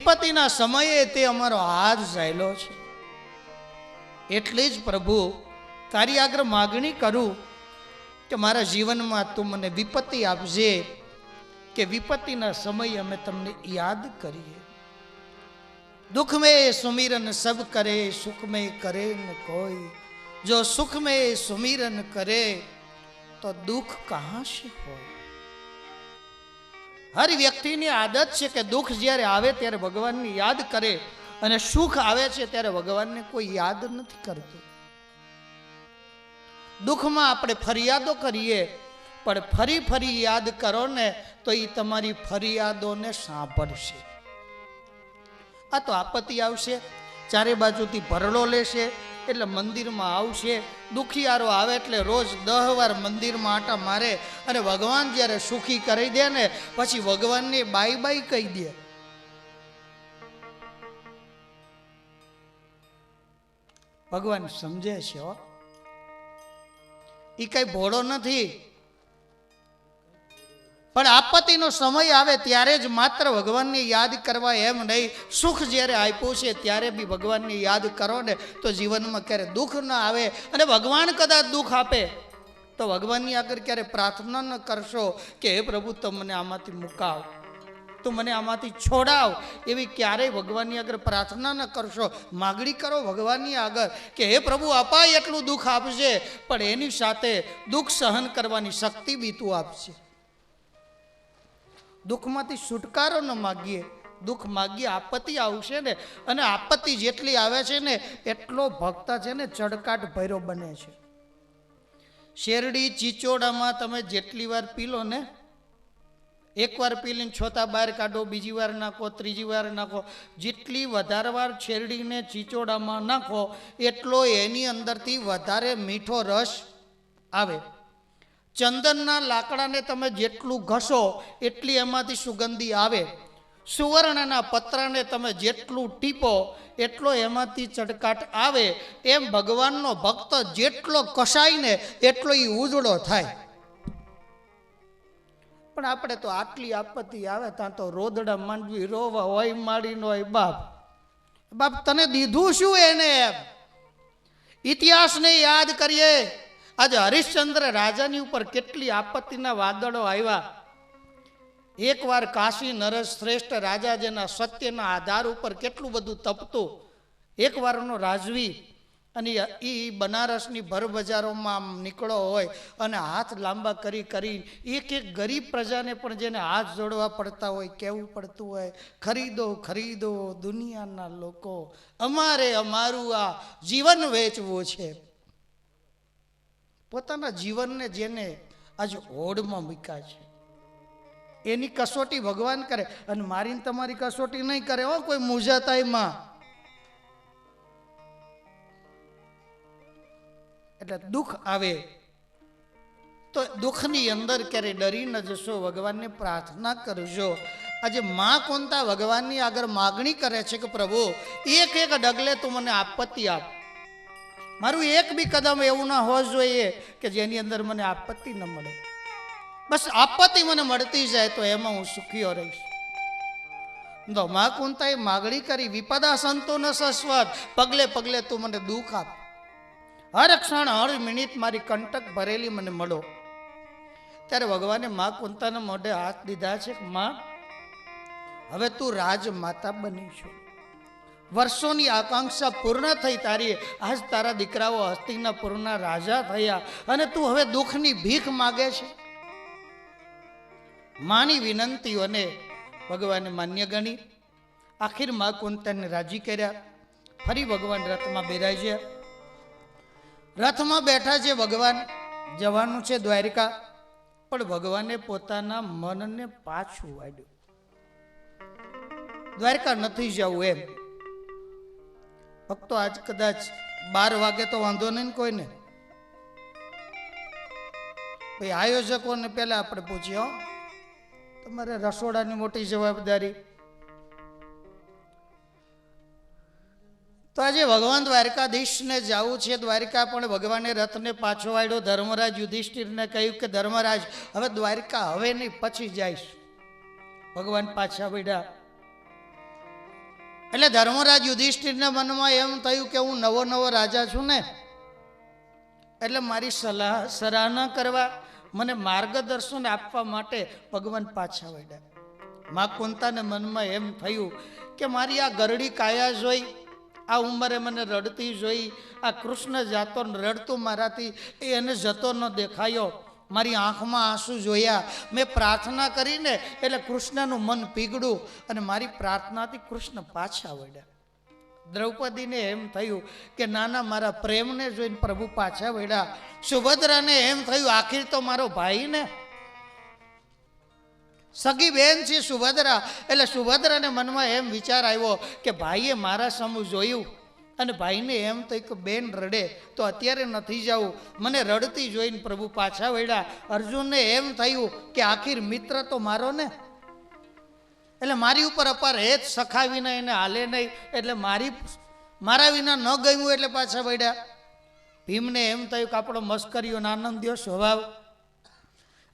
વિપત્તિના સમયે તે અમારો હાથ ઝાયલો છે. એટલે જ પ્રભુ તારી આગળ માગણી કરું કે મારા જીવનમાં તું મને વિપત્તિ આપજે, કે વિપત્તિના સમયે અમે તમને યાદ કરીએ. दुख में सुमिरन सब करे, सुख में करे न कोई. जो सुख में सुमिरन करे तो दुख कहां से हो. हर व्यक्ति ની આદત છે કે દુઃખ જ્યારે આવે ત્યારે ભગવાનની યાદ કરે, અને સુખ આવે છે ત્યારે ભગવાનને કોઈ યાદ નથી કરતું. દુઃખમાં આપણે ફરિયાદો કરીએ, પણ ફરી ફરી યાદ કરો ને તો એ તમારી ફરિયાદોને સાંભળશે. આ તો આપત્તિ આવશે, ચારે બાજુથી ભરડો લેશે, એટલે મંદિરમાં આવશે. દુખિયારો આવે એટલે રોજ 10 વાર મંદિરમાં આટા મારે, અને ભગવાન જ્યારે સુખી કરી દે ને પછી ભગવાનને બાય બાય કહી દે. ભગવાન સમજે છે હો, એ કઈ ભોળો નથી. પણ આપત્તિનો સમય આવે ત્યારે જ માત્ર ભગવાનને યાદ કરવા, એમ નહીં. સુખ જ્યારે આપ્યું છે ત્યારે બી ભગવાનને યાદ કરો ને તો જીવનમાં ક્યારે દુઃખ ન આવે. અને ભગવાન કદાચ દુઃખ આપે તો ભગવાનની આગળ ક્યારે પ્રાર્થના ન કરશો કે હે પ્રભુ તું મને આમાંથી મુકાવ, તું મને આમાંથી છોડાવ, એવી ક્યારેય ભગવાનની આગળ પ્રાર્થના ન કરશો. માગણી કરો ભગવાનની આગળ કે હે પ્રભુ અપાય એટલું દુઃખ આપજે, પણ એની સાથે દુઃખ સહન કરવાની શક્તિ બી તું આપશે. દુઃખમાંથી છુટકારો ન માગીએ, દુઃખ માગીએ. આપત્તિ આવશે ને, અને આપત્તિ જેટલી આવે છે ને એટલો ભક્ત છે ને ચડકાટ ભર્યો બને છે. શેરડી ચીચોડામાં તમે જેટલી વાર પીલો ને, એકવાર પીલીને છોતા બહાર કાઢો, બીજી વાર નાખો, ત્રીજી વાર નાખો, જેટલી વધારે વાર શેરડીને ચીચોડામાં નાખો એટલો એની અંદરથી વધારે મીઠો રસ આવે. ચંદનના લાકડાને તમે જેટલું ઘસો એટલી એમાંથી સુગંધી આવે. સુવર્ણના પત્રાને તમે જેટલું ટીપો એટલો એમાંથી ચડકાટ આવે. એમ ભગવાનનો ભક્ત જેટલો કસાય ને એટલો એ ઉજળો થાય. પણ આપણે તો આટલી આપત્તિ આવે ત્યાં તો રોદડા માંડવી રોવા હોય, માડીનો હોય. બાપ બાપ તને દીધું શું એને? એમ ઇતિહાસને યાદ કરીએ. આજે હરિશ્ચંદ્ર રાજાની ઉપર કેટલી આપત્તિના વાદળો આવ્યા. એકવાર કાશી નરેશ શ્રેષ્ઠ રાજા જેના સત્યના આધાર ઉપર કેટલું બધું તપતું. એકવારનો રાજવી, અને એ બનારસની ભર બજારોમાં નીકળો હોય અને હાથ લાંબા કરી કરી એક એક ગરીબ પ્રજાને પણ જેને હાથ જોડવા પડતા હોય, કહેવું પડતું હોય, ખરીદો ખરીદો દુનિયાના લોકો, અમારે અમારું આ જીવન વેચવું છે. પોતાના જીવનને જેને આજે હોડમાં મૂક્યા છે એની કસોટી ભગવાન કરે, અને મારીને તમારી કસોટી નહીં કરે હો કોઈ મુજાતાઈમાં. એટલે દુઃખ આવે તો દુઃખની અંદર ક્યારે ડરી ન જશો, ભગવાનને પ્રાર્થના કરજો. આજે માં કોનતા ભગવાનની આગળ માગણી કરે છે કે પ્રભુ એક એક ડગલે તું મને આપત્તિ આપ. મારું એક બી કદમ એવું ના હોવું જોઈએ કે જેની અંદર મને આપત્તિ ન મળે. બસ આપત્તિ મને મળતી જાય તો એમાં હું સુખીઓ રહીશ. તો મા કુંતાએ માગણી કરી, વિપદા સંતો ન સસ્વત, પગલે પગલે તું મને દુઃખ આપ. હર ક્ષણ હર મિનિટ મારી કંટક ભરેલી મને મળો. ત્યારે ભગવાને મા કુંતાના મોઢે હાથ દીધા છે કે માં હવે તું રાજમાતા બની છો. વર્ષોની આકાંક્ષા પૂર્ણ થઈ તારી. આજ તારા દીકરાઓ હસ્તિનાપુરના રાજા થયા અને તું હવે દુઃખની ભીખ માગે છે. માની વિનંતીઓને ભગવાને માન્ય ગણી. આખિર મા કુંતાને રાજી કર્યા. ફરી ભગવાન રથમાં બેરાય છે. રથમાં બેઠા છે ભગવાન, જવાનું છે દ્વારિકા. પણ ભગવાને પોતાના મનને પાછું વાળ્યું. દ્વારકા નથી જવું એમ. ભક્તો આજ કદાચ 12 વાગે તો વાંધો નહીં કોઈને. ભાઈ આયોજકોને પહેલા આપણે પૂછ્યો, તમારે રસોડાની મોટી જવાબદારી. તો આજે ભગવાન દ્વારકાધીશને જવું છે દ્વારિકા, પણ ભગવાને રથને પાછો વાળ્યો. ધર્મરાજ યુધિષ્ઠિરને કહ્યું કે ધર્મરાજ હવે દ્વારિકા હવે નહીં, પછી જઈશ. ભગવાન પાછા વળ્યા. એટલે ધર્મરાજ યુધિષ્ઠિરના મનમાં એમ થયું કે હું નવો નવો રાજા છું ને, એટલે મારી સરાહના કરવા, મને માર્ગદર્શન આપવા માટે ભગવાન પાછા વળ્યા. મા કુંતાને મનમાં એમ થયું કે મારી આ ગરડી કાયા જોઈ, આ ઉંમરે મને રડતી જોઈ, આ કૃષ્ણ જાતો રડતું મારાથી એને જતો ન દેખાયો, મારી આંખમાં આંસુ જોયા, મેં પ્રાર્થના કરીને એટલે કૃષ્ણનું મન પીગળું અને મારી પ્રાર્થનાથી કૃષ્ણ પાછા વળ્યા. દ્રૌપદીને એમ થયું કે નાના મારા પ્રેમને જોઈને પ્રભુ પાછા વળ્યા. સુભદ્રાને એમ થયું આખીર તો મારો ભાઈ ને, સગી બેન છે સુભદ્રા. એટલે સુભદ્રાને મનમાં એમ વિચાર આવ્યો કે ભાઈએ મારા સમૂહ જોયું અને ભાઈને એમ થયું કે બેન રડે તો અત્યારે નથી જવું, મને રડતી જોઈને પ્રભુ પાછા વળ્યા. અર્જુનને એમ થયું કે આખીર મિત્ર તો મારો ને, એટલે મારી ઉપર અપાર હેત સખા વિના એને હાલે નહીં, એટલે મારા વિના ન ગયું એટલે પાછા વળ્યા. ભીમને એમ થયું કે આપણો મસ્કરીઓ આનંદ્યો સ્વભાવ,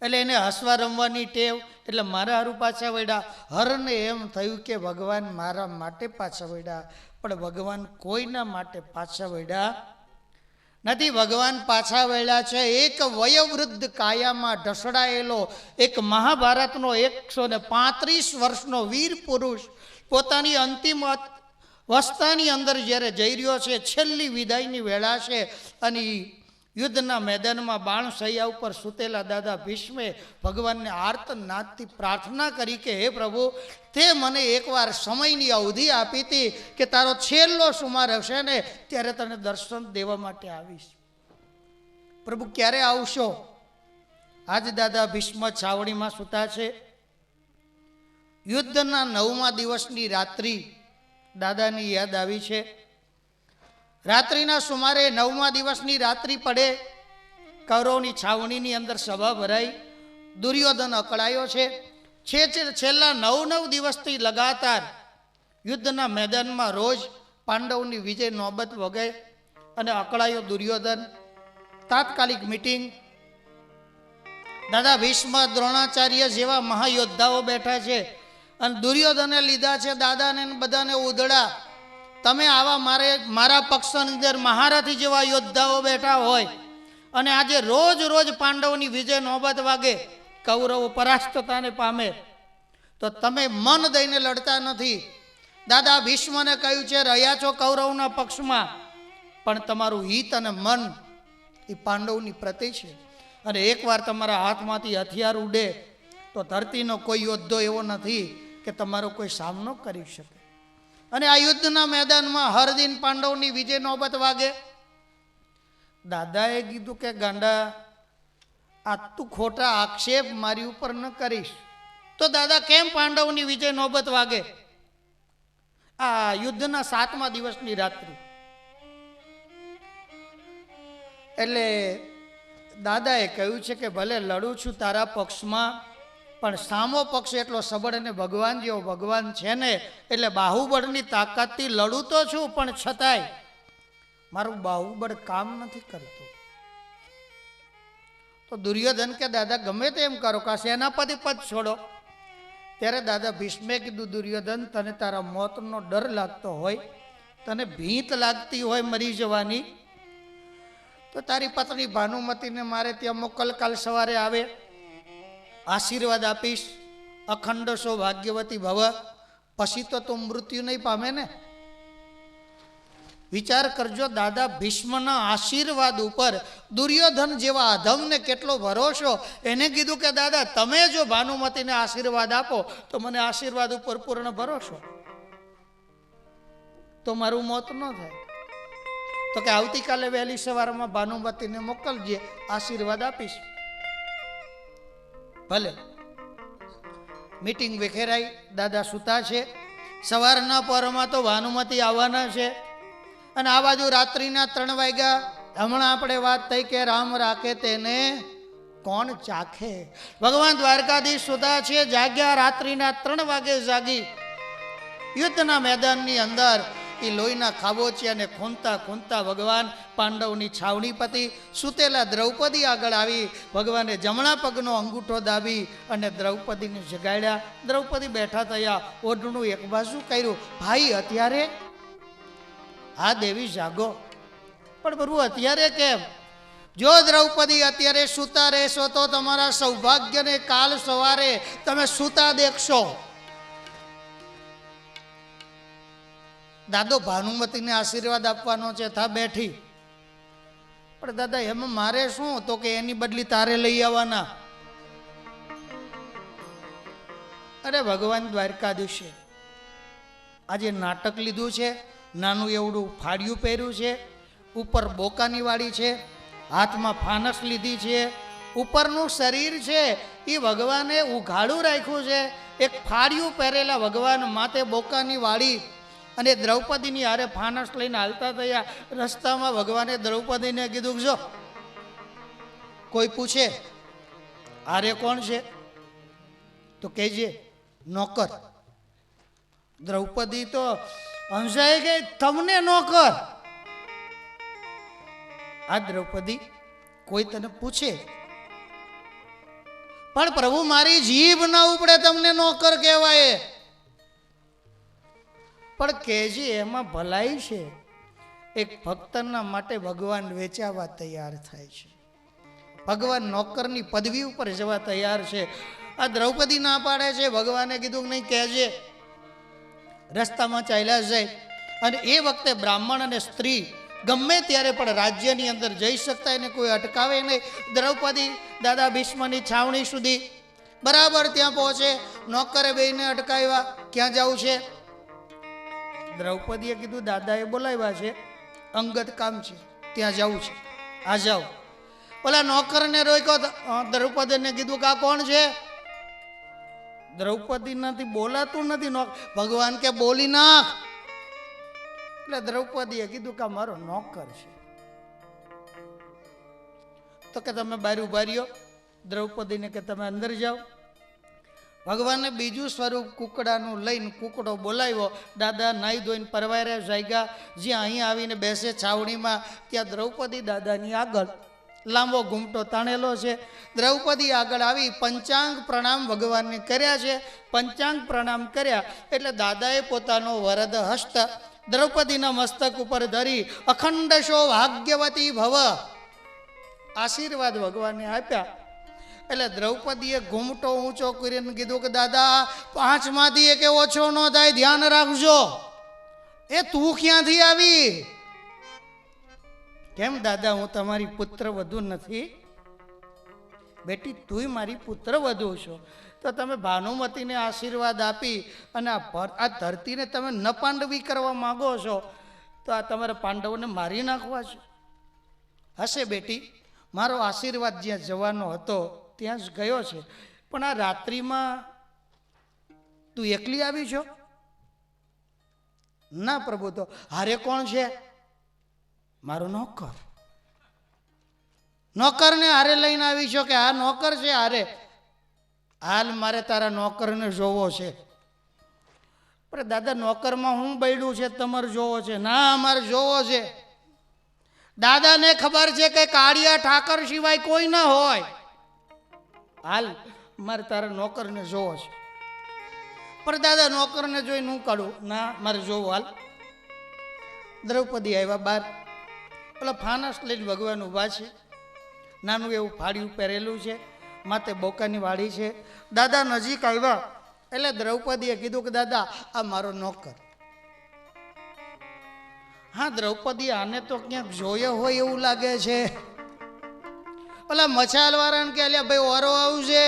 એટલે એને હસવા રમવાની ટેવ, એટલે મારા હારું પાછા વળ્યા. હરને એમ થયું કે ભગવાન મારા માટે પાછા વળ્યા, પણ ભગવાન કોઈના માટે પાછા વળ્યા નથી. ભગવાન પાછા વળ્યા છે એક વયોવૃદ્ધ કાયામાં ઢસડાયેલો એક મહાભારતનો 135 વર્ષનો વીર પુરુષ પોતાની અંતિમ અવસ્થાની અંદર જ્યારે જઈ રહ્યો છે, છેલ્લી વિદાયની વેળા છે અને યુદ્ધના મેદાનમાં બાણ સૈયા ઉપર સૂતેલા દાદા ભીષ્મે ભગવાનને આર્તનાદથી પ્રાર્થના કરી કે હે પ્રભુ, તે મને એકવાર સમયની અવધિ આપી હતી કે તારો છેલ્લો સુમાર હશે ને ત્યારે તને દર્શન દેવા માટે આવીશ. પ્રભુ ક્યારે આવશો? આજ દાદા ભીષ્મ છાવણીમાં સૂતા છે. યુદ્ધના 9મા દિવસની રાત્રિ દાદાની યાદ આવી છે. રાત્રિના સુમારે 9મા દિવસની રાત્રિ પડે, કૌરવની છાવણીની અંદર સભા ભરાઈ, દુર્યોધન અકળાયો છે. છેલ્લા 9 દિવસથી લગાતાર યુદ્ધના મેદાનમાં રોજ પાંડવની વિજય નોબત વગે અને અકળાયો દુર્યોધન. તાત્કાલિક મિટિંગ, દાદા ભીષ્મ દ્રોણાચાર્ય જેવા મહાયોદ્ધાઓ બેઠા છે અને દુર્યોધને લીધા છે દાદાને બધાને ઉધડા. તમે આવા મારા પક્ષની અંદર મહારથી જેવા યોદ્ધાઓ બેઠા હોય અને આજે રોજ રોજ પાંડવની વિજય નોબત વાગે, કૌરવો પરાસ્તતાને પામે, તો તમે મન દઈને લડતા નથી. દાદા ભીષ્મને કહ્યું છે રહ્યા છો કૌરવના પક્ષમાં, પણ તમારું હિત અને મન એ પાંડવની પ્રતિ છે. અને એકવાર તમારા હાથમાંથી હથિયાર ઉડે તો ધરતીનો કોઈ યોદ્ધો એવો નથી કે તમારો કોઈ સામનો કરી શકે. અને આ યુદ્ધના મેદાનમાં હર દિન પાંડવની વિજય નોબત વાગે. દાદાએ કીધું કે ગાંડા, આ તું ખોટા આક્ષેપ મારી ઉપર ન કરીશ. તો દાદા કેમ પાંડવની વિજય નોબત વાગે? આ યુદ્ધના 7મા દિવસની રાત્રિ. એટલે દાદાએ કહ્યું છે કે ભલે લડું છું તારા પક્ષમાં, પણ સામો પક્ષ એટલો સબળ અને ભગવાન જેવો ભગવાન છે ને, એટલે બાહુબળની તાકાતથી લડું તો છું, પણ છતાંય મારું બાહુબળ કામ નથી કરતું. તો દુર્યોધન કે દાદા ગમે તેમ કરો, કા સેનાપતિ પદ છોડો. ત્યારે દાદા ભીષ્મે કીધું દુર્યોધન, તને તારા મોતનો ડર લાગતો હોય, તને ભીત લાગતી હોય મરી જવાની, તો તારી પત્ની ભાનુમતીને મારે ત્યાં મોકલ, કાલ સવારે આવે, આશીર્વાદ આપીશ, અખંડ સૌભાગ્યવતી ભવ, પછી તો તું મૃત્યુ નહીં પામે ને. વિચાર કરજો, દાદા ભીષ્મના આશીર્વાદ ઉપર દુર્યોધન જેવા અધમને કેટલો ભરોસો. એને કીધું કે દાદા તમે જો ભાનુમતીને આશીર્વાદ આપો તો મને આશીર્વાદ ઉપર પૂર્ણ ભરોસો, તો મારું મોત ન થાય. તો કે આવતીકાલે વહેલી સવારમાં ભાનુમતીને મોકલજે, આશીર્વાદ આપીશ. ભલે. મીટિંગ વિખેરાઈ, દાદા સૂતા છે. સવારના પરમાં તો ભાનુમતી આવવાના છે અને આ બાજુ રાત્રિના 3 વાગ્યા. હમણાં આપણે વાત થઈ કે રામ રાખે તેને કોણ ચાખે. ભગવાન દ્વારકાધીશ સૂતા છે, જાગ્યા. રાત્રિના 3 વાગે જાગી યુદ્ધના મેદાનની અંદર એ લોહીના ખાબોચિયાને ખૂંદતા ખૂંદતા ભગવાન પાંડવની છાવણી પતી. સૂતેલા દ્રૌપદી આગળ આવી ભગવાને જમણા પગનો અંગૂઠો દાબી અને દ્રૌપદીને જગાડ્યા. દ્રૌપદી બેઠા થયા, ઓઢણું એક બાજુ કર્યું. ભાઈ અત્યારે? હા દેવી જાગો. પણ પ્રભુ અત્યારે કેમ? જો દ્રૌપદી અત્યારે સૂતા રહેશો તો તમારા સૌભાગ્યને કાલ સવારે તમે સૂતા દેખશો. દાદો ભાનુમતીને આશીર્વાદ આપવાનો છે, થા બેઠી. પણ દાદા એમાં મારે શું? તો કે એની બદલી તારે લઈ આવવાના. અરે ભગવાન દ્વારકાધીશે આજે નાટક લીધું છે. નાનું એવડું ફાડ્યું પહેર્યું છે, ઉપર બોકાની વાળી છે, હાથમાં ફાનસ લીધી છે, ઉપરનું શરીર છે એ ભગવાને ઉઘાડું રાખ્યું છે. એક ફાડ્યું પહેરેલા ભગવાન માથે બોકાની વાળી અને દ્રૌપદીની હારે ફાનસ લઈને હાલતા થયા. રસ્તામાં ભગવાને દ્રૌપદીને કીધું, જો કોઈ પૂછે હારે કોણ છે તો કહેજે નોકર. દ્રૌપદી તો હંસાઈ ગઈ, તમને નોકર? આ દ્રૌપદી કોઈ તને પૂછે પણ પ્રભુ મારી જીભ ના ઉપડે તમને નોકર કહેવાય. પણ કેજી એમાં ભલાઈ છે. એક ભક્તના માટે ભગવાન વેચાવા તૈયાર થાય છે. ભગવાન નોકરની પદવી ઉપર જવા તૈયાર છે. આ દ્રૌપદી ના પાડે છે. ભગવાને કીધું કે નહીં કહેજે. રસ્તામાં ચાલ્યા જાય અને એ વખતે બ્રાહ્મણ અને સ્ત્રી ગમે ત્યારે પણ રાજ્યની અંદર જઈ શકતા, એને કોઈ અટકાવે નહીં. દ્રૌપદી દાદા ભીષ્મની છાવણી સુધી બરાબર ત્યાં પહોંચે. નોકરે બેયને અટકાવ્યા. ક્યાં જવું છે? દ્રૌપદીએ કીધું દાદાએ બોલાવ્યા છે, અંગત કામ છે, ત્યાં જવું છે, આ જાઓ. ઓલા નોકરને રોક્યો. દ્રૌપદીને કીધું કે આ કોણ છે? દ્રૌપદી નથી, બોલાતું નથી. ભગવાન કે બોલી નાખ. એટલે દ્રૌપદીએ કીધું કે મારો નોકર છે. તો કે તમે બહાર ઉભા રહ્યો. દ્રૌપદીને કે તમે અંદર જાઓ. ભગવાને બીજું સ્વરૂપ કુકડાનું લઈને કુકડો બોલાવ્યો. દાદા નાઈ ધોઈને પરવાર્યા જાગ્યા. જ્યાં અહીંયા આવીને બેસે છાવણીમાં, ત્યાં દ્રૌપદી દાદાની આગળ લાંબો ઘૂમટો તાણેલો છે. દ્રૌપદી આગળ આવી પંચાંગ પ્રણામ ભગવાનને કર્યા છે. પંચાંગ પ્રણામ કર્યા એટલે દાદાએ પોતાનો વરદ હસ્ત દ્રૌપદીના મસ્તક ઉપર ધરી અખંડ શો ભાગ્યવતી ભવ આશીર્વાદ ભગવાનને આપ્યા. એટલે દ્રૌપદીએ ઘૂમટો ઊંચો કરીને કીધું કે દાદા 5 માંથી એક ઓછો ન થાય, ધ્યાન રાખજો. એ તું ક્યાંથી આવી? કેમ દાદા હું તમારી પુત્ર વધુ નથી? બેટી તુંય મારી પુત્ર વધુ છો. તો તમે ભાનુમતીને આશીર્વાદ આપી અને આ ધરતીને તમે ન પાંડવી કરવા માગો છો, તો આ તમારા પાંડવોને મારી નાખવા છે? હશે બેટી, મારો આશીર્વાદ જ્યાં જવાનો હતો ત્યાં જ ગયો છે. પણ આ રાત્રિમાં તું એકલી આવી છો? ના પ્રભુ. તો હારે કોણ છે? મારો નોકર. નોકરને હારે લઈને આવી છો? કે આ નોકર છે હારે. હાલ મારે તારા નોકરને જોવો છે. પણ દાદા નોકરમાં હું બૈડું છે તમારે જોવો છે? ના અમારે જોવો છે. દાદાને ખબર છે કે કાળિયા ઠાકર સિવાય કોઈ ના હોય. હાલ મારે તારા નોકરને જોવો છે. પણ દાદા નોકરને જોઈને હું કાઢું? ના મારે જોવો. હાલ. દ્રૌપદી આવ્યા બહાર. પેલા ફાનસ લઈને ભગવાન ઊભા છે. નાનું એવું ફાડ્યું પહેરેલું છે, માથે બોકાની વાળી છે. દાદા નજીક આવ્યા એટલે દ્રૌપદીએ કીધું કે દાદા આ મારો નોકર. હા દ્રૌપદી આને તો ક્યાંક જોયો હોય એવું લાગે છે. ઓલા મસાલ વાળાને કે અલ્યા ભાઈ ઓરો આવશે.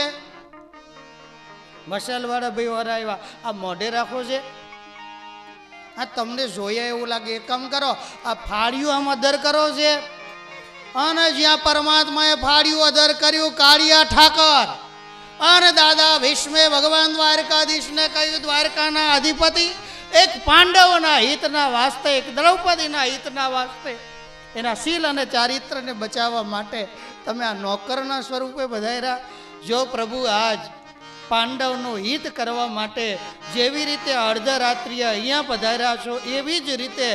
મસાલ વાળા ભાઈ ઓરા આવ્યા. આ મોઢે રાખો છે? હા તમને જોયા એવું લાગે. એક કામ કરો, આ ફાડ્યું આમ અધર કરો છે. અને જ્યાં પરમાત્માએ ફાડ્યું અધર કર્યું કાળિયા ઠાકર. અને દાદા ભીષ્મે ભગવાન દ્વારકાધીશને કહ્યું દ્વારકાના અધિપતિ એક પાંડવના હિતના વાસ્તે, એક દ્રૌપદીના હિતના વાસ્તે, એના શીલ અને ચારિત્રને બચાવવા માટે તમે આ નોકરના સ્વરૂપે પધાર્યા. જો પ્રભુ આજ પાંડવનું હિત કરવા માટે જેવી રીતે અર્ધરાત્રિએ અહીંયા પધાર્યા છો, એવી જ રીતે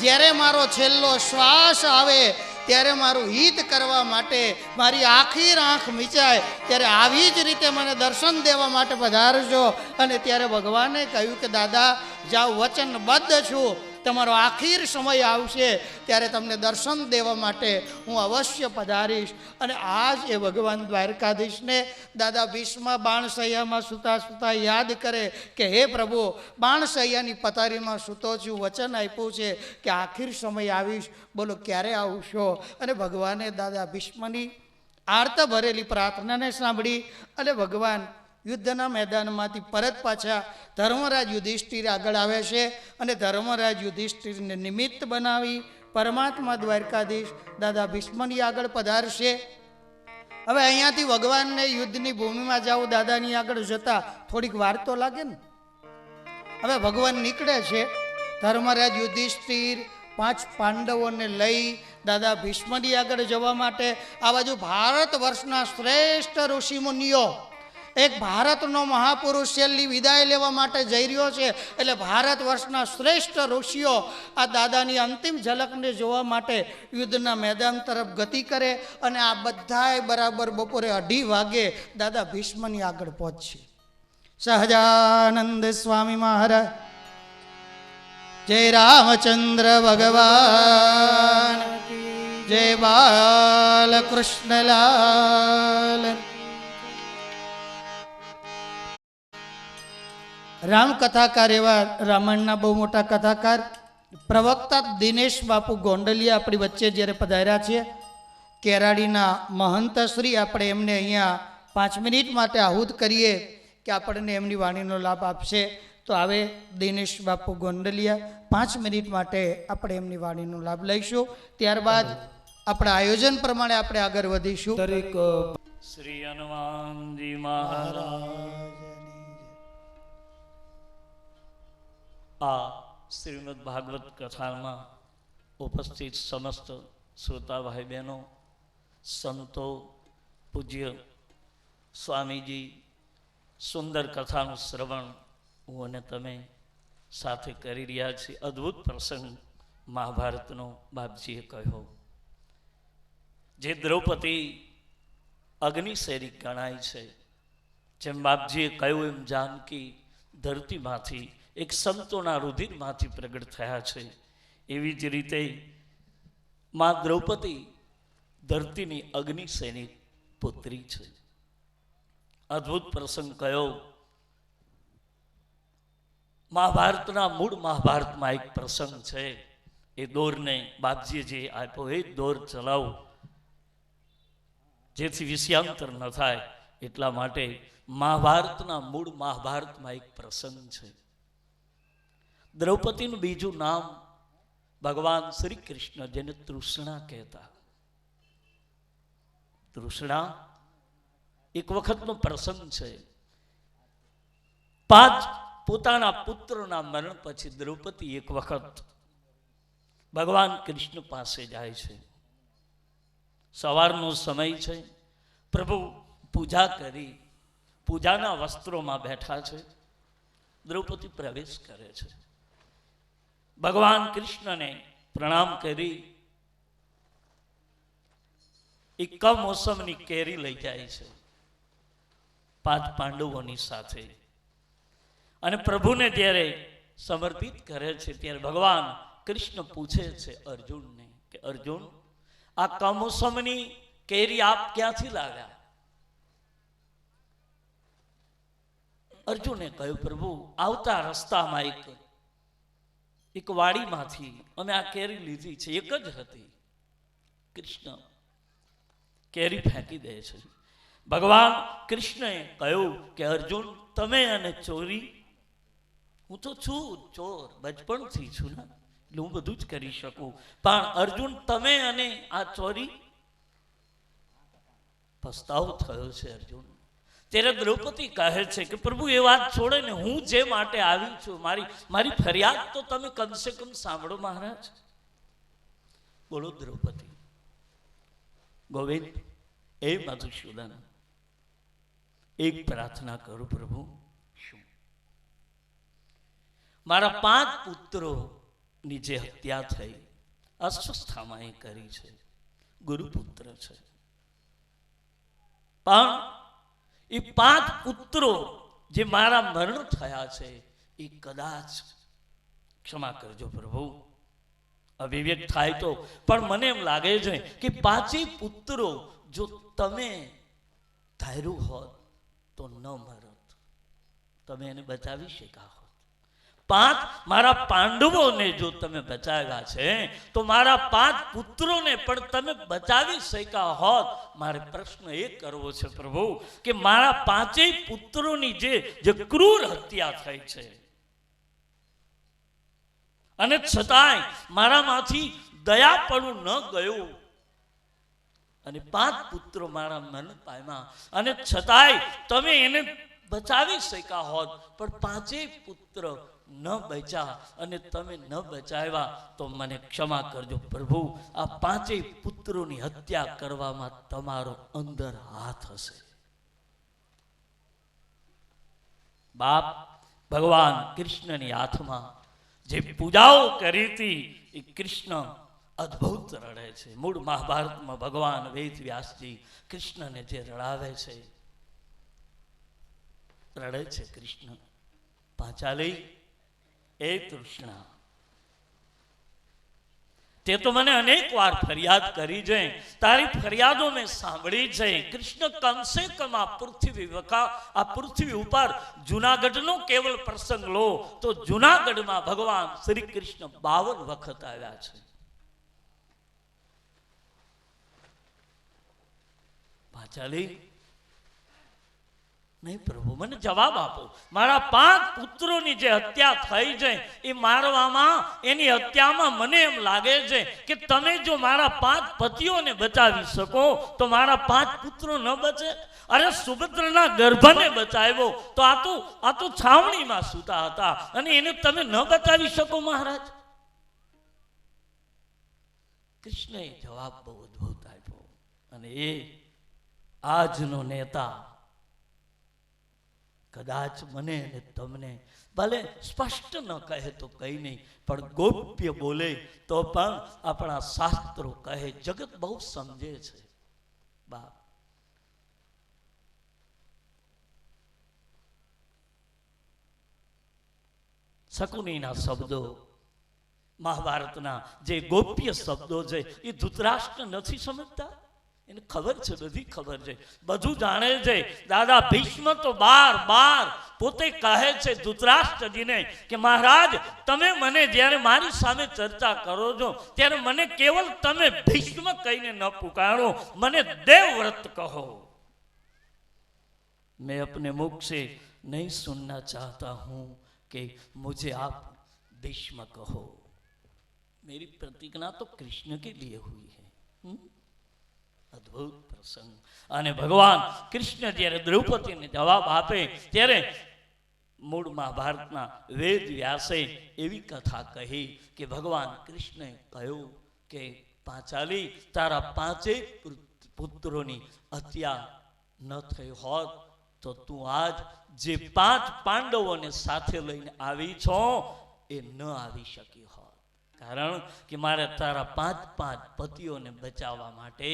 જ્યારે મારો છેલ્લો શ્વાસ આવે ત્યારે મારું હિત કરવા માટે મારી આખી આંખ મીચાય ત્યારે આવી જ રીતે મને દર્શન દેવા માટે પધારજો. અને ત્યારે ભગવાને કહ્યું કે દાદા જાઓ, વચનબદ્ધ છું, તમારો આખીર સમય આવશે ત્યારે તમને દર્શન દેવા માટે હું અવશ્ય પધારીશ. અને આજ એ ભગવાન દ્વારકાધીશને દાદા ભીષ્મા બાણસૈયામાં સૂતા સૂતા યાદ કરે કે હે પ્રભુ, બાણસૈયાની પથારીમાં સૂતો છું, વચન આપ્યું છે કે આખીર સમય આવીશ, બોલો ક્યારે આવશો? અને ભગવાને દાદા ભીષ્મની આર્ત ભરેલી પ્રાર્થનાને સાંભળી અને ભગવાન યુદ્ધના મેદાનમાંથી પરત પાછા ધર્મરાજ યુધિષ્ઠિર આગળ આવે છે. અને ધર્મરાજ યુધિષ્ઠિરને નિમિત્ત બનાવી પરમાત્મા દ્વારકાધીશ દાદા ભીષ્મની આગળ પધારશે. હવે અહીંયાથી ભગવાનને યુદ્ધની ભૂમિમાં જાવ, દાદાની આગળ જતા થોડીક વાર તો લાગે ને. હવે ભગવાન નીકળે છે. ધર્મરાજ યુધિષ્ઠિર 5 પાંડવોને લઈ દાદા ભીષ્મની આગળ જવા માટે આ બાજુ ભારત વર્ષના શ્રેષ્ઠ ઋષિમુનિઓ, એક ભારતનો મહાપુરુષ છેલ્લી વિદાય લેવા માટે જઈ રહ્યો છે. એટલે ભારત વર્ષના શ્રેષ્ઠ ઋષિઓ આ દાદાની અંતિમ ઝલકને જોવા માટે યુદ્ધના મેદાન તરફ ગતિ કરે. અને આ બધાય બરાબર બપોરે 2:30 વાગે દાદા ભીષ્મની આગળ પહોંચશે. સહજાનંદ સ્વામી મહારાજ, જય રામચંદ્ર ભગવાન, જય બાલકૃષ્ણલાલ. રામકથાકાર એવા રામાયણના બહુ મોટા કથાકાર પ્રવક્તા દિનેશ બાપુ ગોંડલિયા આપણી વચ્ચે જ્યારે પધાર્યા છે. કેરાડીના મહંતશ્રી, આપણે એમને અહીંયા 5 મિનિટ માટે આહુત કરીએ કે આપણને એમની વાણીનો લાભ આપશે. તો આવે દિનેશ બાપુ ગોંડલિયા, 5 મિનિટ માટે આપણે એમની વાણીનો લાભ લઈશું. ત્યારબાદ આપણા આયોજન પ્રમાણે આપણે આગળ વધીશું. દરેક શ્રી હનુમાનજી મહારાજ. આ શ્રીમદ ભાગવત કથામાં ઉપસ્થિત સમસ્ત શ્રોતા ભાઈ બહેનો, સંતો, પૂજ્ય સ્વામીજી, સુંદર કથાનું શ્રવણ હું અને તમે સાથે કરી રહ્યા છીએ. અદ્ભુત પ્રસંગ મહાભારતનો બાપજીએ કહ્યો. જે દ્રૌપદી અગ્નિશેરી ગણાય છે, જેમ બાપજીએ કહ્યું એમ જાનકી ધરતીમાંથી એક સંતોના રુધિરમાંથી પ્રગટ થયા છે. એવી જ રીતે મા દ્રૌપદી ધરતીની અગ્નિશેની પુત્રી છે. અદ્ભુત પ્રસંગ કયો. મહાભારતના મૂળ મહાભારતમાં એક પ્રસંગ છે. એ દોરને બાપજીએ જે આપ્યો એ દોર ચલાવો, જેથી વિષયાંતર ન થાય એટલા માટે મહાભારતના મૂળ મહાભારતમાં એક પ્રસંગ છે. દ્રૌપદીનું બીજું નામ ભગવાન શ્રી કૃષ્ણ, જેને તૃષ્ણા કહેતા. તૃષ્ણા એક વખતનો પ્રસંગ છે. 5 પોતાના પુત્રોના મરણ પછી દ્રૌપદી એક વખત ભગવાન કૃષ્ણ પાસે જાય છે. સવારનો સમય છે. પ્રભુ પૂજા કરી પૂજાના વસ્ત્રોમાં બેઠા છે. દ્રૌપદી પ્રવેશ કરે છે. ભગવાન કૃષ્ણને પ્રણામ કરી એક કમોસમની કેરી લઈ જાય છે 5 પાંડવોની સાથે. અને પ્રભુને જ્યારે સમર્પિત કરે છે ત્યારે ભગવાન કૃષ્ણ પૂછે છે અર્જુનને કે અર્જુન, આ કમોસમની કેરી આપ ક્યાંથી લાવ્યા? અર્જુને કહ્યું, પ્રભુ આવતા રસ્તામાં એક વાડીમાંથી અમે આ કેરી લીધી છે, એક જ હતી. કૃષ્ણ કેરી ફેંકી દે છે. ભગવાન કૃષ્ણએ કહ્યું કે અર્જુન, તમે અને ચોરી, હું તો છું ચોર, બચપણથી છું ને, એટલે હું બધું જ કરી શકું, પણ અર્જુન તમે અને આ ચોરી, પસ્તાવો થયો છે અર્જુન. ત્યારે દ્રૌપદી કહે છે કે પ્રભુ એ વાત છોડે ને, હું જે માટે આવી છું, મારી ફરિયાદ તો તમે કમસે કમ સાંભળો મહારાજ. બોલો દ્રૌપદી. ગોવિંદ, એ મધુસૂદન, એક પ્રાર્થના કરું પ્રભુ. શું? મારા 5 પુત્રો ની જે હત્યા થઈ અસ્વસ્થામાં એ કરી છે, ગુરુપુત્ર છે. પણ એ 5 પુત્રો જે મારા મરણ થયા છે એ કદાચ, ક્ષમા કરજો પ્રભુ, અવિવેક થાય તો, પણ મને એમ લાગે છે કે 5 પુત્રો જો તમે ધાર્યું હોત તો ન મરત, તમે એને બચાવી શક્યા હોત. 5 મારા પાંડવોને જો તમે બચાવ્યા છે તો મારા 5 પુત્રોને પણ તમે બચાવી શક્યા હોત. મારે પ્રશ્ન એ કરવો છે પ્રભુ કે મારા 5 પુત્રોની જે ક્રૂર હત્યા થઈ છે, અને છતાંય મારામાંથી દયાપણું ન ગયું, અને 5 પુત્રો મારા મરણ પામ્યા, અને છતાંય તમે એને બચાવી શક્યા હોત, પણ 5 પુત્ર ન બચ્યા અને તમે ન બચાવ્યા, તો મને ક્ષમા કરજો પ્રભુ, આ 5 પુત્રોની હત્યા કરવામાં તમારો અંદર હાથ હશે. બાપ ભગવાન કૃષ્ણની હાથમાં જે પૂજાઓ કરી હતી એ કૃષ્ણ અદ્ભુત રડે છે. મૂળ મહાભારતમાં ભગવાન વેદ વ્યાસજી કૃષ્ણને જે રડાવે છે, રડે છે કૃષ્ણ, પાંચાલી એ તૃષ્ણા, તે તો મને અનેક વાર ફરિયાદ કરી છે, તારી ફરિયાદો મેં સાંભળી છે. કૃષ્ણ કમસે કમ આ પૃથ્વી ઉપર જુનાગઢનો કેવલ પ્રસંગ લો તો જુનાગઢમાં ભગવાન શ્રી કૃષ્ણ 52 વખત આવ્યા છે. પાંચાલી, નહીં પ્રભુ, મને જવાબ આપો. મારા 5 પુત્રોની જે હત્યા થઈ છે એ મારવામાં, એની હત્યામાં મને એમ લાગે છે કે તમે જો મારા 5 પતિઓને બચાવી શકો તો મારા 5 પુત્રો ન બચે. અરે સુભદ્રના ગર્ભને બચાવ્યો તો આ તો છાવણીમાં સૂતા હતા, અને એને તમે ન બચાવી શકો મહારાજ. કૃષ્ણએ જવાબ બહુ અદ્ભુત આપ્યો, અને એ આજનો નેતા કદાચ મને અને તમને ભલે સ્પષ્ટ ન કહે તો કઈ નહીં, પણ ગોપ્ય બોલે તો પણ આપણા શાસ્ત્રો કહે, જગત બહુ સમજે છે. બાપ, શકુનીના શબ્દો, મહાભારતના જે ગોપ્ય શબ્દો છે એ ધૃતરાષ્ટ્ર નથી સમજતા. એને ખબર છે, બધી ખબર છે, બધું જાણે છે. દાદા ભીષ્મ તો બાર પોતે કહે છે ધૃતરાષ્ટ્રજીને કે મહારાજ, તમે મને જ્યારે મારી સામે ચર્ચા કરો છો ત્યારે મને કેવલ તમે ભીષ્મ કહીને ન પુકારો, મને દેવવ્રત કહો. मैं अपने मुख से नहीं सुनना चाहता हूं कि मुझे आप भीष्म कहो. मेरी प्रतिज्ञा तो कृष्ण के लिए हुई है. અદ્ભુત પ્રસંગ. અને ભગવાન કૃષ્ણ જ્યારે દ્રૌપદીને જવાબ આપે ત્યારે મૂળ મહાભારતના વેદ વ્યાસે એવી કથા કહી કે ભગવાન કૃષ્ણે કહ્યું કે પાંચાલી, તારા 5 પુત્રોની હત્યા ન થઈ હોત તો તું આજ જે 5 પાંડવોને સાથે લઈને આવી છો એ ન આવી શકી હોત. કારણ કે મારે તારા 5 પતિઓને બચાવવા માટે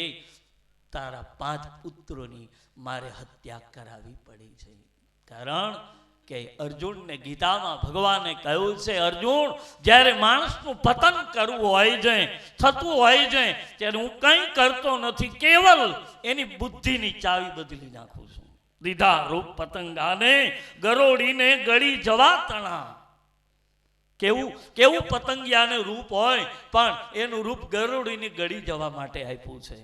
તારા 5 પુત્રોની મારે હત્યા કરાવી પડી છે. કારણ કે અર્જુનને ગીતામાં ભગવાને કહ્યું છે, અર્જુન, જ્યારે માણસનું પતન કરવું હોય છે, થતું હોય છે, ત્યારે હું કંઈ કરતો નથી, કેવલ એની બુદ્ધિની ચાવી બદલી નાખું છું. દીધા રૂપ પતંગાને ગરોડીને ગળી જવા તણા. કેવું પતંગિયાને રૂપ હોય, પણ એનું રૂપ ગરોડીને ગળી જવા માટે આપ્યું છે.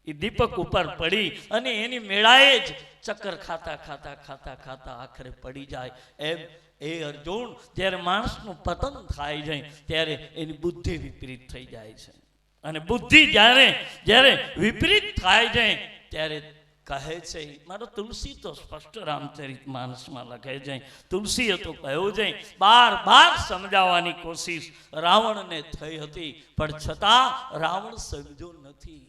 એ દીપક ઉપર પડી અને એની મેળાએ જ ચક્કર ખાતા આખરે પડી જાય. એમ એ અર્જુન, જ્યારે માણસનું પતન થાય છે ત્યારે એની બુદ્ધિ વિપરીત થઈ જાય છે. અને બુદ્ધિ જ્યારે વિપરીત થાય છે ત્યારે કહે છે, મારો તુલસી તો સ્પષ્ટ રામચરિત માનસમાં લખે છે, તુલસીએ તો કહ્યું છે, બાર સમજાવવાની કોશિશ રાવણને થઈ હતી, પણ છતાં રાવણ સમજો નથી.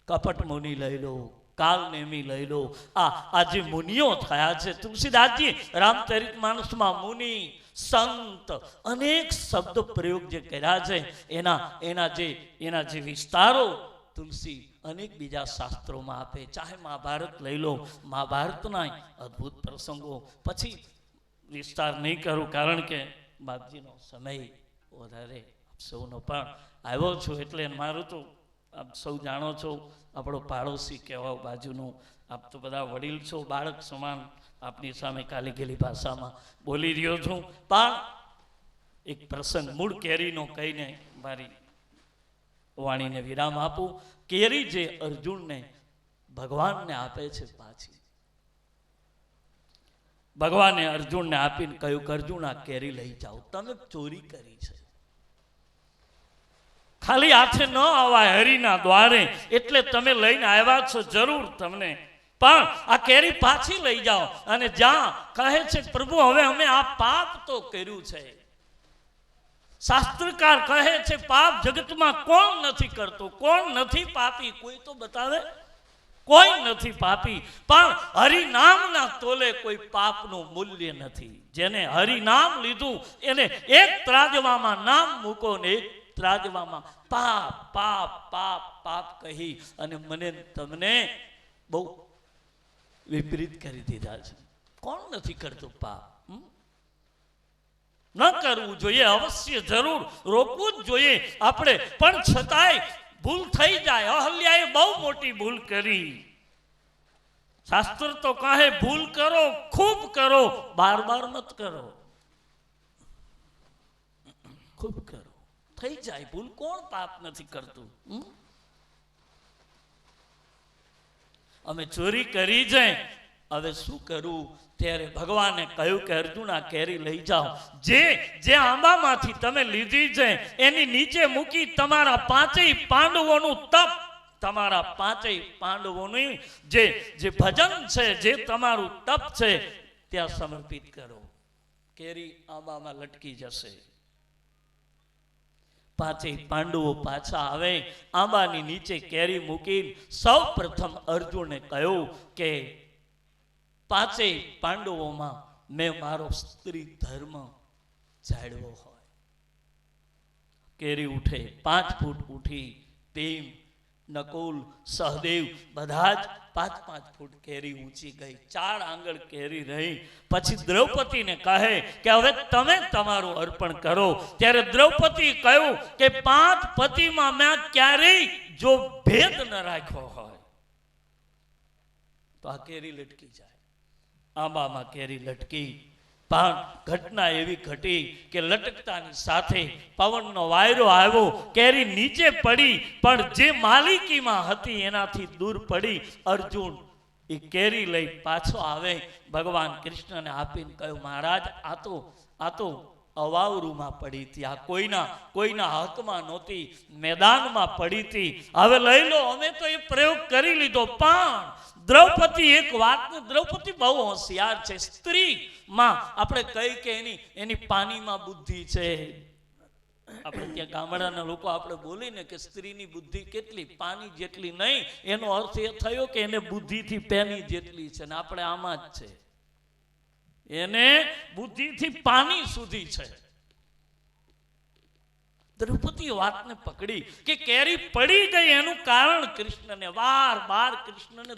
કપટ મુનિ લઈ લો, કાલ નેમી લઈ લો. આ જે મુનિઓ થયા છે, તુલસીદાસજી રામચરિતમાનસમાં મુનિ, સંત, અનેક શબ્દ પ્રયોગ જે કર્યા છે, એના જે વિસ્તારો તુલસી અનેક બીજા શાસ્ત્રોમાં આપે. ચાહે મહાભારત લઈ લો, મહાભારતના અદ્ભુત પ્રસંગો. પછી વિસ્તાર નહીં કરું, કારણ કે બાપજીનો સમય વધારે સૌનો પણ આવ્યો છું, એટલે મારું તો આપ સૌ જાણો છો, આપણો પાડોશી કહેવાઓ બાજુનું. આપ તો બધા વડીલ છો, બાળક સમાન આપની સામે કાલી ગેલી ભાષામાં બોલી રહ્યો છું. પણ એક પ્રસંગ મૂળ કેરીનો કહીને મારી વાણીને વિરામ આપું. કેરી જે અર્જુનને ભગવાનને આપે છે, પાછી ભગવાને અર્જુનને આપીને કહ્યું કે અર્જુન આ કેરી લઈ જાઓ, તમે ચોરી કરી છે. ખાલી હાથે ન આવાય હરિના દ્વારે, એટલે તમે લઈને આવ્યા છો, જરૂર તમને, પણ આ કેરી પાછી લઈ જાઓ. અને જ્યાં કહે છે પ્રભુ હવે અમે આ પાપ તો કર્યું છે. શાસ્ત્રકાર કહે છે પાપ જગતમાં કોણ નથી કરતો, કોણ નથી પાપી, કોઈ તો બતાવે. કોઈ નથી પાપી, પણ હરિનામના તોલે કોઈ પાપનું મૂલ્ય નથી. જેને હરિનામ લીધું એને એક ત્રાજવામાં નામ મૂકો ને એક ત્રાજવામાં પાપ પાપ પાપ પાપ કહી અને મને તમને બહુ વિપરીત કરી દીધા છે. કોણ નથી કરતું પાપ? ન કરવું જોઈએ, અવશ્ય જરૂર રોકવું જ જોઈએ આપણે, પણ છતાંય ભૂલ થઈ જાય. અહલ્યાએ બહુ મોટી ભૂલ કરી. શાસ્ત્ર તો કહે ભૂલ કરો, ખૂબ કરો, બાર બાર મત કરો. ખૂબ કરો, થઈ જાય ભૂલ. કોણ પાપ નથી કરતું? અમે ચોરી કરી જાય, હવે શું કરવું? ત્યારે ભગવાને કહ્યું કે અર્જુન આ કેરી લઈ જાઓ. જે આંબામાંથી તમે લીધી છે એની નીચે મૂકી તમારા પાંચેય પાંડવોનું તપ, તમારા પાંચેય પાંડવોનું જે ભજન છે, જે તમારું તપ છે, ત્યાં સમર્પિત કરો. કેરી આંબામાં લટકી જશે. પાંચેય પાંડવો પાછા આવે, આંબાની નીચે કેરી મૂકી સૌ પ્રથમ અર્જુને કહ્યું કે પાંચેય પાંડવોમાં મેં મારો સ્ત્રી ધર્મ જાળવ્યો હોય. કેરી ઉઠે, 5 ફૂટ ઉઠી. ભીમ, નકુલ, સહદેવ બધા જ 5-5 ફૂટ કેરી ઊંચી ગઈ. 4 આંગળ કેરી રહી. પછી દ્રૌપદીને કહે કે હવે તમે તમારું અર્પણ કરો. ત્યારે દ્રૌપદી કહ્યું કે 5 પતિમાં મેં ક્યારેય જો ભેદ ન રાખ્યો હોય તો આ કેરી લટકી જાય. આંબામાં કેરી લટકી, પણ ઘટના એવી ઘટી કે લટકતાની સાથે પવનનો વાયરો આવ્યો, કેરી નીચે પડી, પણ જે માલિકીમાં હતી એનાથી દૂર પડી. અર્જુન એ કેરી લઈ પાછો આવે, ભગવાન કૃષ્ણને આપીને કહ્યું મહારાજ આ તો અવાવરૂમાં પડી હતી, આ કોઈના હકમાં નહોતી, મેદાનમાં પડી હતી, હવે લઈ લો. અમે તો એ પ્રયોગ કરી લીધો. પણ દ્રૌપદી એક વાત, દ્રૌપદી બહુ હોશિયાર છે. સ્ત્રીમાં આપણે કહી કે એની પાણીમાં બુદ્ધિ છે. આપણે ત્યાં ગામડાના લોકો આપણે બોલીને કે સ્ત્રીની બુદ્ધિ કેટલી, પાણી જેટલી નહીં. એનો અર્થ એ થયો કે એને બુદ્ધિથી પેની જેટલી છે, ને આપણે આમાં જ છે. એને બુદ્ધિથી પાણી સુધી છે. દ્રૌપદી વાતને પકડી કે કેરી પડી ગઈ એનું કારણ કૃષ્ણને, વાર કૃષ્ણને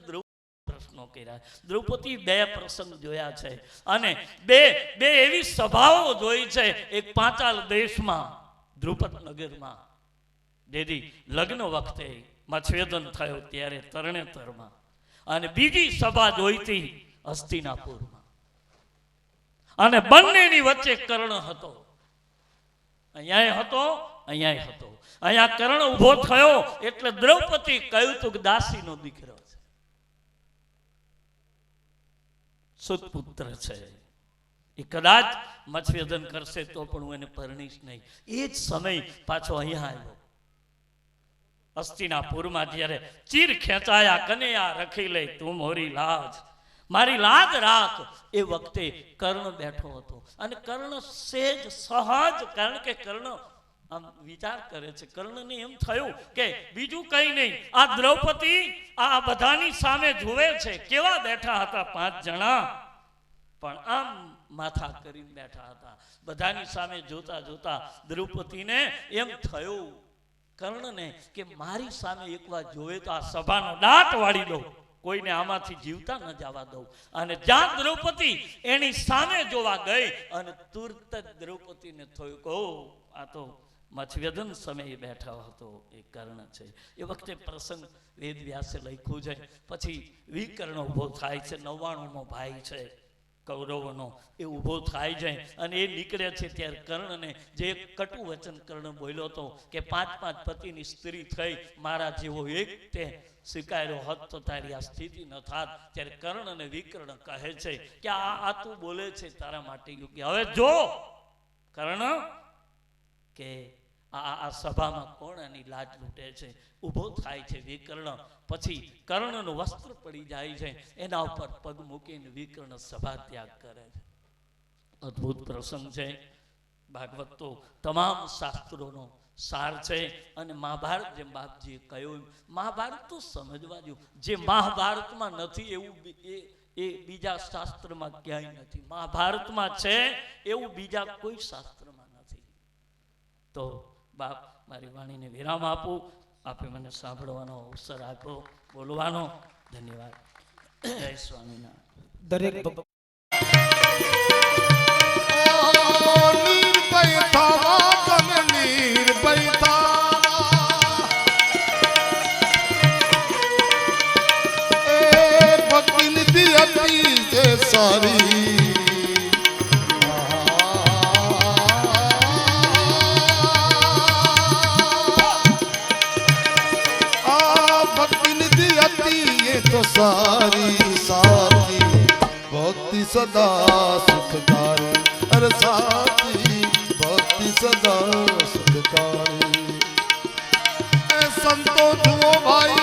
પ્રશ્નો કર્યા. દ્રૌપદી 2 પ્રસંગ જોયા છે અને બે એવી સભાઓ જોઈ છે. એક પાંચાલ દેશમાં દ્રુપદ નગરમાં દેદી લગ્ન વખતે મચ્છેદન થયો ત્યારે તરણેતરમાં, અને બીજી સભા જોઈ હતી હસ્તિનાપુરમાં. અને બંનેની વચ્ચે કર્ણ હતો. અહીંયા હતો, અહીંયા હતો. અહીંયા કર્ણ ઉભો થયો એટલે દ્રૌપદી કહ્યું તો કે દાસીનો દીકરો છે, સુતપુત્ર છે, એ કદાચ મચ્છેદન કરશે તો પણ હું એને પરણીશ નહીં. એ જ સમય પાછો અહીંયા આવ્યો હસ્તિનાપુરમાં. જ્યારે ચીર ખેંચાયા, કનૈયા રખી લે તું મોરી લાજ, મારી લાજ રાખ. એ વખતે કર્ણ બેઠો હતો અને કર્ણ સહેજ સહજ, કારણ કે કર્ણ આમ વિચાર કરે છે. કર્ણને એમ થયું કે બીજું કઈ નહીં, આ દ્રૌપદી આ બધાની સામે જુએ છે. કેવા બેઠા હતા 5 જણા, પણ આમ માથા કરીને બેઠા હતા. બધાની સામે જોતા જોતા દ્રૌપદીને એમ થયું કર્ણને કે મારી સામે એકવાર જોવે તો આ સભાનો દાંત વાળી દઉં, કોઈને આમાંથી જીવતા ન જવા દઉં. અને જ્યાં દ્રૌપદી એની સામે જોવા ગઈ અને તુરત જ દ્રૌપદીને થયું કહો આ તો મત્સ્યવેદન સમયે બેઠો હતો એ કર્ણ છે. એ વખતે પ્રસંગ વેદ વ્યાસે લખ્યું છે. પછી વિકર્ણ ઉભો થાય છે, 99મો ભાઈ છે કૌરવોનો, એ ઊભો થાય છે અને એ નીકળે છે. ત્યારે કર્ણને જે કટુ વચન કર્ણ બોલ્યો હતો કે 5 પતિની સ્ત્રી થઈ, મારા જેવો એક તે સ્વીકાર્યો હોત તો તારી આ સ્થિતિ ન થાત. ત્યારે કર્ણ અને વિકર્ણ કહે છે કે આ તું બોલે છે તારા માટે યોગ્ય. હવે જો કર્ણ કે આ સભામાં કોણ એની લાજ લૂંટે છે. ઊભો થાય છે વિકર્ણ. પછી કર્ણનું વસ્ત્ર પડી જાય છે, એના ઉપર પગ મૂકીને વિકર્ણ સભા ત્યાગ કરે છે. અદ્ભુત પ્રસંગ છે. ભાગવત તો તમામ શાસ્ત્રોનો સાર છે. અને મહાભારત જેમ બાપજીએ કહ્યું, મહાભારત તો સમજવા જેવું. જે મહાભારતમાં નથી એવું એ બીજા શાસ્ત્રમાં ક્યાંય નથી. મહાભારતમાં છે એવું બીજા કોઈ શાસ્ત્રમાં નથી. તો બાપ મારી વાણીને વિરામ આપું. આપે મને સાંભળવાનો અવસર આપ્યો, બોલવાનો. ધન્યવાદ. જય સ્વામિનારાયણ. દરેક નિર્ભય થવા તમે નિર્ભય થવા, એ ભક્તિ નિધિ હતી છે સારી. तो सारी साथी भक्ति सदा सुखकारी, अरे साथी भक्ति सदा सुखकारी. ए संतो जुओ भाई,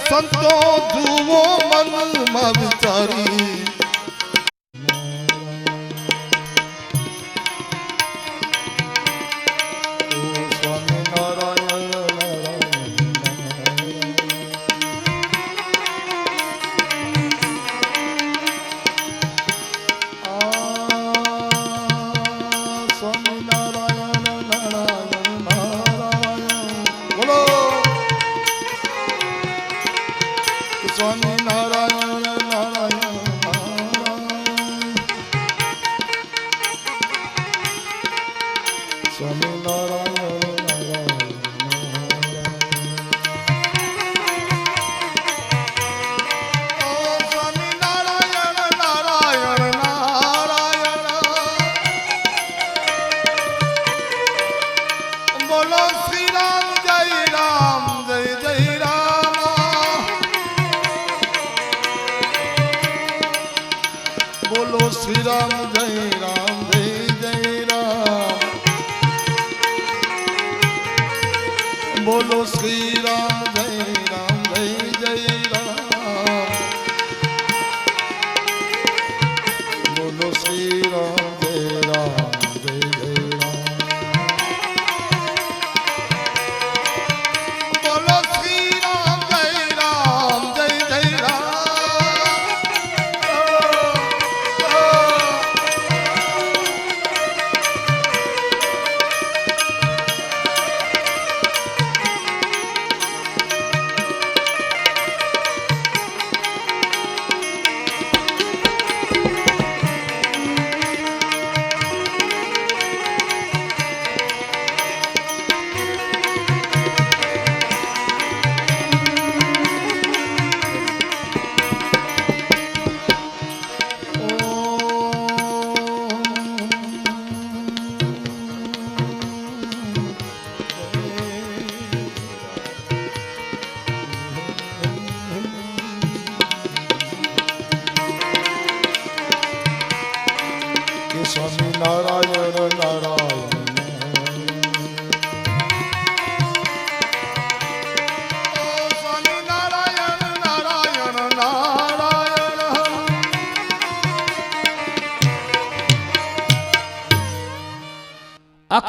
સંતો જુઓ મનમાં વિચારી. સ્વામી નારાયણ નારાયણ નારાયણ, સ્વામી નારાયણ નારાયણ નારાયણ, સ્વામી નારાયણ નારાયણ નારાયણ. બોલો શ્રી રામ જય રામ જય જય રામ. બોલો શ્રી રામ જય રામ જય જય રામ. બોલો શ્રી રામ જય રામ જય જય રામ. બોલો શ્રી રામ જય રામ જય જય રામ. બોલો શ્રી રામ જય રામ જય જય રામ.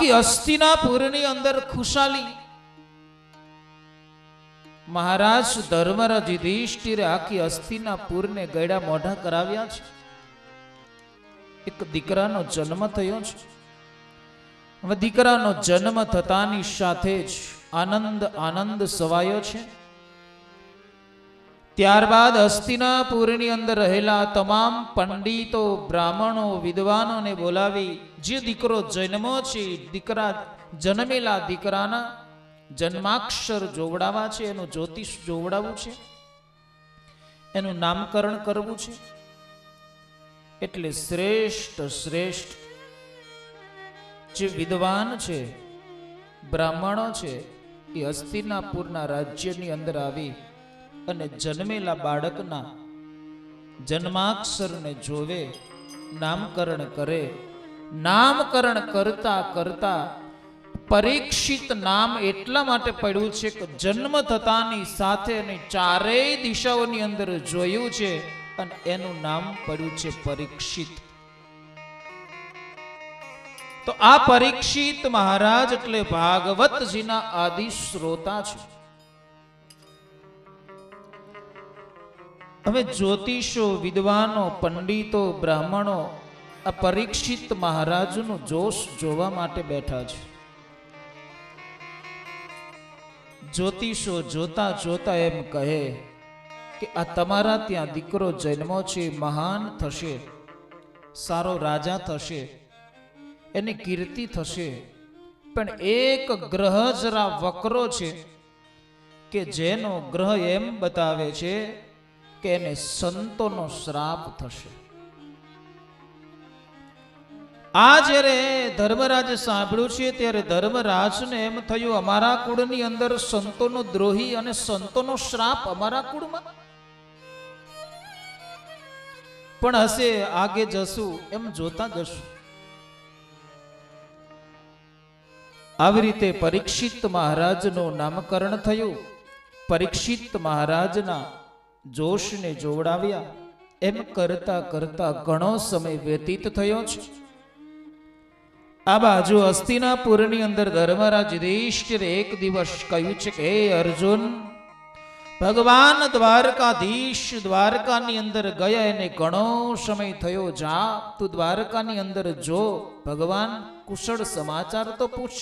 આખી હસ્તિનાપુરની અંદર ખુશાલી. મહારાજ ધર્મરાજ યુધિષ્ઠિરે આખી હસ્તિનાપુરને ગયડા મોઢા કરાવ્યા છે. એક દીકરાનો જન્મ થયો છે. હવે દીકરાનો જન્મ થતાની સાથે જ આનંદ સવાયો છે. ત્યારબાદ હસ્તિનાપુરની અંદર રહેલા તમામ પંડિતો, બ્રાહ્મણો, વિદ્વાનોને બોલાવી જે દીકરો જન્મો છે, દીકરા જન્મેલા દીકરાના જન્માક્ષર જોવડાવવા છે, એનું જ્યોતિષ જોવડાવવું છે, એનું નામકરણ કરવું છે. એટલે શ્રેષ્ઠ જે વિદ્વાન છે, બ્રાહ્મણો છે, એ હસ્તિનાપુરના રાજ્યની અંદર આવી અને જન્મેલા બાળકના જન્માક્ષરને જોવે, નામકરણ કરે. નામકરણ કરતા કરતા પરીક્ષિત નામ એટલા માટે પડ્યું છે કે જન્મ થતાની સાથે ચારેય દિશાઓની અંદર જોયું છે અને એનું નામ પડ્યું છે પરીક્ષિત. તો આ પરીક્ષિત મહારાજ એટલે ભાગવતજીના આદિ શ્રોતા છે. હવે જ્યોતિષો, વિદ્વાનો, પંડિતો, બ્રાહ્મણો આ પરીક્ષિત મહારાજનું જોશ જોવા માટે બેઠા છે. જ્યોતિષો જોતા જોતા એમ કહે કે આ તમારા ત્યાં દીકરો જન્મો છે, મહાન થશે, સારો રાજા થશે, એની કીર્તિ થશે. પણ એક ગ્રહ જરા વક્રો છે કે જેનો ગ્રહ એમ બતાવે છે કે એને સંતોનો શ્રાપ થશે. આ જ્યારે ધર્મરાજે સાંભળ્યું છે ત્યારે ધર્મરાજને એમ થયું અમારા કુળની અંદર સંતોનો દ્રોહી અને સંતોનો શ્રાપ અમારા કુળમાં પણ હશે, આગે જશું એમ જોતા જશું. આવી રીતે પરીક્ષિત મહારાજનું નામકરણ થયું. પરીક્ષિત મહારાજના જોશને જોવડાવ્યા. એમ કરતા કરતા ઘણો સમય વ્યતીત થયો છે. આ બાજુ હસ્તિનાપુરની અંદર ધર્મરાજ યુધિષ્ઠિરે એક દિવસ કહ્યું છે કે હે અર્જુન, ભગવાન દ્વારકાધીશ દ્વારકાની અંદર ગયા, એને ઘણો સમય થયો. જા તું દ્વારકાની અંદર જો, ભગવાન કુશળ સમાચાર તો પૂછ.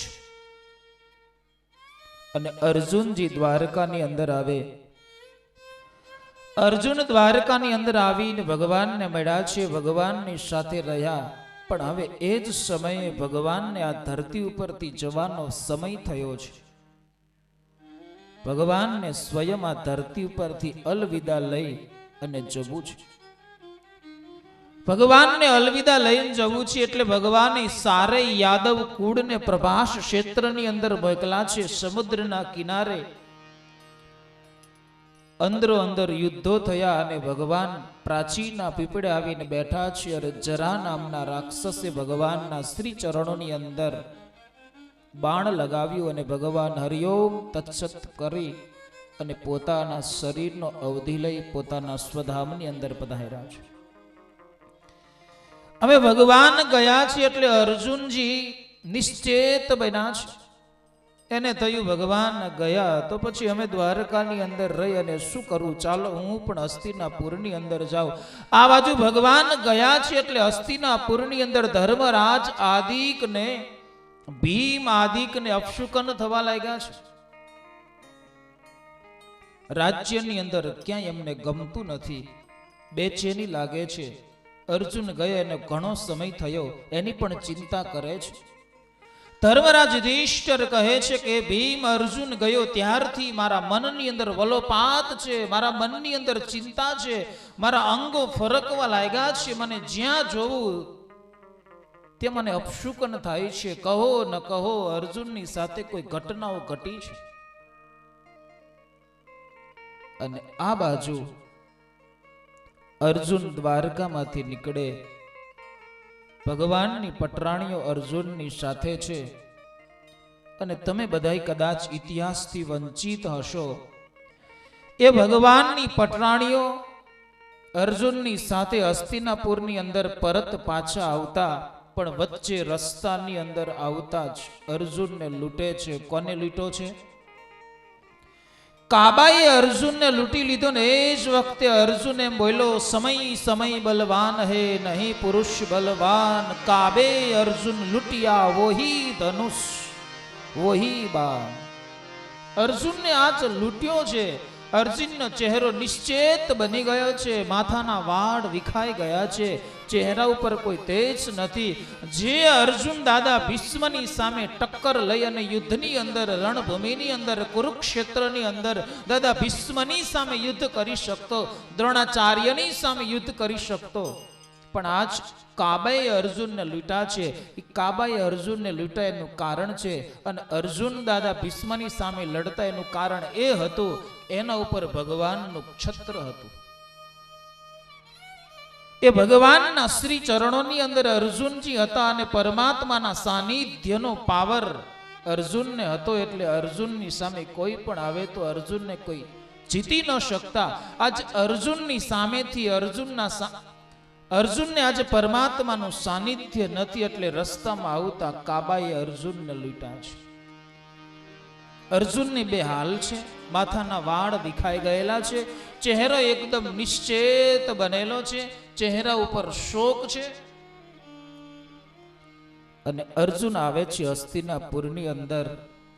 અને અર્જુનજી દ્વારકાની અંદર આવે. અર્જુન દ્વારકાની અંદર આવીને ભગવાનને મળ્યા છે, ભગવાનની સાથે રહ્યા. પણ હવે એ જ સમયે ભગવાનને આ ધરતી ઉપરથી જવાનો સમય થયો છે. ભગવાનને સ્વયં આ ધરતી ઉપરથી અલવિદા લઈ અને જવું છે. ભગવાનને અલવિદા લઈને જવું છે એટલે ભગવાને સારે યાદવ કુળને પ્રભાસ ક્ષેત્રની અંદર મોકલા છે. સમુદ્રના કિનારે અંદરો અંદર યુદ્ધો થયા અને ભગવાન પ્રાચીના પીપળે આવીને બેઠા છે. અને જરા નામના રાક્ષસે ભગવાનના શ્રી ચરણોની અંદર બાણ લગાવ્યું અને ભગવાન હરિઓમ તત્સત કરી અને પોતાના શરીરનો અવધિ લઈ પોતાના સ્વધામની અંદર પધાર્યા છે. હવે ભગવાન ગયા છે એટલે અર્જુનજી નિશ્ચેત બન્યા છે. એને થયું ભગવાન ગયા તો પછી અમે દ્વારકાની અંદર રહી અને શું કરું, ચાલો હું પણ હસ્તિનાપુરની અંદર જાઉં. આ બાજુ ભગવાન ગયા છે એટલે હસ્તિનાપુરની અંદર ધર્મરાજ આદિકને, ભીમ આદિકને અપશુકન થવા લાગ્યા છે. રાજ્યની અંદર ક્યાંય એમને ગમતું નથી, બેચેની લાગે છે. અર્જુન ગયા એને ઘણો સમય થયો, એની પણ ચિંતા કરે છે. ધર્મરાજ યુધિષ્ઠિર કહે છે કે ભીમ અર્જુન ગયો ત્યારથી મારા મનની અંદર વલોપાત છે, મારા મનની અંદર ચિંતા છે, મારા અંગો ફરકવા લાગ્યા છે. મને જ્યાં જોવું તે મને અપશુકન થાય છે. કહો ન કહો અર્જુનની સાથે કોઈ ઘટનાઓ ઘટી છે. અને આ બાજુ અર્જુન દ્વારકામાંથી નીકળે, ભગવાનની પટરાણીઓ અર્જુનની સાથે છે. અને તમે બધાય કદાચ ઇતિહાસથી વંચિત હશો. એ ભગવાનની પટરાણીઓ અર્જુનની સાથે હસ્તિનાપુરની અંદર પરત પાછા આવતા પણ વચ્ચે રસ્તાની અંદર આવતા જ અર્જુનને લૂંટે છે. કોને લૂંટો છે? કાબાએ અર્જુનને લૂંટી લીધો ને એ જ વખતે અર્જુન એમ બોલ્યો, સમય સમય બલવાન હે નહીં પુરુષ બલવાન, કાબે અર્જુન લૂંટિયા વોહી ધનુષ વોહી બાણ. અર્જુનને આજ લૂંટ્યો છે. અર્જુનનો ચહેરો નિશ્ચેત બની ગયો છે, માથાના વાળ વિખાઈ ગયા છે, ચહેરા ઉપર કોઈ તેજ નથી. જે અર્જુન દાદા ભીષ્મની સામે ટક્કર લઈ અને યુદ્ધની અંદર, રણભૂમિની અંદર, કુરુક્ષેત્રની અંદર દાદા ભીષ્મની સામે યુદ્ધ કરી શકતો, દ્રોણાચાર્યની સામે યુદ્ધ કરી શકતો, પણ આજ કાબાએ અર્જુનને લૂંટ્યા છે. એ કાબાએ અર્જુનને લૂંટ્યા એનું કારણ છે, અને અર્જુન દાદા ભીષ્મની સામે લડતા એનું કારણ એ હતું, એના ઉપર ભગવાનનું છત્ર હતું. એ ભગવાનના શ્રી ચરણોની અંદર અર્જુનજી હતા અને પરમાત્માના સાનિધ્યનો પાવર અર્જુનને હતો. એટલે અર્જુનની સામે કોઈ પણ આવે તો અર્જુનને કોઈ જીતી ન શકતા. આજ અર્જુનની સામેથી અર્જુનને આજે પરમાત્માનું સાનિધ્ય નથી, એટલે રસ્તામાં આવતા કાબાએ અર્જુનને લૂંટ્યા છે. અર્જુનની બે હાલ છે, માથાના વાળ વિખાઈ ગયેલા છે, ચહેરો એકદમ નિશ્ચેત બનેલો છે, ચહેરા ઉપર શોક છે. અને અર્જુન આવે છે હસ્તિનાપુરની અંદર,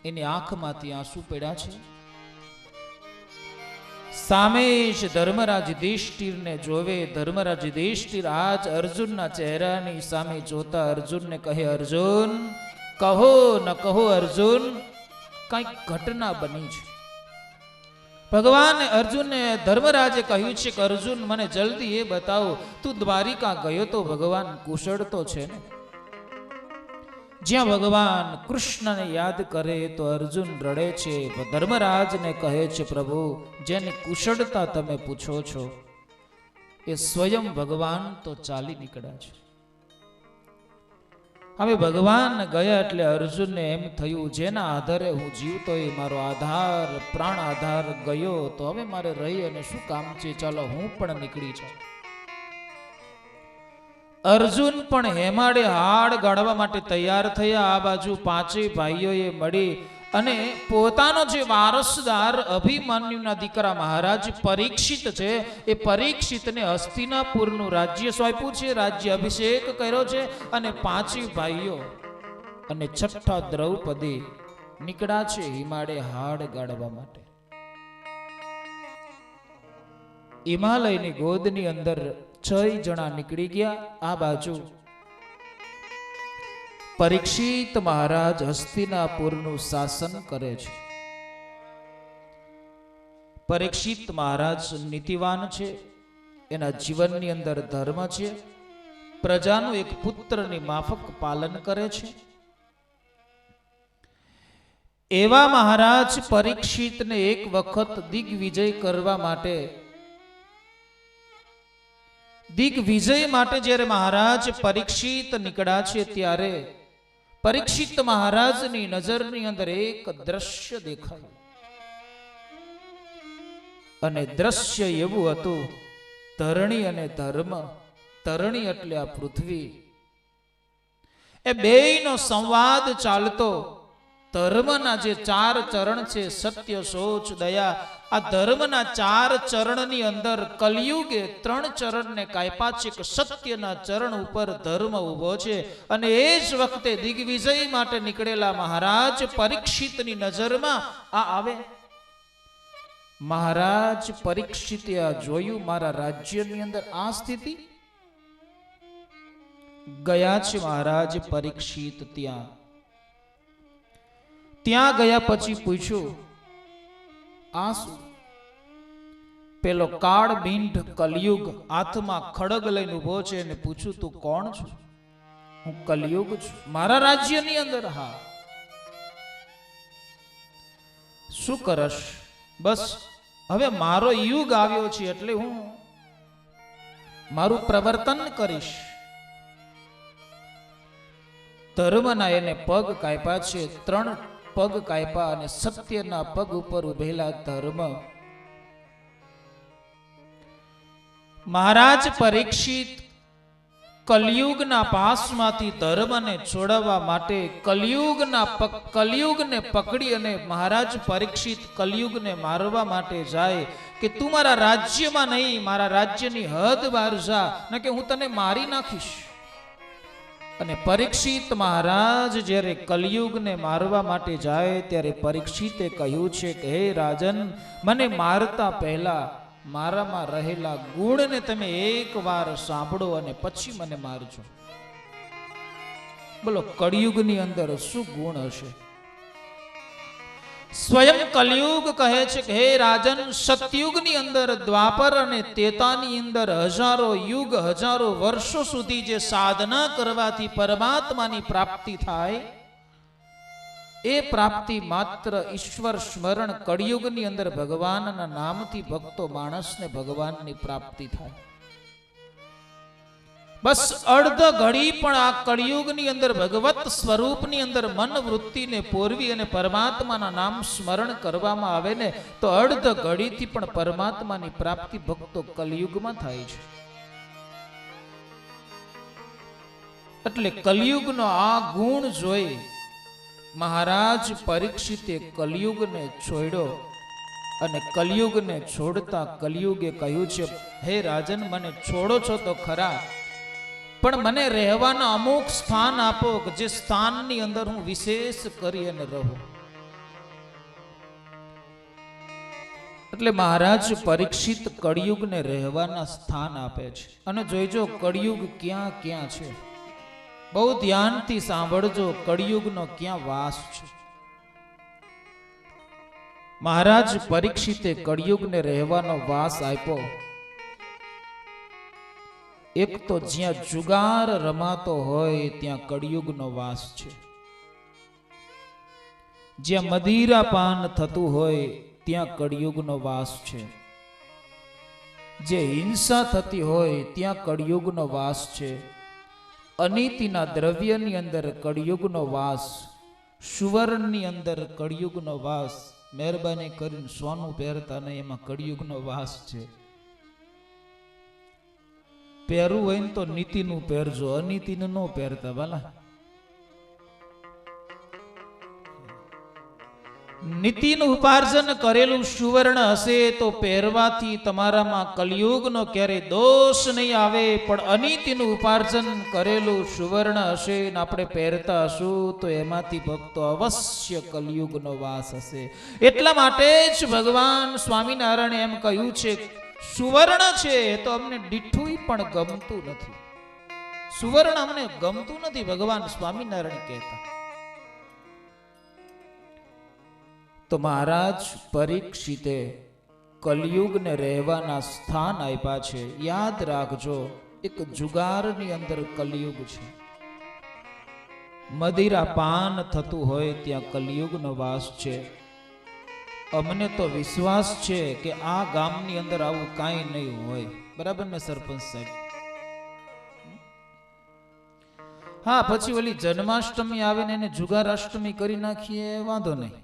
એની આંખમાંથી આંસુ પડ્યા છે. સામે જ ધર્મરાજ યુધિષ્ઠિરને જોવે. ધર્મરાજ યુધિષ્ઠિર આજ અર્જુનના ચહેરાની સામે જોતા અર્જુનને કહે, અર્જુન કહો ન કહો અર્જુન, કઈક ઘટના બની છે. ભગવાન અર્જુનને ધર્મરાજે કહ્યું છે કે અર્જુન મને જલ્દી એ બતાવો, તું દ્વારિકા ગયો તો ભગવાન કુશળ તો છે ને? જ્યાં ભગવાન કૃષ્ણને યાદ કરે તો અર્જુન રડે છે. ધર્મરાજને કહે છે, પ્રભુ જેની કુશળતા તમે પૂછો છો એ સ્વયં ભગવાન તો ચાલી નીકળ્યા છે. હવે ભગવાન ગયા એટલે અર્જુનને એમ થયું, જેના આધારે હું જીવતો એ મારો આધાર, પ્રાણ આધાર ગયો, તો હવે મારે રહી અને શું કામ છે, ચાલો હું પણ નીકળી જાઉં. અર્જુન પણ હેમાડે હાડ ગાળવા માટે તૈયાર થયા. આ બાજુ પાંચેય ભાઈઓએ મળી અને પોતાનો જે વારસદાર અભિમન્યુના દીકરા મહારાજ પરીક્ષિત છે, એ પરીક્ષિતને હસ્તિનાપુરનું રાજ્ય સોંપ્યું છે, રાજ્ય અભિષેક કર્યો છે. અને પાંચેય ભાઈઓ અને છઠ્ઠા દ્રૌપદી નીકળ્યા છે હિમાલય હાડ ગાળવા માટે. હિમાલયની ગોદની અંદર 6 જણા નીકળી ગયા. આ બાજુ પરીક્ષિત મહારાજ હસ્તિનાપુરનું શાસન કરે છે. પરીક્ષિત મહારાજ નીતિવાન છે, એના જીવનની અંદર ધર્મ છે, પ્રજાનું એક પુત્રની માફક પાલન કરે છે. એવા મહારાજ પરીક્ષિતને એક વખત દિગ્વિજય કરવા માટે, દિગ્વિજય માટે જ્યારે મહારાજ પરીક્ષિત નીકળ્યા છે, ત્યારે પરીક્ષિત મહારાજની નજરની અંદર એક દ્રશ્ય દેખાયું. અને દ્રશ્ય એવું હતું, ધરણી અને ધર્મ. ધરણી એટલે આ પૃથ્વી, એ બેયનો સંવાદ ચાલતો. ધર્મના જે 4 ચરણ છે, સત્ય, શૌચ, દયા, આ ધર્મના 4 ચરણની અંદર કલિયુગે 3 ચરણને કાપ્યા છે કે સત્યના ચરણ ઉપર ધર્મ ઉભો છે. અને એ જ વખતે દિગ્વિજય માટે નીકળેલા મહારાજ પરીક્ષિતની નજરમાં આ આવે. મહારાજ પરીક્ષિતે આ જોયું, મારા રાજ્યની અંદર આ સ્થિતિ. ગયા છે મહારાજ પરીક્ષિત ત્યાં ગયા પછી પૂછ્યું, આ શું? પેલો કાળ બીંઢ કલયુગ હાથમાં ખડગ લઈને ઉભો છે અને પૂછ્યું, તું કોણ છું? હું કલયુગ છું, મારા રાજ્યની અંદર. હા. શું કરશ? બસ હવે મારો યુગ આવ્યો છે એટલે હું મારું પ્રવર્તન કરીશ. ધર્મના એને પગ કાપ્યા છે, 3 પગ કાપ્યા, અને સત્યના પગ ઉપર ઉભેલા ધર્મ. મહારાજ પરીક્ષિત કલયુગના પાસમાંથી ધર્મને છોડાવવા માટે કલયુગને પકડી અને મહારાજ પરીક્ષિત કલયુગને મારવા માટે જાય કે તું મારા રાજ્યમાં નહીં, મારા રાજ્યની હદ બહાર જા, ન કે હું તને મારી નાખીશ. અને પરીક્ષિત મહારાજ જ્યારે કલયુગને મારવા માટે જાય ત્યારે પરીક્ષિતે કહ્યું છે કે હે રાજન, મને મારતા પહેલા મારામાં રહેલા ગુણને તમે એકવાર સાંભળો અને પછી મને મારજો. બોલો, કળિયુગની અંદર શું ગુણ હશે? સ્વયં કલયુગ કહે છે કે હે રાજન, સતયુગની અંદર, દ્વાપર અને ત્રેતાની અંદર હજારો યુગ, હજારો વર્ષો સુધી જે સાધના કરવાથી પરમાત્માની પ્રાપ્તિ થાય, એ પ્રાપ્તિ માત્ર ઈશ્વર સ્મરણ કળિયુગની અંદર ભગવાનના નામથી ભક્તો માણસને ભગવાનની પ્રાપ્તિ થાય. બસ અર્ધ ઘડી પણ આ કળિયુગની અંદર ભગવત સ્વરૂપની અંદર મન વૃત્તિને પોરવી અને પરમાત્માના નામ સ્મરણ કરવામાં આવે ને તો અર્ધ ઘડીથી પણ પરમાત્માની પ્રાપ્તિ ભક્તો કલયુગમાં થાય છે. એટલે કલયુગનો આ ગુણ જોઈ મહારાજ પરીક્ષિતે કલયુગને છોડ્યો અને કલયુગને છોડતા કલયુગે કહ્યું છે, હે રાજન, મને છોડો છો તો ખરા, પણ મને રહેવાના અમુક સ્થાન આપો કે જે સ્થાનની અંદર હું વિશેષ કરી અને રહું. એટલે મહારાજ પરીક્ષિત કળિયુગને રહેવાના સ્થાન આપે છે. અને જોઈજો કળિયુગ ક્યાં ક્યાં છે, બહુ ધ્યાનથી સાંભળજો, કળિયુગનો ક્યાં વાસ છે. મહારાજ પરીક્ષિતે કળિયુગને રહેવાનો વાસ આપ્યો. એક તો જ્યાં જુગાર રમાતો હોય ત્યાં કળિયુગનો વાસ છે. જ્યાં મદિરા પાન થતું હોય ત્યાં કળિયુગનો વાસ છે. જે હિંસા થતી હોય ત્યાં કળિયુગનો વાસ છે. અનીતિના દ્રવ્યની અંદર કળિયુગનો વાસ, સુવર્ણની અંદર કળિયુગનો વાસ. મહેરબાની કરીને સોનું પહેરતા નહીં, એમાં કળિયુગનો વાસ છે. પહેરવું હોય ને તો નીતિનું પહેરજો, અનીતિનું ન પહેરતા વાલા. નીતિનું ઉપાર્જન કરેલું સુવર્ણ હશે તો પહેરવાથી તમારામાં કલયુગનો ક્યારેય દોષ નહીં આવે, પણ અનીતિનું ઉપાર્જન કરેલું સુવર્ણ હશે ને આપણે પહેરતા હશું તો એમાંથી ભક્તો અવશ્ય કલયુગનો વાસ હશે. એટલા માટે જ ભગવાન સ્વામિનારાયણ એમ કહ્યું છે, સુવર્ણ છે તો અમને ડીઠું પણ ગમતું નથી. સુવર્ણ અમને ગમતું નથી, ભગવાન સ્વામિનારાયણ કહેતા. તો મહારાજ પરીક્ષિતે કલયુગને રહેવાના સ્થાન આપ્યા છે. યાદ રાખજો, એક જુગારની અંદર કલયુગ છે. મદિરા પાન થતું હોય ત્યાં કલયુગનો વાસ છે. અમને તો વિશ્વાસ છે કે આ ગામની અંદર આવું કાંઈ નહીં હોય. બરાબર ને સરપંચ સાહેબ? હા, પછી ઓલી જન્માષ્ટમી આવે ને એને જુગારાષ્ટમી કરી નાખીએ, વાંધો નહીં.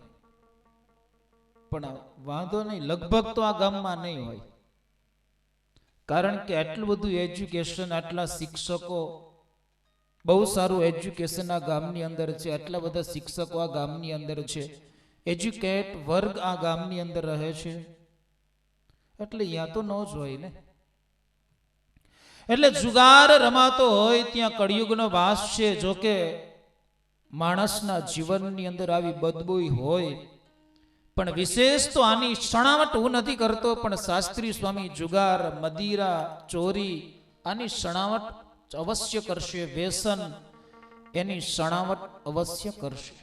પણ વાંધો નહીં, લગભગ તો આ ગામમાં નહીં હોય. કારણ કે આટલું બધું એજ્યુકેશન, આટલા શિક્ષકો, બહુ સારું એજ્યુકેશન આ ગામની અંદર છે. આટલા બધા શિક્ષકો આ ગામની અંદર છે. એજ્યુકેટ વર્ગ આ ગામની અંદર રહે છે. એટલે અહીંયા તો ન જ હોય ને. એટલે જુગાર રમાતો હોય ત્યાં કળિયુગનો વાસ છે. જોકે માણસના જીવનની અંદર આવી બદબુઈ હોય, પણ વિશેષ તો આની સણાવટ હું નથી કરતો, પણ શાસ્ત્રી સ્વામી જુગાર, મદિરા, ચોરી આની સણાવટ અવશ્ય કરશે. વ્યસન એની સણાવટ અવશ્ય કરશે.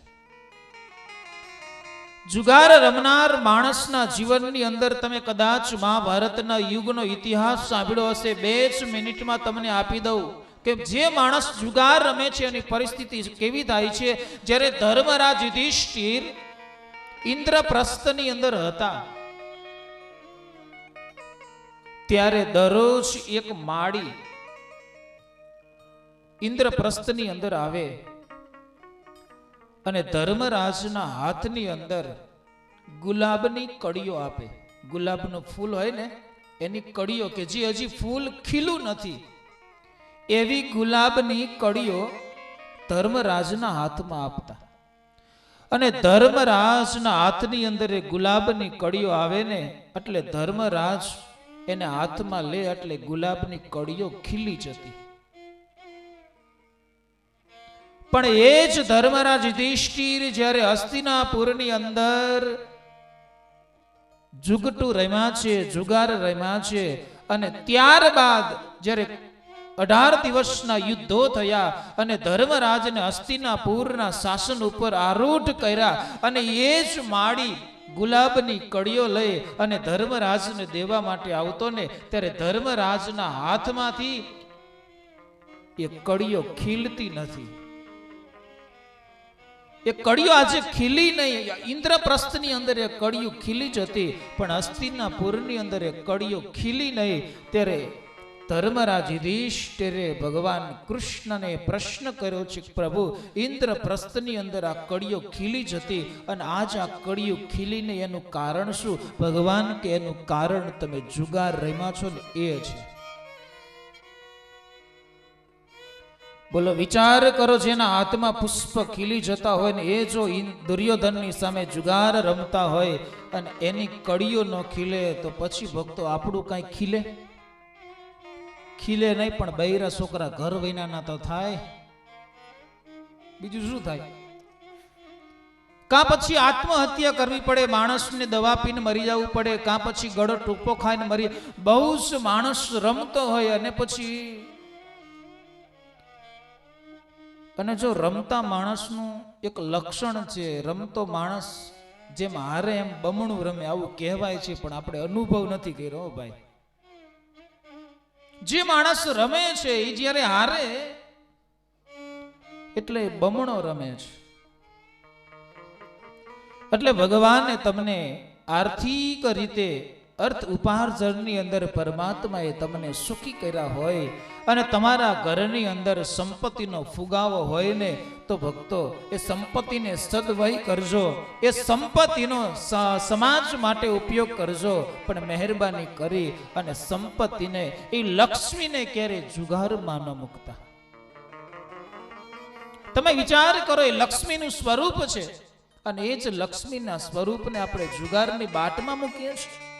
જુગાર રમનાર માણસના જીવનની અંદર તમે કદાચ મહાભારતના યુગનો ઇતિહાસ સાંભળ્યો હશે. 2 મિનિટમાં તમને આપી દઉં કે જે માણસ જુગાર રમે છે એની પરિસ્થિતિ કેવી થાય છે. જ્યારે ધર્મરાજ યુધિષ્ઠિર ઇન્દ્રપ્રસ્થની અંદર હતા ત્યારે દરરોજ એક માળી ઇન્દ્રપ્રસ્થની અંદર આવે અને ધર્મરાજના હાથની અંદર ગુલાબની કડીઓ આપે. ગુલાબનું ફૂલ હોય ને એની કડીઓ, કે જે હજી ફૂલ ખીલું નથી એવી ગુલાબની કડીઓ ધર્મરાજના હાથમાં આપતા. અને ધર્મરાજના હાથની અંદર એ ગુલાબની કડીઓ આવે ને એટલે ધર્મરાજ એને હાથમાં લે એટલે ગુલાબની કડીઓ ખીલી જતી. પણ એ જ ધર્મરાજ યુધિષ્ઠિર જ્યારે હસ્તિનાપુરની અંદર જુગટું રમ્યા છે, જુગાર રમ્યા છે, અને ત્યારબાદ જ્યારે 18 દિવસના યુદ્ધો થયા અને ધર્મરાજને હસ્તિનાપુરના શાસન ઉપર આરૂઢ કર્યા અને એ જ માડી ગુલાબની કડીઓ લઈ અને ધર્મરાજને દેવા માટે આવતો ને ત્યારે ધર્મરાજના હાથમાંથી એ કડીઓ ખીલતી નથી. એ કડીઓ આજે ખીલી નહીં. ઇન્દ્રપ્રસ્થની અંદર એ કડીઓ ખીલી જતી પણ હસ્તિનાપુરની અંદર એ કડીઓ ખીલી નહીં. ત્યારે ધર્મરાજ યુધિષ્ઠિરે ભગવાન કૃષ્ણને પ્રશ્ન કર્યો છે, પ્રભુ ઇન્દ્રપ્રસ્થની અંદર આ કડીઓ ખીલી જતી અને આજ આ કડીઓ ખીલીને એનું કારણ શું? ભગવાન કે એનું કારણ તમે જુગાર રમ્યા છો ને એ છે. બોલો વિચાર કરો, જેના હાથમાં પુષ્પ ખીલી જતા હોય ને એ જો દુર્યોધનની સામે જુગાર રમતા હોય અને એની કડીઓ ન ખીલે તો પછી ભક્તો આપણું કાંઈ ખીલે? ખીલે નહીં. પણ બૈરા છોકરા ઘર વિનાના તો થાય, બીજું શું થાય? કાં પછી આત્મહત્યા કરવી પડે, માણસને દવા પીને મરી જવું પડે, કાં પછી ગળો ટૂંકો ખાઈને મરી. બહુ જ માણસ રમતો હોય અને પછી અને જો રમતા માણસનું એક લક્ષણ છે, રમતો માણસ જેમ હારે એમ બમણું રમે આવું કહેવાય છે, પણ આપણે અનુભવ નથી કર્યો ભાઈ. જે માણસ રમે છે એ જ્યારે હારે એટલે બમણો રમે છે. એટલે ભગવાને તમને આર્થિક રીતે અર્થ ઉપાર્જનની અંદર પરમાત્માએ તમને સુખી કર્યા હોય અને તમારા ઘરની અંદર સંપત્તિનો ફુગાવો હોય ને તો ભક્તો એ સંપત્તિને સદવય કરજો, એ સંપત્તિનો સમાજ માટે ઉપયોગ કરજો. પણ મહેરબાની કરી અને સંપત્તિને એ લક્ષ્મીને ક્યારે જુગારમાં ન મૂકતા. તમે વિચાર કરો, એ લક્ષ્મીનું સ્વરૂપ છે અને એ જ લક્ષ્મીના સ્વરૂપને આપણે જુગારની બાટમાં મૂકીએ છીએ.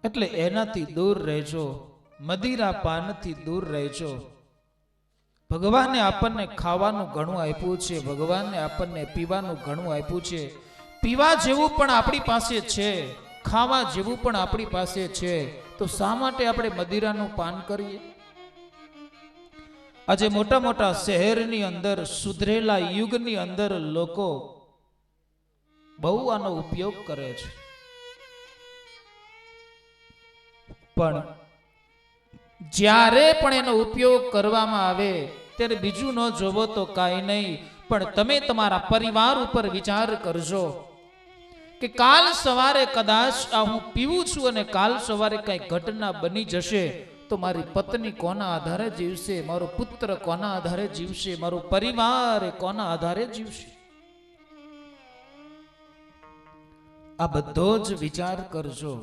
એટલે એનાથી દૂર રહેજો, મદિરા પાનથી દૂર રહેજો. ભગવાને આપણને ખાવાનું ઘણું આપ્યું છે, ભગવાને આપણને પીવાનું ઘણું આપ્યું છે. પીવા જેવું પણ આપણી પાસે છે, ખાવા જેવું પણ આપણી પાસે છે, તો શા માટે આપણે મદિરાનું પાન કરીએ? આજે મોટા મોટા શહેરની અંદર સુધરેલા યુગની અંદર લોકો બહુ આનો ઉપયોગ કરે છે. પણ જ્યારે પણ એનો ઉપયોગ કરવામાં આવે ત્યારે બીજું ન જોવો તો કાંઈ નહીં, પણ તમે તમારા પરિવાર ઉપર વિચાર કરજો કે કાલ સવારે કદાચ આ હું પીવું છું અને કાલ સવારે કઈ ઘટના બની જશે તો મારી પત્ની કોના આધારે જીવશે, મારો પુત્ર કોના આધારે જીવશે, મારો પરિવાર કોના આધારે જીવશે? આ બધો જ વિચાર કરજો.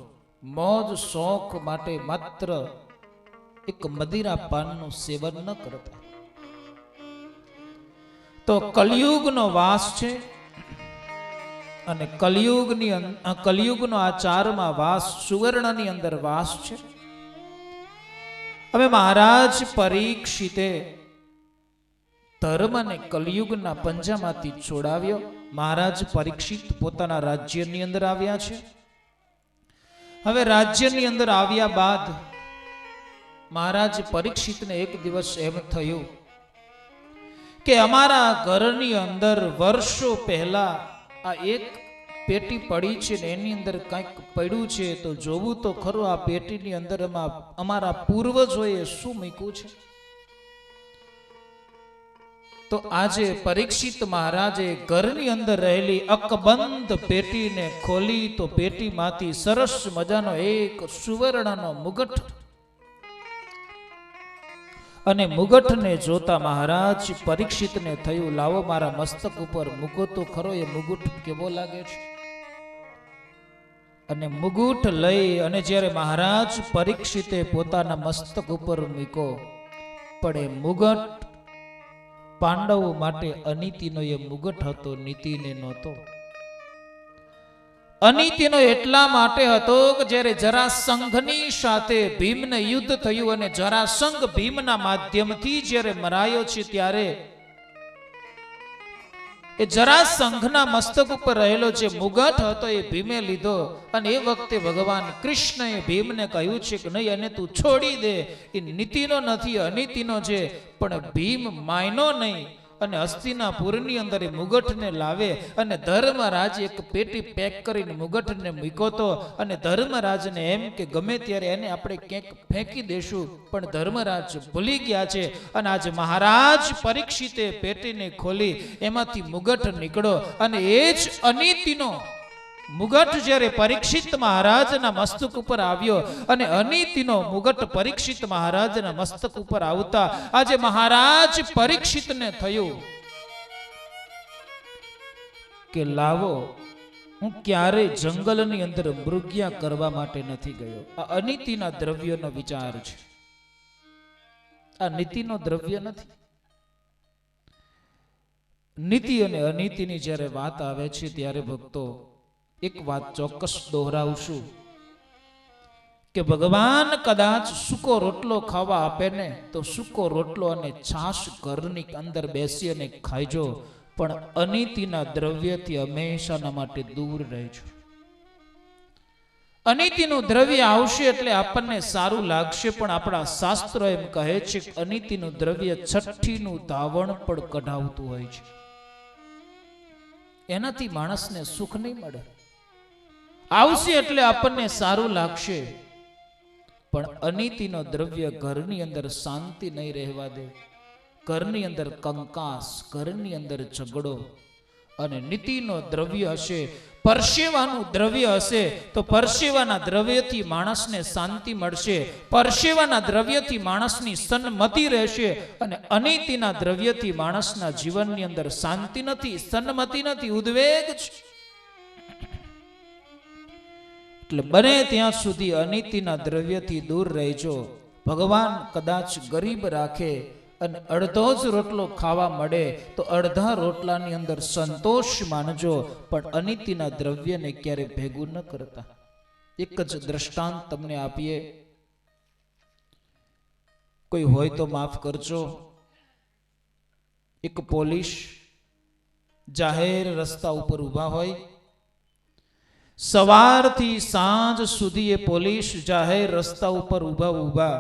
મોજ શોખ માટે માત્ર એક મદિરા પાનનું સેવન ન કરતા. તો કલિયુગનો વાસ છે અને કલિયુગનો આ ચારમાં વાસ, સુવર્ણની અંદર વાસ છે. હવે મહારાજ પરીક્ષિતે ધર્મને કલિયુગના પંજામાંથી છોડાવ્યો. મહારાજ પરીક્ષિત પોતાના રાજ્યની અંદર આવ્યા છે. હવે રાજ્યની અંદર આવ્યા બાદ મહારાજ પરીક્ષિતને એક દિવસ એમ થયું કે અમારા ઘરની અંદર વર્ષો પહેલા આ એક પેટી પડી છે ને એની અંદર કંઈક પડ્યું છે, તો જોવું તો ખરું આ પેટીની અંદર અમારા પૂર્વજોએ શું મૂક્યું છે. તો આજે પરીક્ષિત મહારાજે ઘરની અંદર રહેલી અકબંધ પેટીને ખોલી તો પેટીમાંથી સરસ મજાનો એક સુવર્ણનો મુગટ, અને મુગટને જોતા મહારાજ પરીક્ષિતને થયું લાવો મારા મસ્તક ઉપર મૂકો તો ખરો, એ મુગટ કેવો લાગે છે. અને મુગુટ લઈ અને જ્યારે મહારાજ પરીક્ષિતે પોતાના મસ્તક ઉપર મૂક્યો, પણ એ મુગટ પાંડવો માટે અનીતિનો એ મુગટ હતો, નીતિને નહોતો. અનીતિનો એટલા માટે હતો કે જ્યારે જરાસંઘની સાથે ભીમને યુદ્ધ થયું અને જરાસંઘ ભીમના માધ્યમથી જ્યારે મરાયો છે, ત્યારે એ જરાસંઘના મસ્તક ઉપર રહેલો જે મુગટ હતો એ ભીમે લીધો. અને એ વખતે ભગવાન કૃષ્ણએ ભીમને કહ્યું છે કે નહીં, એને તું છોડી દે, એ નીતિનો નથી, અનીતિનો છે. પણ ભીમ માયનો નહીં અને હસ્તિનાપુરની અંદર એ મુગટને લાવે અને ધર્મરાજ એક પેટી પેક કરીને મુગટને મૂક્યો તો. અને ધર્મરાજને એમ કે ગમે ત્યારે એને આપણે ક્યાંક ફેંકી દેશું, પણ ધર્મરાજ ભૂલી ગયા છે. અને આજે મહારાજ પરીક્ષિતે પેટીને ખોલી એમાંથી મુગટ નીકળ્યો અને એ જ અનીતિનો મુગટ જ્યારે પરીક્ષિત મહારાજના મસ્તક ઉપર આવ્યો અને અનીતિનો મુગટ પરીક્ષિત મહારાજના મસ્તક ઉપર આવતા આજે મહારાજ પરીક્ષિતને થયું કે લાવો, હું ક્યારેય જંગલની અંદર મૃગ્યા કરવા માટે નથી ગયો. આ અનીતિના દ્રવ્યનો વિચાર છે, આ નીતિનો દ્રવ્ય નથી. નીતિ અને અનીતિની જ્યારે વાત આવે છે ત્યારે ભક્તો એક વાત ચોક્કસ દોહરાવશું કે ભગવાન કદાચ સૂકો રોટલો ખાવા આપે ને તો સૂકો રોટલો અને છાશ ઘરની અંદર બેસી અને ખાઈજો, પણ અનીતિના દ્રવ્યથી હંમેશાના માટે દૂર રહેજો. અનીતિનું દ્રવ્ય આવશે એટલે આપણને સારું લાગશે, પણ આપણા શાસ્ત્રો એમ કહે છે કે અનીતિનું દ્રવ્ય છઠ્ઠીનું ધાવણ પણ કઢાવતું હોય છે. એનાથી માણસને સુખ નહીં મળે. આવશે એટલે આપણને સારું લાગશે, પણ અનીતિનો દ્રવ્ય ઘરની અંદર શાંતિ નહીં રહેવા દે. ઘરની અંદર કંકાસ, ઘરની અંદર ઝઘડો. અને નીતિનો દ્રવ્ય હશે, પરસેવાનું દ્રવ્ય હશે તો પરસેવાના દ્રવ્યથી માણસને શાંતિ મળશે, પરસેવાના દ્રવ્યથી માણસની સન્મતિ રહેશે. અને અનીતિના દ્રવ્યથી માણસના જીવનની અંદર શાંતિ નથી, સન્મતિ નથી, ઉદ્વેગ છે. એટલે બને ત્યાં સુધી અનીતિના દ્રવ્યથી દૂર રહેજો. ભગવાન કદાચ ગરીબ રાખે અને અડધો જ રોટલો ખાવા મળે તો અડધા રોટલાની અંદર સંતોષ માનજો, પણ અનીતિના દ્રવ્યને ક્યારે ભેગું ન કરતા. એક જ દ્રષ્ટાંત તમને આપીએ, કોઈ હોય તો માફ કરજો. એક પોલીસ જાહેર રસ્તા ઉપર ઊભા હોય, સવારથી સાંજ સુધી એ પોલીસ જાહેર રસ્તા ઉપર ઊભા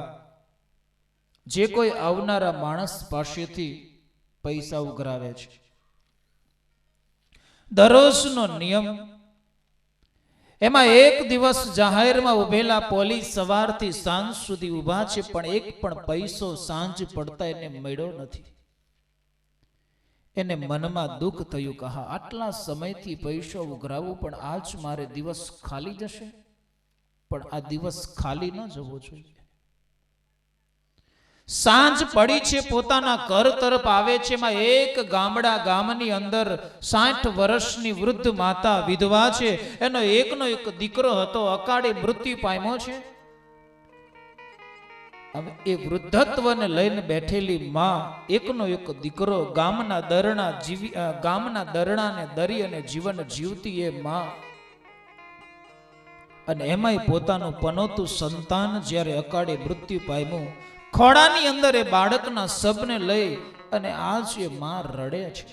જે કોઈ આવનારા માણસ પાસેથી પૈસા ઉઘરાવે છે. દરરોજનો નિયમ. એમાં એક દિવસ જાહેરમાં ઉભેલા પોલીસ સવારથી સાંજ સુધી ઊભા છે, પણ એક પણ પૈસો સાંજ પડતા એને મળ્યો નથી. એને મનમાં દુઃખ થયું કે હા, આટલા સમયથી પૈસો ઉઘરાવું પણ આજ મારે દિવસ ખાલી જશે. પણ આ દિવસ ખાલી ન જવો જોઈએ. સાંજ પડી છે, પોતાના ઘર તરફ આવે છે. એમાં એક ગામની અંદર 60 વર્ષની વૃદ્ધ માતા વિધવા છે. એનો એકનો એક દીકરો હતો, અકાળે મૃત્યુ પામ્યો છે. હવે એ વૃદ્ધત્વને લઈને બેઠેલી માં, એકનો એક દીકરો, ગામના દરણાને દરી અને જીવન જીવતી એ માં, અને એમાંય પોતાનું પનોતું સંતાન જ્યારે અકાળે મૃત્યુ પામ્યું, ખોળાની અંદર એ બાળકના શબને લઈ અને આજ એ માં રડે છે.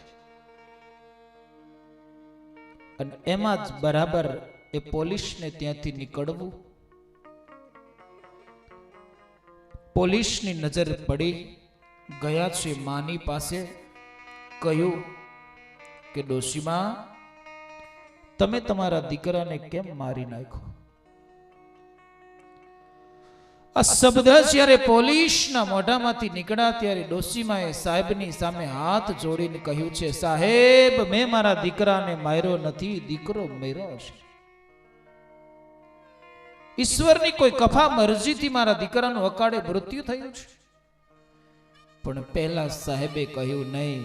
અને એમાં જ બરાબર એ પોલીસને ત્યાંથી નીકળવું. પોલીસની નજર પડી, ગયા છે માની પાસે, કહ્યું કે ડોશીમાં, તમે તમારા દીકરાને કેમ મારી નાખ્યો? આ શબ્દ જ્યારે પોલીસના મોઢામાંથી નીકળ્યા ત્યારે ડોશીમાએ સાહેબની સામે હાથ જોડીને કહ્યું છે, સાહેબ, મેં મારા દીકરાને માર્યો નથી, દીકરો મર્યો છે. ઈશ્વરની કોઈ કફા મરજીથી મારા દીકરાનું અકાળે મૃત્યુ થયું છે. પણ પહેલા સાહેબે કહ્યું, નહીં,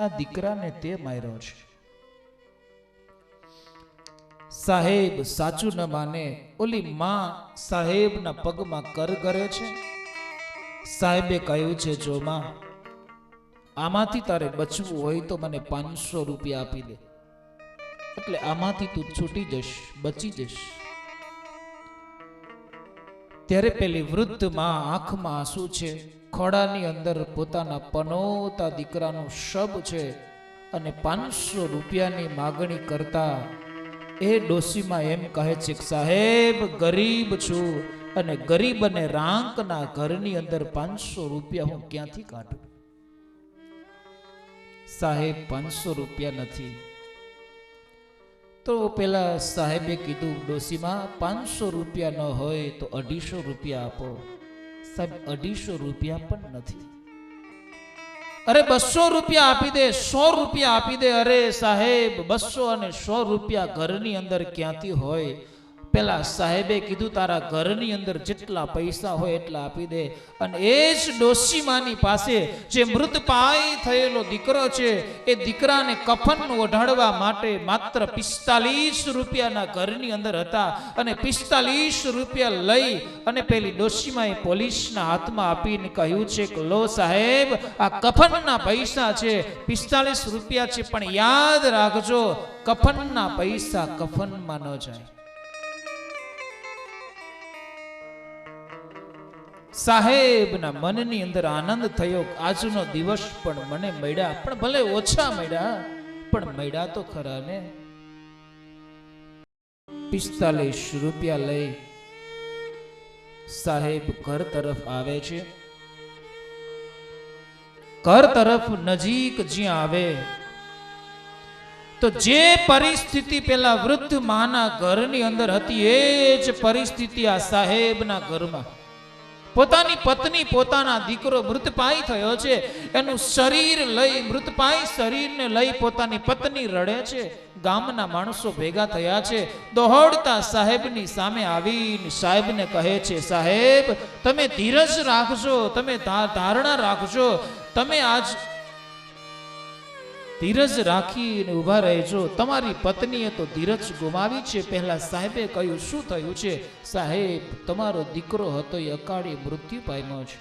આ દીકરાને તે માર્યો છે. સાહેબ સાચું ન માને, ઓલી માં સાહેબના પગમાં કર કરે છે. સાહેબે કહ્યું છે, જો માં, આમાંથી તારે બચવું હોય તો મને 500 રૂપિયા આપી દે, એટલે આમાંથી તું છૂટી જશ, બચી જશ. ત્યારે પેલી વૃદ્ધ માં આંખમાં આંસુ છે, ખોડાની અંદર પોતાના પનોતા દીકરાનું શબ છે, અને 500 રૂપિયાની માગણી કરતા એ ડોશીમાં એમ કહે છે કે સાહેબ ગરીબ છું, અને ગરીબ અને રાંકના ઘરની અંદર 500 રૂપિયા હું ક્યાંથી કાઢું? સાહેબ 500 રૂપિયા નથી. તો પેલા સાહેબે કીધું, ડોશીમાં 500 રૂપિયા ન હોય તો 250 રૂપિયા આપો. સાહેબ 250 રૂપિયા પણ નથી. અરે 200 રૂપિયા આપી દે, 100 રૂપિયા આપી દે. અરે સાહેબ 200 અને 100 રૂપિયા ઘરની અંદર ક્યાંથી હોય? પેલા સાહેબે કીધું, તારા ઘરની અંદર જેટલા પૈસા હોય એટલા આપી દે. અને એ જ ડોશીમાની પાસે જે મૃતપાય થયેલો દીકરો છે, એ દીકરાને કફન ઓઢાડવા માટે માત્ર 45 રૂપિયાના ઘરની અંદર હતા. અને 45 રૂપિયા લઈ અને પેલી ડોશીમાએ પોલીસના હાથમાં આપીને કહ્યું છે કે લો સાહેબ, આ કફનના પૈસા છે, 45 રૂપિયા છે, પણ યાદ રાખજો, કફનના પૈસા કફનમાં ન જાય. સાહેબના મનની અંદર આનંદ થયો, આજનો દિવસ પણ મને મળ્યા, પણ ભલે ઓછા મળ્યા, પણ મળ્યા તો ખરા ને. 45 રૂપિયા લઈ સાહેબ ઘર તરફ આવે છે. ઘર તરફ નજીક જ્યાં આવે તો જે પરિસ્થિતિ પેલા વૃદ્ધ માના ઘરની અંદર હતી, એ જ પરિસ્થિતિ આ સાહેબના ઘરમાં. પોતાની પત્ની, પોતાના દીકરો મૃતપાય થયો છે, એનું શરીર લઈ, મૃતપાય શરીરને લઈ પોતાની પત્ની રડે છે. ગામના માણસો ભેગા થયા છે, દોડતા સાહેબની સામે આવીને સાહેબને કહે છે, સાહેબ તમે ધીરજ રાખજો, તમે ધારણા રાખજો, તમે આજ ધીરજ રાખીને ઊભા રહેજો. તમારી પત્નીએ તો ધીરજ ગુમાવી છે. પહેલા સાહેબે કહ્યું, શું થયું છે? સાહેબ તમારો દીકરો હતો એ અકાળે મૃત્યુ પામ્યો છે.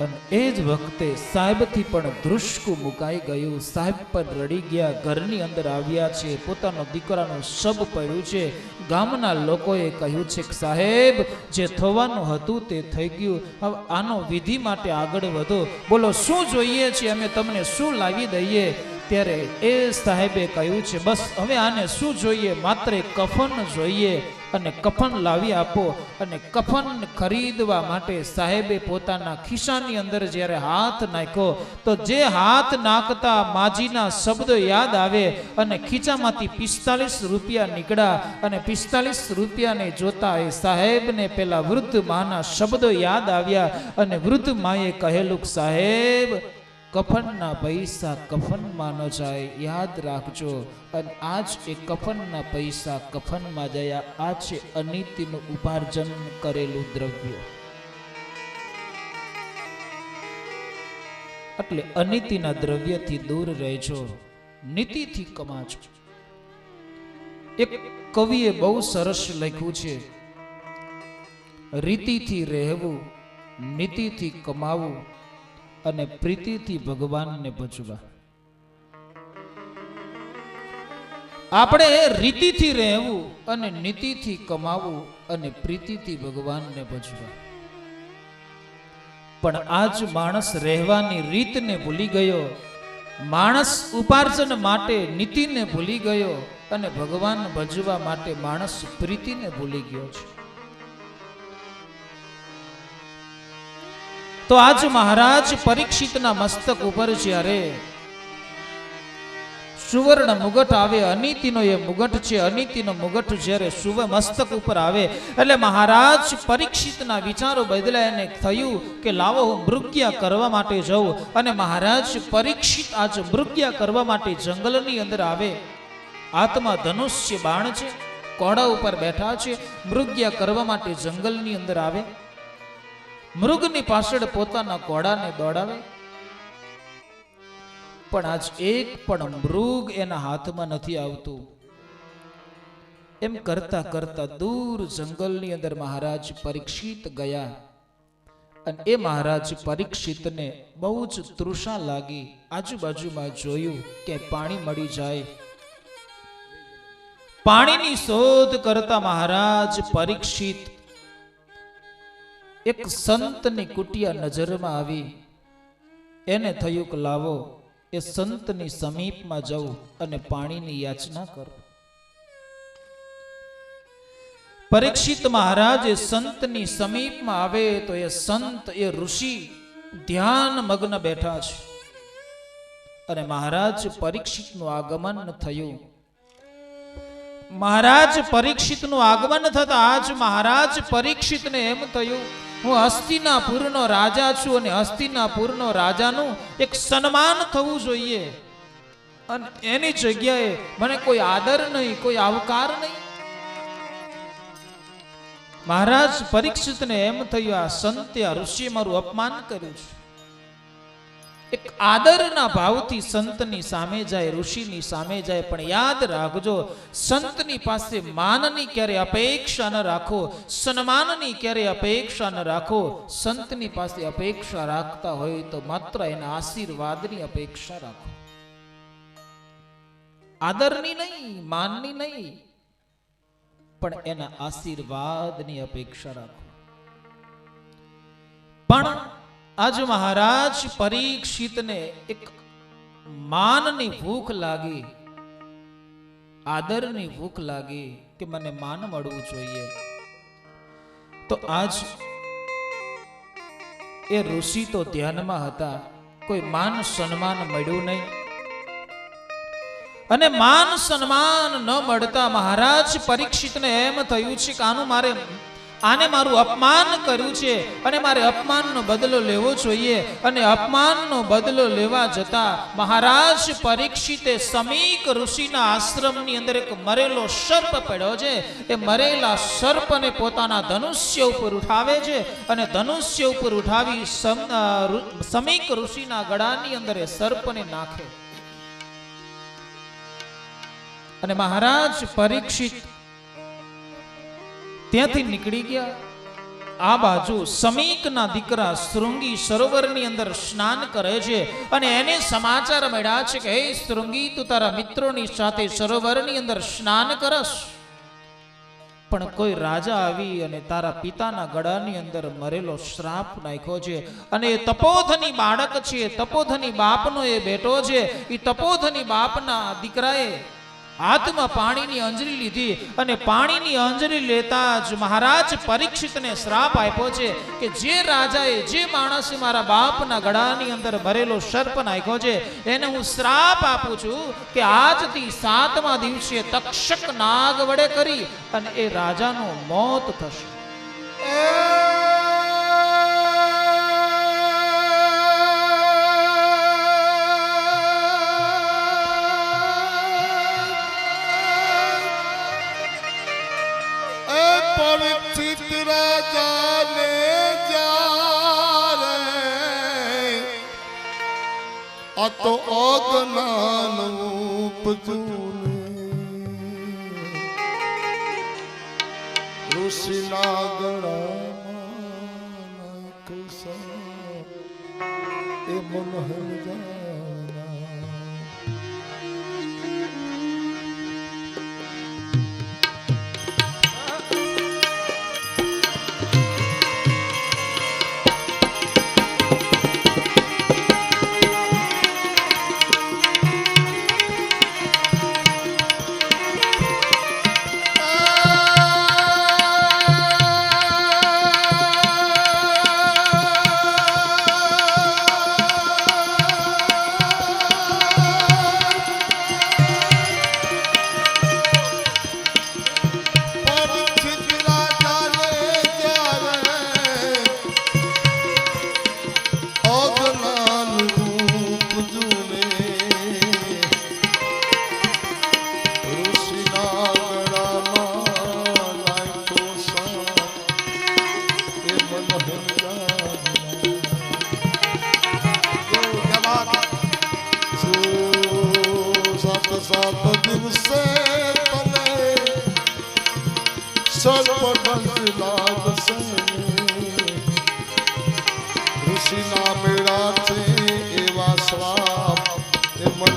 અને એ જ વખતે સાહેબથી પણ ધ્રુસકું મુકાઈ ગયું. સાહેબ પણ રડી ગયા. ઘરની અંદર આવ્યા છે, પોતાનો દીકરાનું શબ પડ્યું છે. ગામના લોકોએ કહ્યું છે કે સાહેબ જે થવાનું હતું તે થઈ ગયું, હવે આનો વિધિ માટે આગળ વધો, બોલો શું જોઈએ છે, અમે તમને શું લાવી દઈએ? ત્યારે એ સાહેબે કહ્યું છે, બસ હવે આને શું જોઈએ, માત્ર કફન જોઈએ, અને કફન લાવી આપો. અને કફન ખરીદવા માટે સાહેબે પોતાના ખિસ્સાની અંદર જ્યારે હાથ નાખ્યો, તો જે હાથ નાખતા માજીના શબ્દો યાદ આવે, અને ખીચામાંથી 45 રૂપિયા નીકળ્યા. અને 45 રૂપિયાને જોતા એ સાહેબને પેલા વૃદ્ધ માના શબ્દો યાદ આવ્યા. અને વૃદ્ધ માએ કહેલું, સાહેબ કફનના પૈસા કફનમાં ન જાય, યાદ રાખજો. અને આજ એ કફનના પૈસા કફનમાં ગયા. આ છે અનીતિનું ઉપાર્જન કરેલું દ્રવ્ય. એટલે અનીતિના દ્રવ્યથી દૂર રહેજો, નીતિથી કમાજો. એક કવિએ બહુ સરસ લખ્યું છે, રીતિથી રહેવું, નીતિથી કમાવું, અને પ્રીતિથી ભગવાનને ભજવા. આપણે રીતિથી રહેવું અને નીતિથી કમાવું અને પ્રીતિથી ભગવાનને ભજવા. પણ આજ માણસ રહેવાની રીતને ભૂલી ગયો, માણસ ઉપાર્જન માટે નીતિને ભૂલી ગયો, અને ભગવાન ભજવા માટે માણસ પ્રીતિને ભૂલી ગયો છે. તો આજ મહારાજ પરીક્ષિતના મસ્તક ઉપર જ્યારે સુવર્ણ મુગટ આવે, અનીતિનો એ મુગટ છે, અનીતિનો મુગટ જ્યારે મસ્તક ઉપર આવે એટલે મહારાજ પરીક્ષિતના વિચારો બદલાય. અને થયું કે લાવો હું મૃગ્યા કરવા માટે જાઉં. અને મહારાજ પરીક્ષિત આજ મૃગ્યા કરવા માટે જંગલની અંદર આવે. હાથમાં ધનુષ્ય બાણ છે, ઘોડા ઉપર બેઠા છે, મૃગ્યા કરવા માટે જંગલની અંદર આવે. મૃગની પાછળ પોતાના ઘોડાને દોડાવે. પણ આજ એક પણ મૃગ એના હાથમાં નથી આવતું. એમ કરતા કરતા દૂર જંગલની અંદર મહારાજ પરીક્ષિત ગયા અને એ મહારાજ પરીક્ષિતને બહુ જ તૃષા લાગી. આજુબાજુમાં જોયું કે પાણી મળી જાય. પાણીની શોધ કરતા મહારાજ પરીક્ષિત એક સંતની કુટિયા નજરમાં આવી. એને થયું કે લાવો એ સંતની સમીપમાં જવું અને પાણીની યાચના કરું. પરીક્ષિત મહારાજ એ સંતની સમીપમાં આવે તો એ સંત એ ઋષિ ધ્યાન મગ્ન બેઠા છે અને મહારાજ પરીક્ષિતનું આગમન થયું. મહારાજ પરીક્ષિતનું આગમન થતા આજ મહારાજ પરીક્ષિતને એમ થયું, હું હસ્તિનાપુરનો રાજા છું અને હસ્તિનાપુરનો રાજાનું એક સન્માન થવું જોઈએ અને એની જગ્યાએ મને કોઈ આદર નહીં, કોઈ આવકાર નહીં. મહારાજ પરીક્ષિતને એમ થયું, આ સંતે આ ઋષિએ મારું અપમાન કર્યું છે. એક આદરના ભાવથી સંતની સામે જાય, ઋષિની સામે જાય, પણ યાદ રાખજો, સંતની પાસે માનની ક્યારે અપેક્ષા ન રાખો, સન્માનની ક્યારે અપેક્ષા ન રાખો. સંતની પાસે અપેક્ષા રાખતા હોય તો માત્ર એના આશીર્વાદની અપેક્ષા રાખો, આદરની નહીં, માનની નહીં, પણ એના આશીર્વાદની અપેક્ષા રાખો. પણ આજ મહારાજ પરીક્ષિતને એક માનની ભૂખ લાગી, આદરની ભૂખ લાગી કે મને માન મળવું જોઈએ. તો આજ એ ઋષિ તો ધ્યાનમાં હતા, કોઈ માન સન્માન મળ્યું નહીં અને માન સન્માન ન મળતા મહારાજ પરીક્ષિતને એમ થયું છે કે આને મારું અપમાન કર્યું છે અને મારે અપમાનનો બદલો લેવો જોઈએ. અને અપમાનનો બદલો લેવા જતા મહારાજ પરીક્ષિતે સમીક ઋષિના આશ્રમની અંદર એક મરેલો સર્પ પડ્યો છે. એ મરેલા સર્પને પોતાના ધનુષ્ય ઉપર ઉઠાવે છે અને ધનુષ્ય ઉપર ઉઠાવી સમીક ઋષિના ગળાની અંદર એ સર્પને નાખે. અને મહારાજ પરીક્ષિત ત્યાંથી નીકળી ગયા. આ બાજુ સમીકના દીકરા શૃંગી સરોવરની અંદર સ્નાન કરે છે અને એને સમાચાર મળ્યા છે કે હે શૃંગી, તું તારા મિત્રોની સાથે સરોવરની અંદર સ્નાન કરસ, પણ કોઈ રાજા આવી અને તારા પિતાના ગળાની અંદર મરેલો શ્રાપ નાખ્યો છે અને એ તપોધની બાળક છે, તપોધની બાપનો એ બેટો છે. એ તપોધની બાપના દીકરાએ હાથમાં પાણીની અંજરી લીધી અને પાણીની અંજરી લેતા જ મહારાજ પરીક્ષિતને શ્રાપ આપ્યો છે કે જે રાજાએ, જે માણસે મારા બાપના ગળાની અંદર ભરેલો સર્પ નાખ્યો છે એને હું શ્રાપ આપું છું કે આજથી 7મા દિવસે તક્ષક નાગ વડે કરી અને એ રાજાનું મોત થશે. परीक्षित राजा ने जा रे अतो अज्ञान उपजूने ऋषिना गळाમાં કૃષ્ણ એ મનોહર જાના. સાત દિવસે તને સર્પદંશ લાગશે ઋષિના મેળા છે એવા શ્રાપ એ મન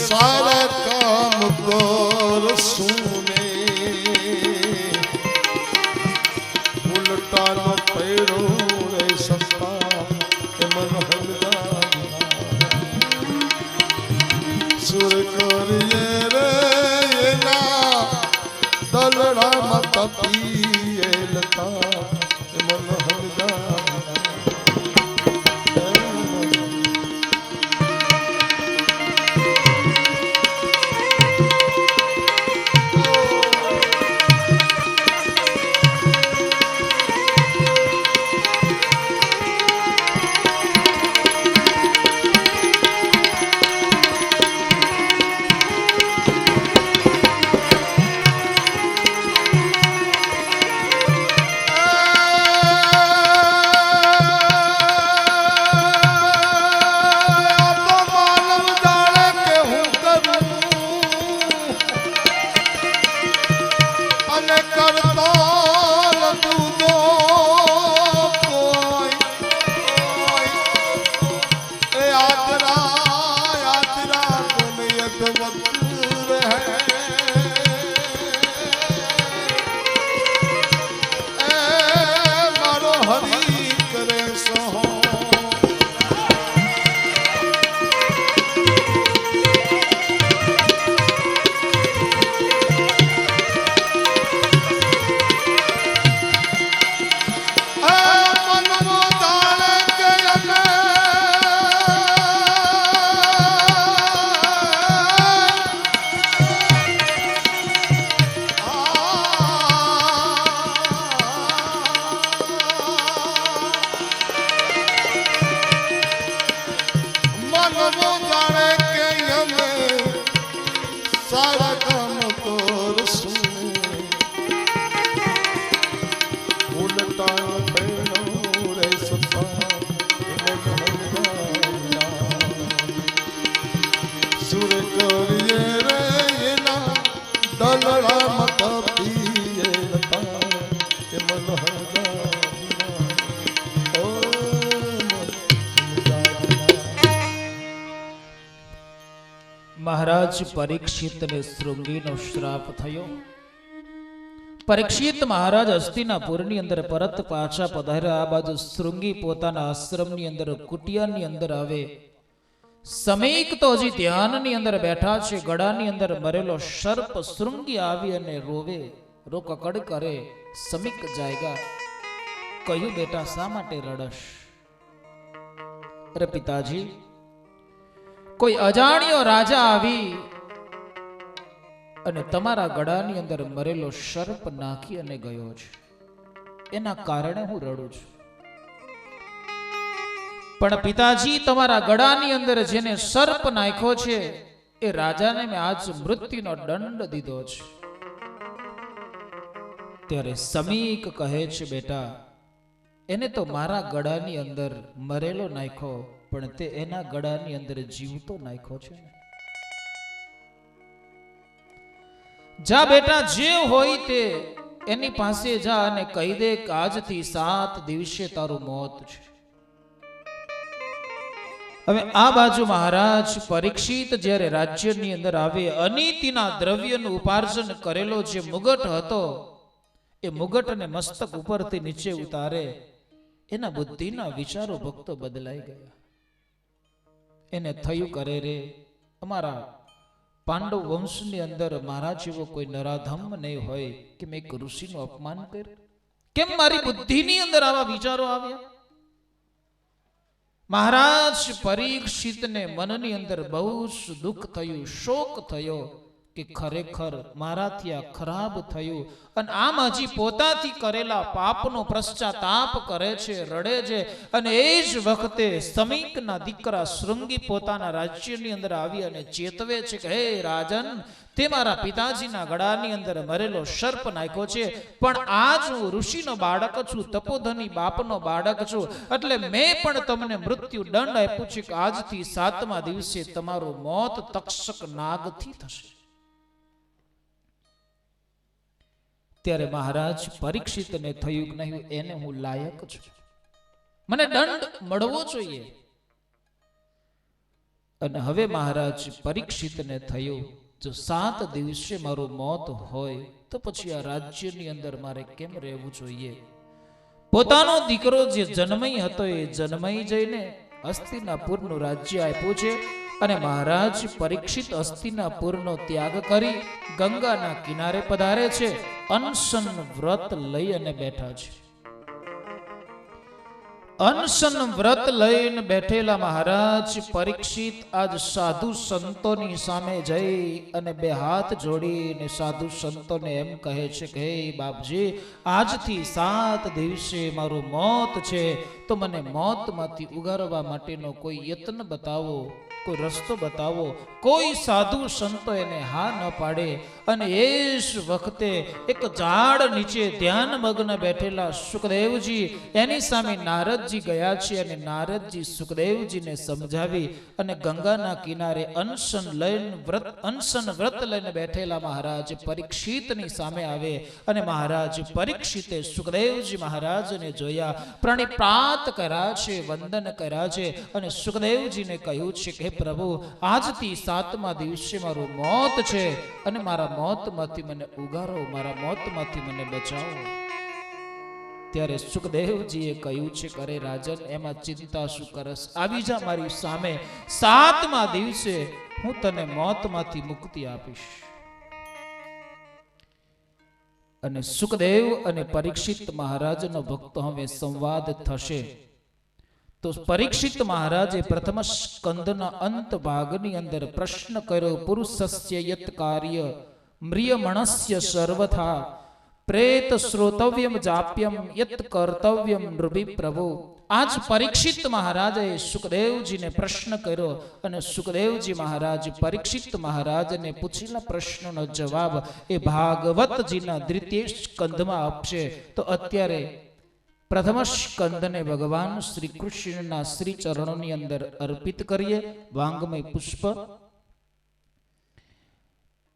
सारा काम कर सुने उल्टा न पैरो रे सत्ता मन सुर करिए रे ना दलड़ा मत पिए लता मन મહારાજ પરીક્ષિતને શૃંગીનો શ્રાપ થયો. પરીક્ષિત મહારાજ હસ્તિનાપુરની અંદર પરત પાછા પધાર્યા. આ બાજુ શૃંગી પોતાના આશ્રમની અંદર કુટિયાની અંદર આવે. સમીક તો હજી ધ્યાનની અંદર બેઠા છે. ગળાની અંદર મરેલો સર્પ શૃંગી આવી અને રોવે, રોકકડ કરે. સમીક જાયગા કહ્યું, બેટા શા માટે રડશ? અરે પિતાજી, કોઈ અજાણ્યો રાજા આવી અને તમારા ગળાની અંદર મરેલો સર્પ નાખી અને ગયો છે, એના કારણે હું રડું છું. પણ પિતાજી, તમારા ગળાની અંદર જેને સર્પ નાખ્યો છે એ રાજાને મેં આજ મૃત્યુનો દંડ દીધો છે. ત્યારે સમીક કહે છે, બેટા એને તો મારા ગળાની અંદર મરેલો નાખ્યો, પણ તે એના ગળાની અંદર જીવતો નાખ્યો છે. જા બેટા, જે હોય તે એની પાસે જા અને કહી દે કે આજથી 7 દિવસે તારું મોત છે. હવે આ બાજુ મહારાજ પરીક્ષિત જ્યારે રાજ્યની અંદર આવે, અનીતિના દ્રવ્યનું ઉપાર્જન કરેલો જે મુગટ હતો એ મુગટને મસ્તક ઉપરથી નીચે ઉતારે. એના બુદ્ધિના વિચારો ભક્તો બદલાઈ ગયા. એને થયું, કરે રે, અમારા પાંડવ વંશની અંદર મારા જેવો કોઈ નરાધમ નહીં હોય કે મેં એક ઋષિનું અપમાન કર્યું. કેમ મારી બુદ્ધિની અંદર આવા વિચારો આવ્યા? મહારાજ પરીક્ષિતને મનની અંદર બહુ જ દુઃખ થયું, શોક થયો. કે ખરેખર મારાથી આ ખરાબ થયું, અને આમ હજી પોતાથી કરેલા પાપનો પશ્ચાતાપ કરે છે, રડે છે. અને એ જ વખતે સમીકના દીકરા શૃંગી પોતાના રાજ્યની અંદર આવી અને ચેતવે છે કે હે રાજન, તે મારા પિતાજીના ગળાની અંદર મરેલો સર્પ નાખ્યો છે, પણ આજ હું ઋષિનો બાળક છું, તપોધની બાપનો બાળક છું, એટલે મેં પણ તમને મૃત્યુ દંડ આપ્યું છે કે આજથી 7મા દિવસે તમારું મોત તક્ષક નાગથી થશે. ત્યારે મહારાજ પરીક્ષિતને થયું કે નહીં, એને હું લાયક છું, મને દંડ મળવો જોઈએ. અને હવે મહારાજ પરીક્ષિતને થયું, જો 7 દિવસે મારું મોત હોય તો પછી આ રાજ્યની અંદર મારે કેમ રહેવું જોઈએ. પોતાનો દીકરો જે જન્મઈ હતો એ જન્મઈ જઈને હસ્તિનાપુરનું રાજ્ય આપ્યું છે. અને મહારાજ પરીક્ષિત હસ્તિનાપુરનો ત્યાગ કરી ગંગાના કિનારે પધારે છે. અનશન વ્રત લઈ અને બેઠા છે. અનશન વ્રત લઈને બેઠેલા મહારાજ પરીક્ષિત આજ સાધુ સંતોની સામે જઈ અને 2 હાથ જોડીને સાધુ સંતોને એમ કહે છે કે હે બાપજી, આજથી 7 દિવસે મારું મોત છે, તો મને મોતમાંથી ઉગારવા માટેનો કોઈ યત્ન બતાવો, કોઈ રસ્તો બતાવો. કોઈ સાધુ સંતો એને હા ન પાડે. અને એ જ વખતે એક ઝાડ નીચે ધ્યાનમગ્ન બેઠેલા સુખદેવજી એની સામે નારદજી ગયા છે. અને નારદજી સુખદેવજીને સમજાવી અને ગંગાના કિનારે અનશન વ્રત લઈને બેઠેલા મહારાજ પરીક્ષિતની સામે આવે. અને મહારાજ પરીક્ષિતે સુખદેવજી મહારાજને જોયા, પ્રણિપાત કર્યા છે, વંદન કર્યા છે. અને સુખદેવજીને કહ્યું છે કે પ્રભુ, આજથી 7મા દિવસે મારું મોત છે, અને મારા મોતમાંથી મને ઉગારો, મારા મોતમાંથી મને બચાવો. ત્યારે સુખદેવજીએ કહ્યું છે કે અરે રાજન, એમાં ચિંતા શું કરસ, આવી જા મારી સામે, 7મા દિવસે હું તને મોતમાંથી મુક્તિ આપીશ. અને સુખદેવ અને પરીક્ષિત મહારાજનો ભક્તો હવે સંવાદ થશે. તો પરીક્ષિત મહારાજે પ્રથમ સ્કંદના અંત ભાગની અંદર પ્રશ્ન કર્યો, પુરુષસ્ય યત કાર્ય મ્રિયમણસ્ય સર્વથા પ્રેત શ્રોતવ્યમ જાપ્યમ યત કર્તવ્યમ નૃભિ પ્રભુ. આજ પરીક્ષિત મહારાજે સુખદેવજીને પ્રશ્ન કર્યો. અને સુખદેવજી મહારાજ પરીક્ષિત મહારાજને પૂછેલા પ્રશ્નનો જવાબ એ ભાગવતજીના 2ય સ્કંદમાં આપશે. તો અત્યારે પ્રથમ સ્કંદને ભગવાન શ્રી કૃષ્ણના શ્રી ચરણોની અંદર અર્પિત કરીએ. વાંગમય પુષ્પ.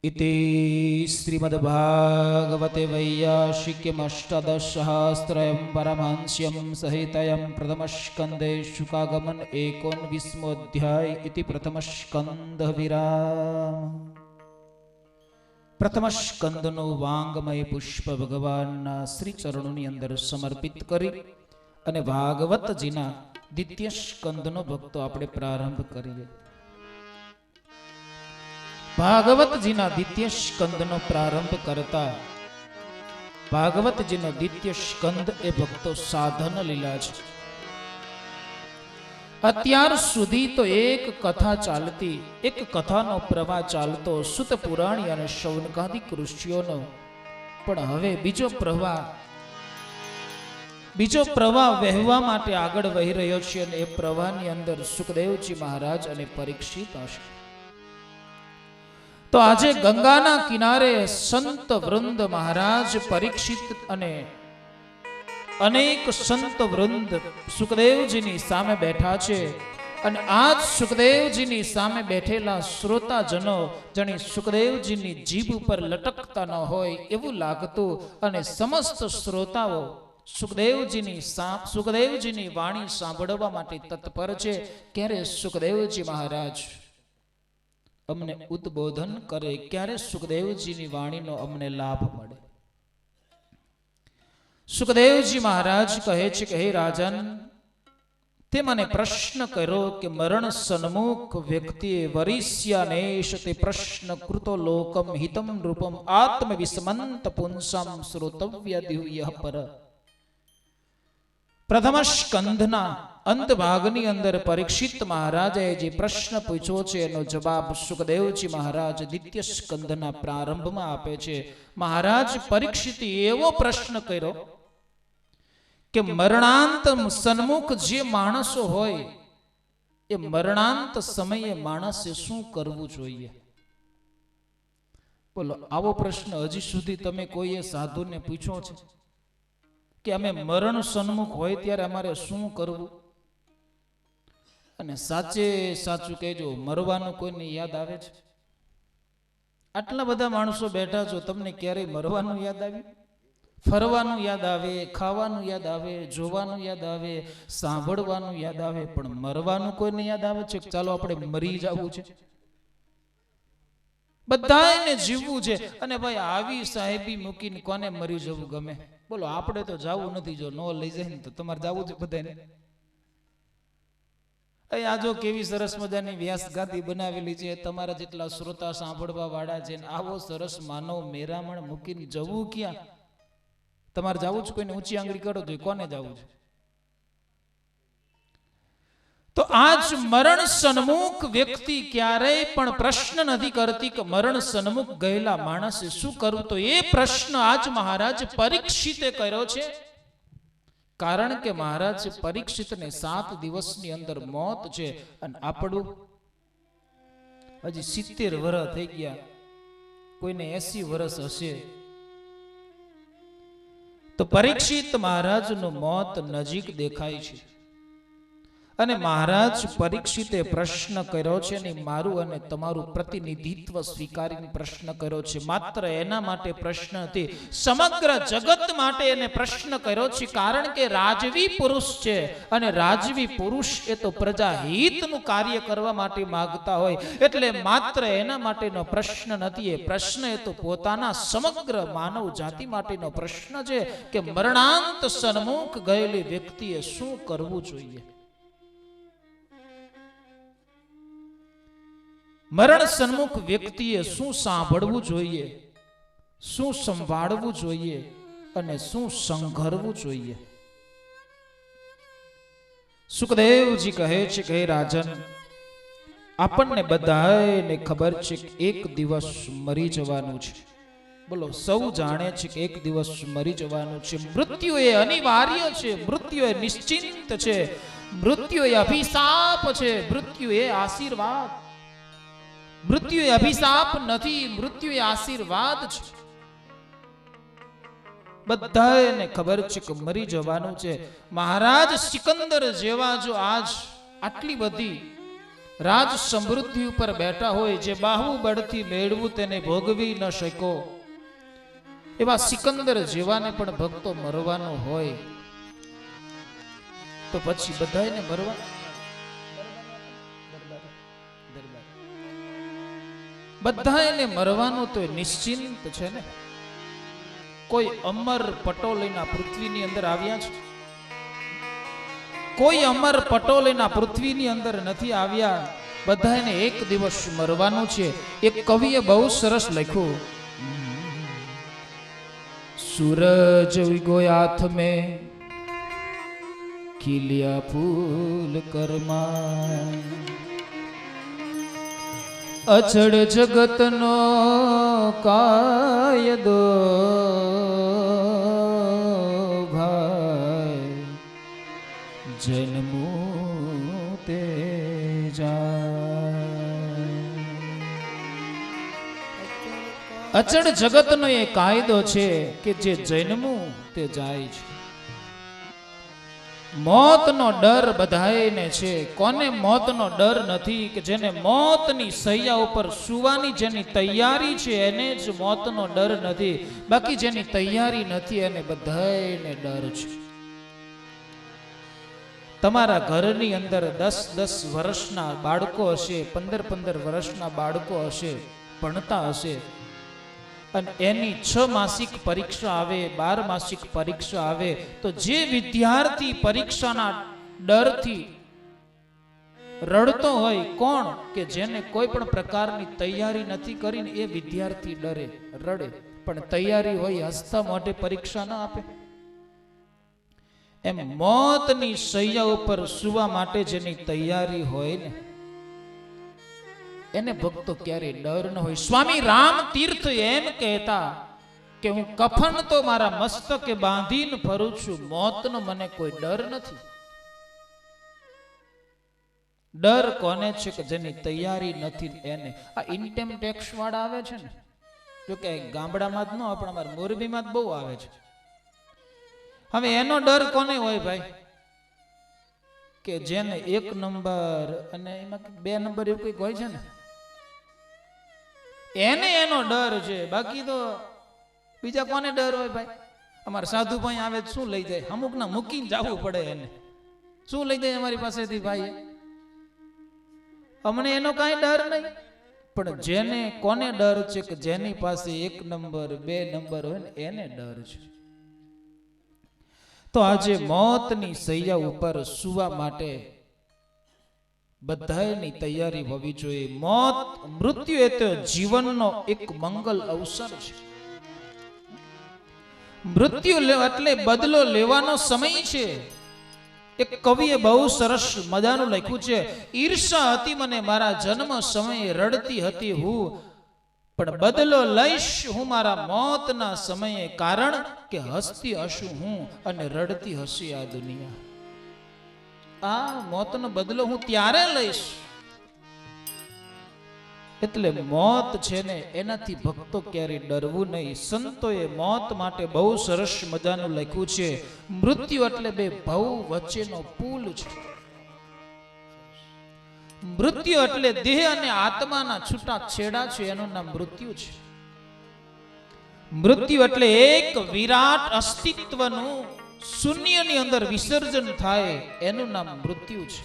ઇતિ શ્રીમદ્ભાગવતે વૈયાશિક્યમ અષ્ટાદશસહસ્ત્રયમ પરમહંસ્યમ સહિતયમ પ્રથમ સ્કંદે શુકાગમન 19મો અધ્યાય. ઇતિ પ્રથમ સ્કંદ વિરામ. પ્રથમ સ્કંદનો વાંગમય પુષ્પ ભગવાનના શ્રી ચરણોની અંદર સમર્પિત કરી અને ભાગવતજીના 2ય સ્કંદનો ભક્તો આપણે પ્રારંભ કરીએ. ભાગવતજીના 2ય સ્કંદનો પ્રારંભ કરતા ભાગવતજીનો 2ય સ્કંદ એ ભક્તો સાધન લીલા છે. અત્યાર સુધી તો એક કથા ચાલતી, એક કથાનો પ્રવાહ ચાલતો સુત પુરાણી અને શૌનકાદિક ઋષિઓનો. પણ હવે બીજો પ્રવાહ વહેવા માટે આગળ વહી રહ્યો છે. અને એ પ્રવાહની અંદર સુખદેવજી મહારાજ અને પરીક્ષિત હશે. તો આજે ગંગાના કિનારે સંત વૃંદ મહારાજ પરીક્ષિત અને અનેક સંત વૃંદ સુખદેવજીની સામે બેઠા છે. અને આજ સુખદેવજીની સામે બેઠેલા શ્રોતાજનો જાણે સુખદેવજીની જીભ ઉપર લટકતા ન હોય એવું લાગતું. અને સમસ્ત શ્રોતાઓ સુખદેવજીની વાણી સાંભળવા માટે તત્પર છે. ક્યારે સુખદેવજી મહારાજ અમને ઉદ્બોધન કરે, ક્યારે સુખદેવજીની વાણીનો અમને લાભ મળે. સુખદેવજી મહારાજ કહે છે કે હે રાજન, તે મને પ્રશ્ન કર્યો કે મરણ સન્મુખ વ્યક્તિએ વરિષ્યાનેશ તે પ્રશ્ન કૃતો લોકમ હિતમ રૂપમ આત્મવિસ્મંત પુંસમ શ્રોતવ્ય દિવ્ય પર. પ્રથમ સ્કંધના અંત ભાગની અંદર પરીક્ષિત મહારાજે જે પ્રશ્ન પૂછ્યો છે એનો જવાબ સુખદેવજી મહારાજ દ્વિતીય સ્કંધના પ્રારંભમાં આપે છે. મહારાજ પરીક્ષિત એવો પ્રશ્ન કર્યો કે મરણાંત સન્મુખ જે માણસો હોય એ મરણાંત સમયે માણસે શું કરવું જોઈએ? બોલો, આવો પ્રશ્ન હજી સુધી તમે કોઈએ સાધુને પૂછ્યો છે કે અમે મરણ સન્મુખ હોય ત્યારે અમારે શું કરવું? અને સાચે સાચું કહેજો, મરવાનું કોઈને યાદ આવે છે? આટલા બધા માણસો બેઠા છો, તમને ક્યારેય મરવાનું યાદ આવ્યું? ફરવાનું યાદ આવે, ખાવાનું યાદ આવે, જોવાનું યાદ આવે, સાંભળવાનું યાદ આવે, પણ મરવાનું કોઈને યાદ આવે છે? ચાલો આપણે મરી જવું છે, બધાને જીવવું છે. અને ભાઈ આવી સાહેબી મૂકીને કોને મરી જવું ગમે? બોલો, આપણે તો જવું નથી. જો નો લઈ જાય ને તો તમારે જવું છે બધાને. આ જો કેવી સરસ મજાની વ્યાસ ગાદી બનાવેલી છે, તમારા જેટલા શ્રોતા સાંભળવા વાળા છે, આવો સરસ માનવ મેરામણ મૂકીને જવું ક્યાં? તમારે જવું છે? કોઈને ઊંચી આંગળી કરો તો કોને જવું છે? તો આજ મરણ સન્મુખ વ્યક્તિ ક્યારેય પણ પ્રશ્ન નથી કરતી કે મરણ સન્મુખ ગયેલા માણસે શું કરવું. તો એ પ્રશ્ન આજ મહારાજ પરીક્ષિતે કર્યો છે. કારણ કે મહારાજ પરીક્ષિતને 7 દિવસની અંદર મોત છે, અને આપણું હજી 70 વર્ષ થઈ ગયા, કોઈને 80 વર્ષ હશે. તો પરીક્ષિત મહારાજનું મોત નજીક દેખાય છે. અને મહારાજ પરીક્ષિતે પ્રશ્ન કર્યો છે ને મારું અને તમારું પ્રતિનિધિત્વ સ્વીકારીને પ્રશ્ન કર્યો છે. માત્ર એના માટે પ્રશ્ન નથી, સમગ્ર જગત માટે એને પ્રશ્ન કર્યો છે. કારણ કે રાજવી પુરુષ છે, અને રાજવી પુરુષ એ તો પ્રજા હિતનું કાર્ય કરવા માટે માંગતા હોય, એટલે માત્ર એના માટેનો પ્રશ્ન નથી. એ પ્રશ્ન એ તો પોતાના સમગ્ર માનવ જાતિ માટેનો પ્રશ્ન છે કે મરણાંત સન્મુખ ગયેલી વ્યક્તિએ શું કરવું જોઈએ? મરણ સન્મુખ વ્યક્તિએ શું સાંભળવું જોઈએ, શું સંભાળવું જોઈએ, અને શું સંઘરવું જોઈએ? સુખદેવજી કહે છે કે રાજન, આપણને બધાને ખબર છે કે એક દિવસ મરી જવાનું છે. બોલો, સૌ જાણે છે કે એક દિવસ મરી જવાનું છે. મૃત્યુ એ અનિવાર્ય છે, મૃત્યુ એ નિશ્ચિંત છે, મૃત્યુ એ અભિશાપ છે, મૃત્યુ એ આશીર્વાદ. મૃત્યુ એ અભિશાપ નથી, મૃત્યુ એ આશીર્વાદ છે. બધાને ખબર છે કે મરી જવાનું છે. મહારાજ સિકંદર જેવા જો આજ આટલી બધી રાજ સમૃદ્ધિ ઉપર બેઠા હોય, જે બાહુબળથી મેળવું તેને ભોગવી ન શકો, એવા સિકંદર જેવાને પણ ભક્તો મરવાનો હોય, તો પછી બધાને મરવા બધાને મરવાનું તો નિશ્ચિંત છે ને. કોઈ અમર પટોલીના પૃથ્વીની અંદર આવ્યા છે? કોઈ અમર પટોલીના પૃથ્વીની અંદર નથી આવ્યા. બધાને એક દિવસ મરવાનું છે. એક કવિએ બહુ સરસ લખ્યું, સૂરજ ઉગ્યો હાથ મેં ખીલ્યા ફૂલ કરમાં, અચળ જગતનો કાયદો ભાઈ, જન્મું તે જાય. અચળ જગતનો એ કાયદો છે કે જે જન્મું તે જાય છે. મોતનો ડર બધાને છે. કોને મોતનો ડર નથી? કે જેને મોતની સૈયા ઉપર સુવાની જેની તૈયારી છે એને જ મોતનો ડર નથી. બાકી જેની તૈયારી નથી એને બધાને ડર છે. તમારા ઘરની અંદર 10-10 વર્ષના બાળકો હશે, 15-15 વર્ષના બાળકો હશે, ભણતા હશે, અને એની 6 માસિક પરીક્ષા આવે, 12 માસિક પરીક્ષા આવે, તો જે વિદ્યાર્થી પરીક્ષાના ડરથી રડતો હોય, કોણ? કે જેને કોઈ પણ પ્રકારની તૈયારી નથી કરીને એ વિદ્યાર્થી ડરે, રડે. પણ તૈયારી હોય, હસતા મોઢે પરીક્ષા ના આપે. એમ મોતની શૈયા ઉપર સુવા માટે જેની તૈયારી હોય ને એને ભક્તો ક્યારે ડર ન હોય. સ્વામી રામ તીર્થ એમ કહેતા કે હું કફન તો મારા મસ્તકે બાંધીને ફરું છું, મોતનો મને કોઈ ડર નથી. ડર કોને છે કે જેની તૈયારી નથી એને. આ ઇન્ટેમ ટેક્સ વાળા આવે છે ને, જો કે ગામડામાં જ ન, પણ અમારા મોરબીમાં જ બહુ આવે છે. હવે એનો ડર કોને હોય ભાઈ? કે જેને 1 નંબર અને એમાં 2 નંબર એવું કંઈક હોય છે ને, એને એનો ડર છે. બાકી તો બીજા કોને ડર હોય ભાઈ? અમારા સાધુ ભાઈ આવે શું લઈ જાય? અમુક ના મૂકીને જવું પડે. એને શું લઈ જાય અમારી પાસેથી ભાઈ? અમને એનો કાંઈ ડર નહીં. પણ જેને કોને ડર છે કે જેની પાસે 1 નંબર 2 નંબર હોય ને એને ડર છે. તો આજે મોતની સૈયા ઉપર સુવા માટે બધાની તૈયારી હોવી જોઈએ. મોત, મૃત્યુ એ તો જીવનનો એક મંગલ અવસર છે. મૃત્યુ એટલે બદલો લેવાનો સમય છે. એક કવિએ બહુ સરસ મજાનું લખ્યું છે, ઈર્ષા હતી મને મારા જન્મ સમયે, રડતી હતી હું, પણ બદલો લઈશ હું મારા મોતના સમયે, કારણ કે હસતી હશું હું અને રડતી હસી આ દુનિયા. આ મોતનો બદલો હું ત્યારે લઈશ. એટલે મોત છે ને એનાથી ભક્તો ક્યારેય ડરવું નહીં. સંતોએ મોત માટે બહુ સરસ મજાનું લખ્યું છે, મૃત્યુ એટલે 2 ભવ વચ્ચેનો પુલ છે. મૃત્યુ એટલે દેહ અને આત્માના છૂટા છેડા છે, એનું નામ મૃત્યુ છે. મૃત્યુ એટલે એક વિરાટ અસ્તિત્વનું શૂન્યની અંદર વિસર્જન થાય, એનું નામ મૃત્યુ છે.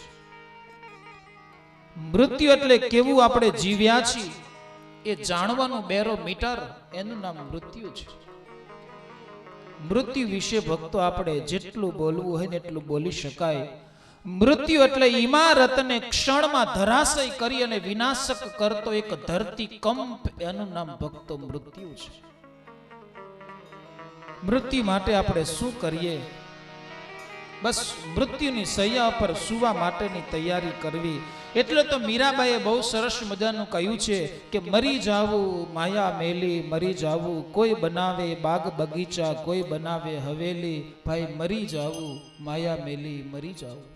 મૃત્યુ એટલે કેવું આપણે જીવ્યા છીએ એ જાણવાનું બેરોમીટર, એનું નામ મૃત્યુ છે. મૃત્યુ વિશે ભક્તો આપણે જેટલું બોલવું હોય ને એટલું બોલી શકાય. મૃત્યુ એટલે ઇમારતને ક્ષણમાં ધરાશય કરી અને વિનાશક કરતો એક ધરતી કંપ, એનું નામ ભક્તો મૃત્યુ છે. મૃત્યુ માટે આપણે શું કરીએ? બસ મૃત્યુની શૈયા પર સુવા માટેની તૈયારી કરવી. એટલે તો મીરાબાઈએ બહુ સરસ મજાનું કહ્યું છે કે મરી જાવું માયા મેલી, મરી જાવું કોઈ બનાવે બાગ બગીચા, કોઈ બનાવે હવેલી, ભાઈ મરી જાવું માયા મેલી, મરી જાવું.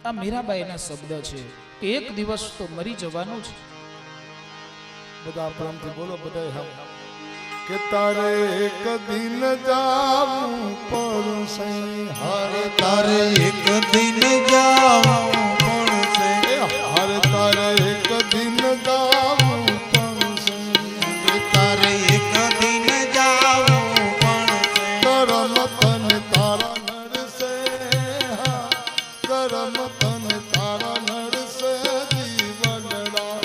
આ મીરાબાઈના શબ્દ છે કે એક દિવસ તો મરી જવાનું છે. બધા પ્રેમથી બોલો બધા. કે તારે એક દિન જાવું પડશે, હરે તારે એક દિન જાવું પડશે, હરે તારે એક દિન જાવું પડશે, તારે એક દિન જાવું પડશે, કરમ તન તારા નડશે, કરમ તન તારા નડશે જીવનડા.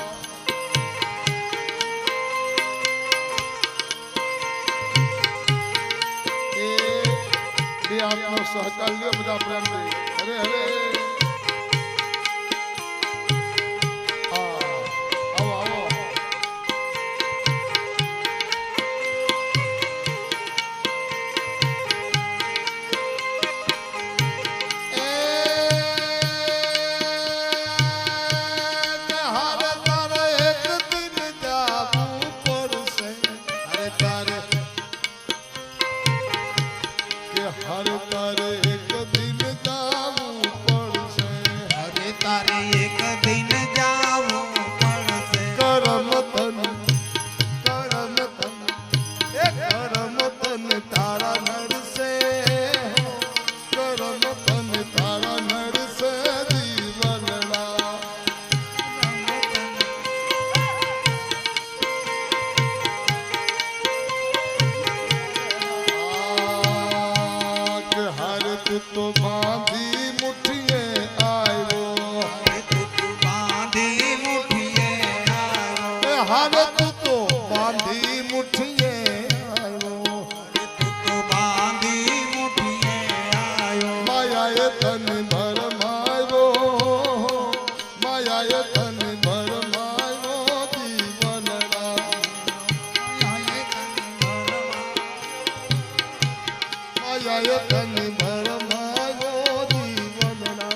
આપનો સહકાર લ્યો બધા પ્રેમથી. હરે હરે. આવો આવો. હરે તારે એક દિન જાવું પડશે, હરે તારે કે હર તારે એક દિન જાવું પડશે, હરે તારે એક દિન જાવું પડશે, કરમ તન તારા નડશે, કરમ તન તારા નડશે જીવનડા. કે હર તું તો બાંધી મુઠીએ આવ્યો, તું બાંધી મુઠીએ આવ્યો, હર તું તો બાંધી મુઠીએ આવ્યો, તું તો બાંધી મુઠીએ આવ્યો, માયાએ તન ભરમાયો, માયાએ તન ભરમાયો જીવનડા. જાય તન ભરમાયો જીવનના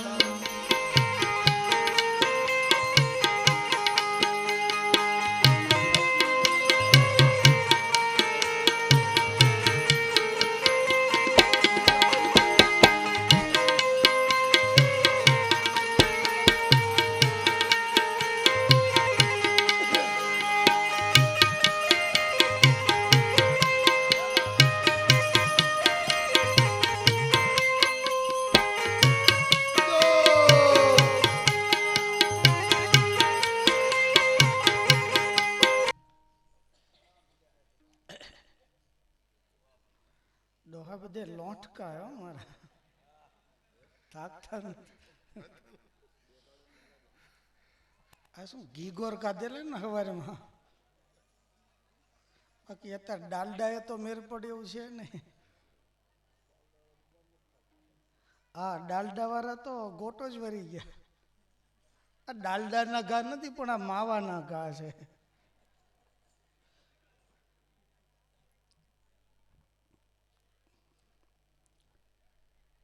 ડોહા બધે લોટકા આવ્યો મારા થાકતા નથી. આ શું ઘી ગોર કાઢેલા ને સવારમાં, બાકી અત્યારે ડાલડાએ તો મેર પડે એવું છે નહીં. હા, ડાલડા વાળા તો ગોટો જ વરી ગયા. આ ડાલડાના ઘા નથી પણ આ માવાના ઘા છે.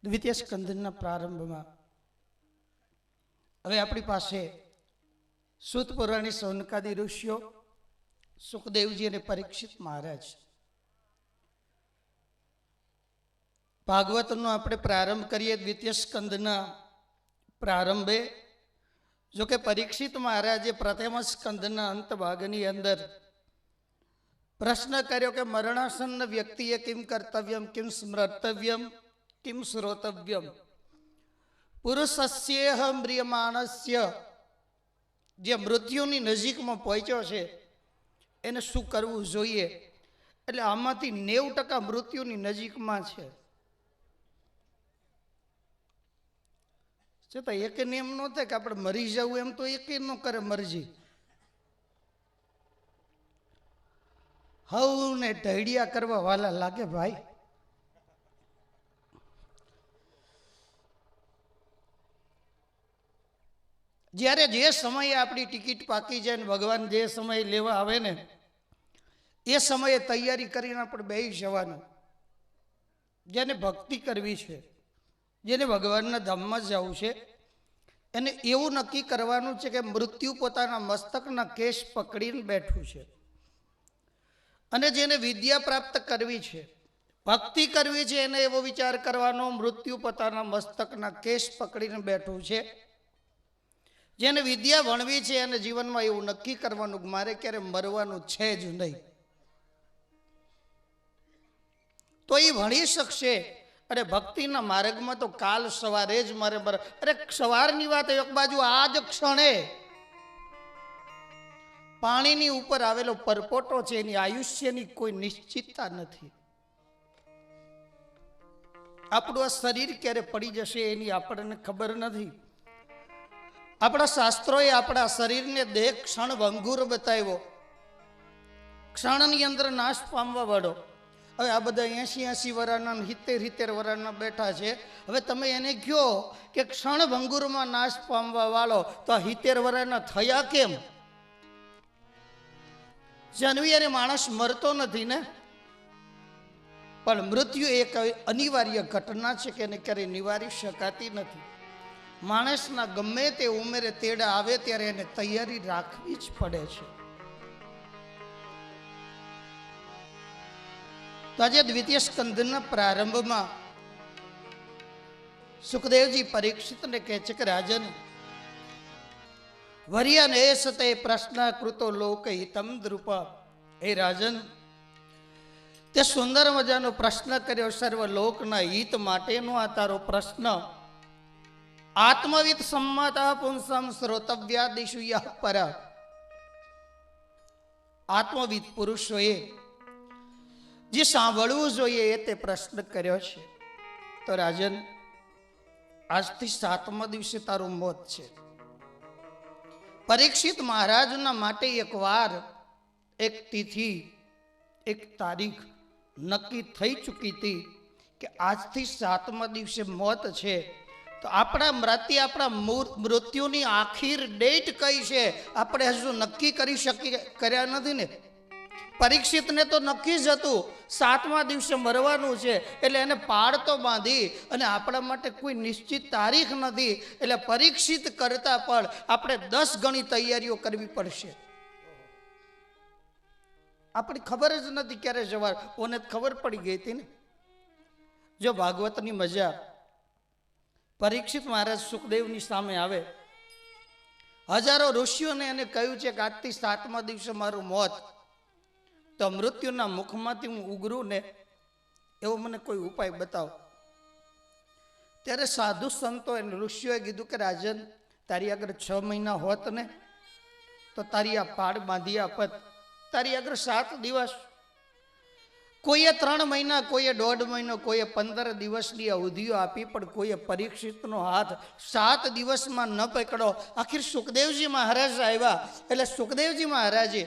દ્વિતીય સ્કંદના પ્રારંભમાં હવે આપણી પાસે સૂત પુરાણી સૌનકાદી ઋષિઓ, સુખદેવજી અને પરીક્ષિત મહારાજ, ભાગવતનો આપણે પ્રારંભ કરીએ. દ્વિતીય સ્કંદના પ્રારંભે જો કે પરીક્ષિત મહારાજે પ્રથમ સ્કંદના અંત ભાગની અંદર પ્રશ્ન કર્યો કે મરણાસન્ન વ્યક્તિએ કિમ કર્તવ્યમ, કિમ સ્મર્તવ્યમ, કિમ શ્રોતવ્યમ, પુરુષસ્યેહ મ્રિયમાણસ્ય, જે મૃત્યુની નજીકમાં પહોંચ્યો છે એને શું કરવું જોઈએ. એટલે આમાંથી 90% મૃત્યુની નજીકમાં છે. છતાં એક એમ ન થાય કે આપણે મરી જવું, એમ તો એક ન કરે મરજી. હવને ઢળિયા કરવા વાલા લાગે ભાઈ. જ્યારે જે સમયે આપણી ટિકિટ પાકી જાય ને ભગવાન જે સમયે લેવા આવે ને એ સમયે તૈયારી કરીને આપણે બેસી જવાનું. જેને ભક્તિ કરવી છે, જેને ભગવાનના ધામમાં જવું છે, એને એવું નક્કી કરવાનું છે કે મૃત્યુ પોતાના મસ્તકના કેશ પકડીને બેઠું છે. અને જેને વિદ્યા પ્રાપ્ત કરવી છે, ભક્તિ કરવી છે, એને એવો વિચાર કરવાનો મૃત્યુ પોતાના મસ્તકના કેશ પકડીને બેઠું છે. જેને વિદ્યા ભણવી છે અને જીવનમાં એવું નક્કી કરવાનું કે મારે ક્યારે મરવાનું છે જ નહીં, તો એ ભણી શકશે. અરે ભક્તિના માર્ગમાં તો કાલ સવારે જ મારે અરે સવારની વાત એક બાજુ આ જ ક્ષણે પાણીની ઉપર આવેલો પરપોટો છે, એની આયુષ્યની કોઈ નિશ્ચિતતા નથી. આપણું આ શરીર ક્યારે પડી જશે એની આપણને ખબર નથી. આપણા શાસ્ત્રોએ આપણા શરીરને દેહ ક્ષણ ભંગુર બતાવ્યો, ક્ષણની અંદર નાશ પામવા વાળો. હવે આ બધા 80 વર્ષના 70 વર્ષના બેઠા છે. હવે તમે એને કહો કે ક્ષણ ભંગુરમાં નાશ પામવા વાળો, તો આ 70 વર્ષના થયા કેમ? જન્મી અને માણસ મરતો નથી ને, પણ મૃત્યુ એક અનિવાર્ય ઘટના છે કે એને ક્યારેય નિવારી શકાતી નથી. માણસના ગમે તે ઉંમરે તેડા આવે ત્યારે એને તૈયારી રાખવી જ પડે છે. તો આજે દ્વિતીય સ્કંદના પ્રારંભમાં સુખદેવજી પરીક્ષિતને કહે છે કે રાજન, વર્યને સતે પ્રશ્ન કૃતો લોક હિતમ દ્રુપ. હે રાજન, તે સુંદર મજાનો પ્રશ્ન કર્યો સર્વ લોકના હિત માટેનો આ તારો પ્રશ્ન. આત્મવિદ સંમત પુંસમ શ્રોતવ્યાદિશુ યઃ પર. આત્મવિદ પુરુષોએ જે સાંભળવું જોઈએ એ તે પ્રશ્ન કર્યો છે. તો રાજન, આજથી 7મા દિવસે તારું મોત છે. પરીક્ષિત મહારાજના માટે એક વાર, એક તિથિ, એક તારીખ નક્કી થઈ ચૂકી હતી કે આજથી 7મા દિવસે મોત છે. તો આપણા મૃત્યુની આખીર ડેટ કઈ છે આપણે હજુ નક્કી કર્યા નથી ને. પરીક્ષિતને તો નક્કી જ હતું 7મા દિવસે મરવાનું છે, એટલે એને પાડ તો બાંધી, અને આપણા માટે કોઈ નિશ્ચિત તારીખ નથી, એટલે પરીક્ષિત કરતા પણ આપણે 10 ગણી તૈયારીઓ કરવી પડશે. આપણી ખબર જ નથી ક્યારે જવાર, ઓને ખબર પડી ગઈ હતી ને. જો ભાગવતની મજા, પરીક્ષિત મહારાજ સુખદેવની સામે આવે, હજારો ઋષિઓને એને કહ્યું છે કે આજથી 7મા દિવસે મારું મોત, તો મૃત્યુના મુખમાંથી હું ઉગરું ને એવો મને કોઈ ઉપાય બતાવો. ત્યારે સાધુ સંતો અને ઋષિઓએ કીધું કે રાજન, તારી આગળ 6 મહિના હોત ને તો તારી આ પાડ બાંધી આપત. તારી આગળ 7 દિવસ, કોઈએ 3 મહિના, કોઈએ 1.5 મહિનો, કોઈએ 15 દિવસની અવધિઓ આપી, પણ કોઈએ પરીક્ષિતનો હાથ 7 દિવસમાં ન પકડો. આખિર સુખદેવજી મહારાજ આવ્યા, એટલે સુખદેવજી મહારાજે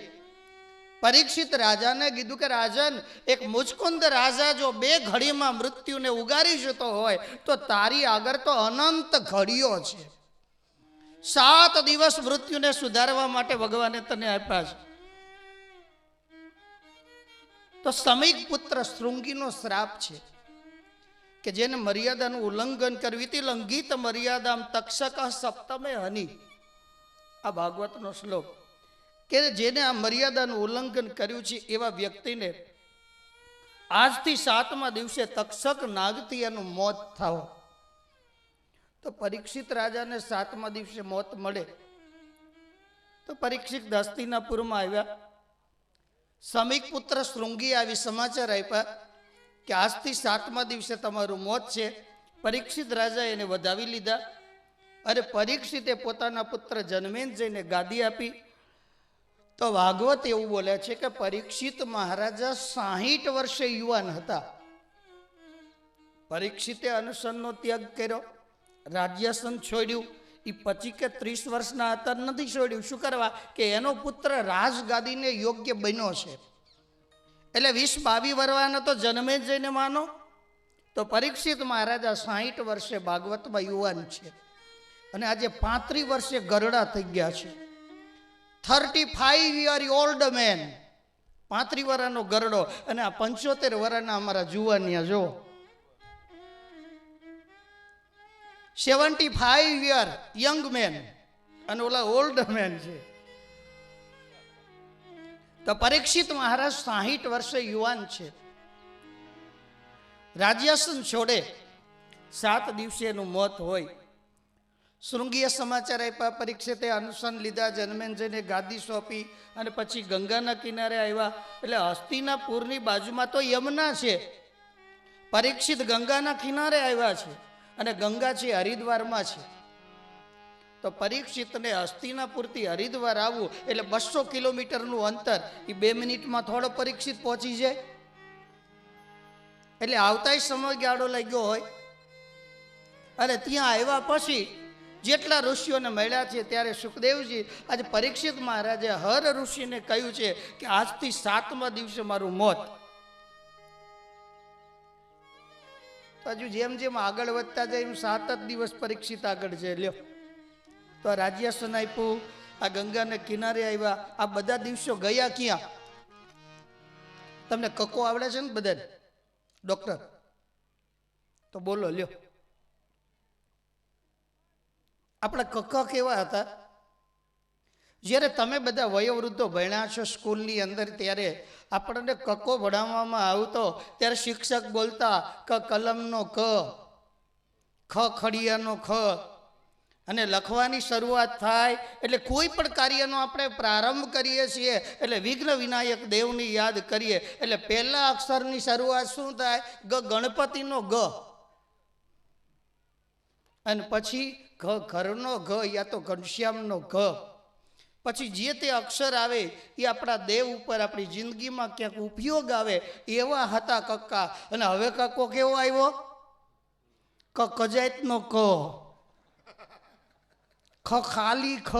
પરીક્ષિત રાજાને કીધું કે રાજન, એક મુચકુંદ રાજા જો 2 ઘડીમાં મૃત્યુને ઉગારી જતો હોય તો તારી આગળ તો અનંત ઘડીઓ છે. 7 દિવસ મૃત્યુને સુધારવા માટે ભગવાને તને આપ્યા છે. તો સમીક પુત્ર શૃંગીનો શ્રાપ છે કે જેને મર્યાદાનું ઉલ્લંઘન કરવી હતી. લંઘિત મર્યાદામ તક્ષક સપ્તમે હની, આ ભાગવતનો શ્લોક, કે જેને આ મર્યાદાનું ઉલ્લંઘન કર્યું છે એવા વ્યક્તિને આજથી 7મા દિવસે તક્ષક નાગથી એનું મોત થાવ. તો પરીક્ષિત રાજાને 7મા દિવસે મોત મળે. તો પરીક્ષિત હસ્તિનાપુરમાં આવ્યા, સમીક પુત્ર શૃંગી આવી સમાચાર આપ્યા કે આજથી 7મા દિવસે તમારું મોત છે. પરીક્ષિત રાજા એને વધાવી લીધા, અને પરીક્ષિતે પોતાના પુત્ર જન્મેન્દ્રને ગાદી આપી. તો ભાગવત એવું બોલે છે કે પરીક્ષિત મહારાજા 60 વર્ષે યુવાન હતા. પરીક્ષિતે અનુસનનો ત્યાગ કર્યો, રાજ્યાસન છોડ્યું. એ 25 કે 30 વર્ષના હતા નથી છોડ્યું. શું કરવા? કે એનો પુત્ર રાજગાદીને યોગ્ય બન્યો છે. એટલે 20-22 વર્ષના તો જન્મે જ જઈને માનો. તો પરીક્ષિત મહારાજા 60 વર્ષે ભાગવતમાં યુવાન છે, અને આજે 35 વર્ષે ગરડા થઈ ગયા છે. 35 યર ઓલ્ડ મેન, 35 વર્ષનો ગરડો, અને આ 75 વર્ષના અમારા જુવાનિયા જો 75 યર યંગ મેન, અને ઓલા ઓલ્ડ મેન છે. તો પરીક્ષિત મહારાજ 60 વર્ષે યુવાન છે. રાજ્યાસન છોડે, 7 દિવસે એનું મોત હોય. શૃંગીએ સમાચાર આપ્યા, પરીક્ષિતે અનુસન લીધા, જન્મેન્દ્રને ગાદી સોંપી, અને પછી ગંગાના કિનારે આવ્યા. એટલે હસ્તિનાપુરની બાજુમાં તો યમુના છે, પરીક્ષિત ગંગાના કિનારે આવ્યા છે, અને ગંગા છે હરિદ્વારમાં છે. તો પરીક્ષિતને હસ્તિનાપુરથી હરિદ્વાર આવવું એટલે 200 કિલોમીટરનું અંતર, એ 2 મિનિટમાં થોડો પરીક્ષિત પહોંચી જાય. એટલે આવતાય સમયગાળો લાગ્યો હોય. અને ત્યાં આવ્યા પછી જેટલા ઋષિઓને મળ્યા છે, ત્યારે સુખદેવજી આજે પરીક્ષિત મહારાજે હર ઋષિને કહ્યું છે કે આજથી 7મા દિવસે મારું મોત. હજુ જેમ જેમ આગળ વધતા જાય એમ 7 જ દિવસ પરીક્ષિત આગળ છે. લ્યો, તો રાજ્યાસન આપ્યું, આ ગંગાને કિનારે આવ્યા. આ બધા દિવસો ગયા ક્યાં? તમને કક્કો આવડે છે ને બધાને, ડોક્ટર? તો બોલો લ્યો, આપણા કક્કા કેવા હતા? જ્યારે તમે બધા વયોવૃદ્ધો ભણ્યા છો સ્કૂલની અંદર, ત્યારે આપણને કક્કો ભણાવવામાં આવતો, ત્યારે શિક્ષક બોલતા ક કલમનો ક, ખ ખડિયાનો ખ, અને લખવાની શરૂઆત થાય એટલે કોઈ પણ કાર્યનો આપણે પ્રારંભ કરીએ છીએ એટલે વિઘ્ન વિનાયક દેવની યાદ કરીએ. એટલે પહેલા અક્ષરની શરૂઆત શું થાય? ગ, ગણપતિનો ગ, અને પછી ઘ, ઘરનો ઘ, યા તો ઘનશ્યામનો ઘ. પછી જે તે અક્ષર આવે એ આપણા દેવ ઉપર, આપણી જિંદગીમાં ક્યાંક ઉપયોગ આવે એવા હતા કક્કા. અને હવે કક્કો કેવો આવ્યો? ક કજાયતનો ક, ખ ખાલી ખ,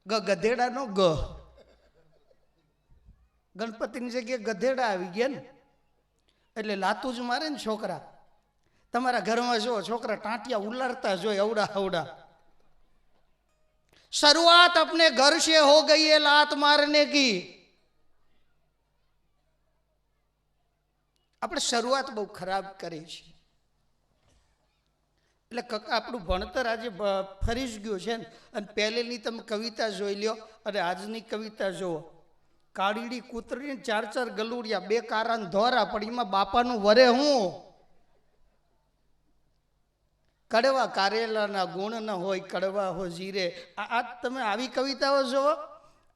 ગ ગધેડાનો ગ. ગણપતિની જગ્યાએ ગધેડા આવી ગયા ને, એટલે લાતું જ મારે ને છોકરા. તમારા ઘરમાં જો છોકરા ટાંટિયા ઉલાડતા જોઈ અવડા અવડા. शुरुआत अपने घर से हो गई है लात मारने की. આપણે શરૂઆત બહુ ખરાબ કરી છે. એટલે આપણું ભણતર આજે ફરી જ ગયું છે ને. અને પહેલેની તમે કવિતા જોઈ લ્યો અને આજની કવિતા જુઓ. કાળીડી કૂતરી 4 ગલુડિયા, 2 કારાન ધોરા, પણ એમાં બાપાનું વરે હું કડવા કારેલાના ગુણ ન હોય કડવા હો જીરે. આ તમે આવી કવિતાઓ જુઓ.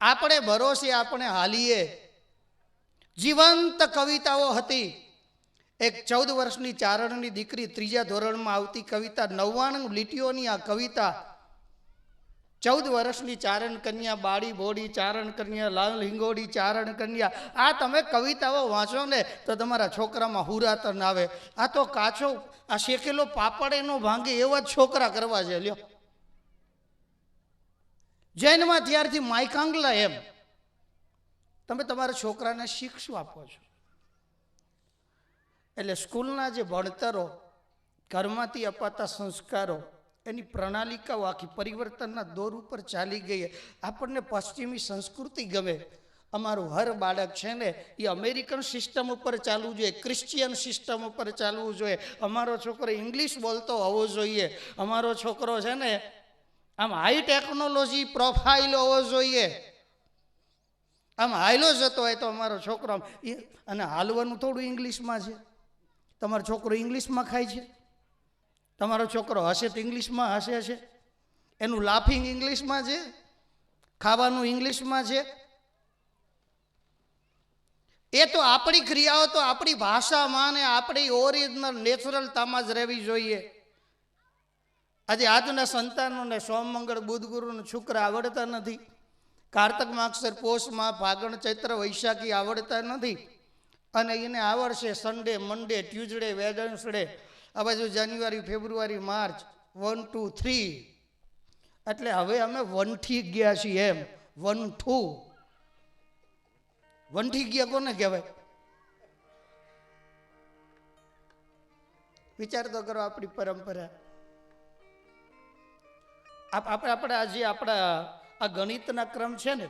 આપણે ભરોસે આપણે હાલીએ. જીવંત કવિતાઓ હતી. એક 14 વર્ષની ચારણની દીકરી 3જા ધોરણમાં આવતી કવિતા, 99 લીટીઓની આ કવિતા. 14 વર્ષની ચારણ કન્યા, બાળી બોડી ચારણ કન્યા, લાલ હિંગોડી ચારણ કન્યા. આ તમે કવિતાઓ વાંચો ને તો તમારા છોકરામાં હુરાતર ના આવે. આ તો કાચો આ શેકેલો પાપડ એનો ભાંગે એવા જ છોકરા કરવા છે. લ્યો, જૈનમાં ત્યારથી માયકાંગલા એમ તમે તમારા છોકરાને શિક્ષા આપો છો. એટલે સ્કૂલના જે ભણતરો, ઘરમાંથી અપાતા સંસ્કારો, એની પ્રણાલિકાઓ આખી પરિવર્તનના દોર ઉપર ચાલી ગઈ. આપણને પશ્ચિમી સંસ્કૃતિ ગમે. અમારું હર બાળક છે ને એ અમેરિકન સિસ્ટમ ઉપર ચાલવું જોઈએ, ક્રિશ્ચિયન સિસ્ટમ ઉપર ચાલવું જોઈએ. અમારો છોકરો ઇંગ્લિશ બોલતો હોવો જોઈએ. અમારો છોકરો છે ને આમ હાઈ ટેકનોલોજી પ્રોફાઇલ હોવો જોઈએ. આમ હાઈલો જતો હોય તો અમારો છોકરો આમ. અને હાલવાનું થોડું ઇંગ્લિશમાં છે. તમારો છોકરો ઇંગ્લિશમાં ખાય છે, તમારો છોકરો હશે તો ઇંગ્લિશમાં હશે છે, એનું લાફિંગ ઇંગ્લિશમાં છે, ખાવાનું ઇંગ્લિશમાં છે. એ તો આપણી ક્રિયાઓ તો આપણી ભાષામાં ને આપણી ઓરિજિનલ નેચરલતામાં જ રહેવી જોઈએ. આજે આજના સંતાનોને સોમ મંગળ બુધ ગુરુ શુક્ર આવડતા નથી. કારતક માગસર પોષમાં ફાગણ ચૈત્ર વૈશાખી આવડતા નથી. અને એને આવડશે સન્ડે, મંડે, ટ્યુઝડે, વેડન્સડે. આ બાજુ જાન્યુઆરી, ફેબ્રુઆરી, માર્ચ 1, 2, 3. એટલે હવે અમે વનથી ગયા છીએ. એમ 1, 2 વનથી ગયા કોને કહેવાય? વિચાર તો કરો આપણી પરંપરા. આપણે આજે આપણા આ ગણિતના ક્રમ છે ને,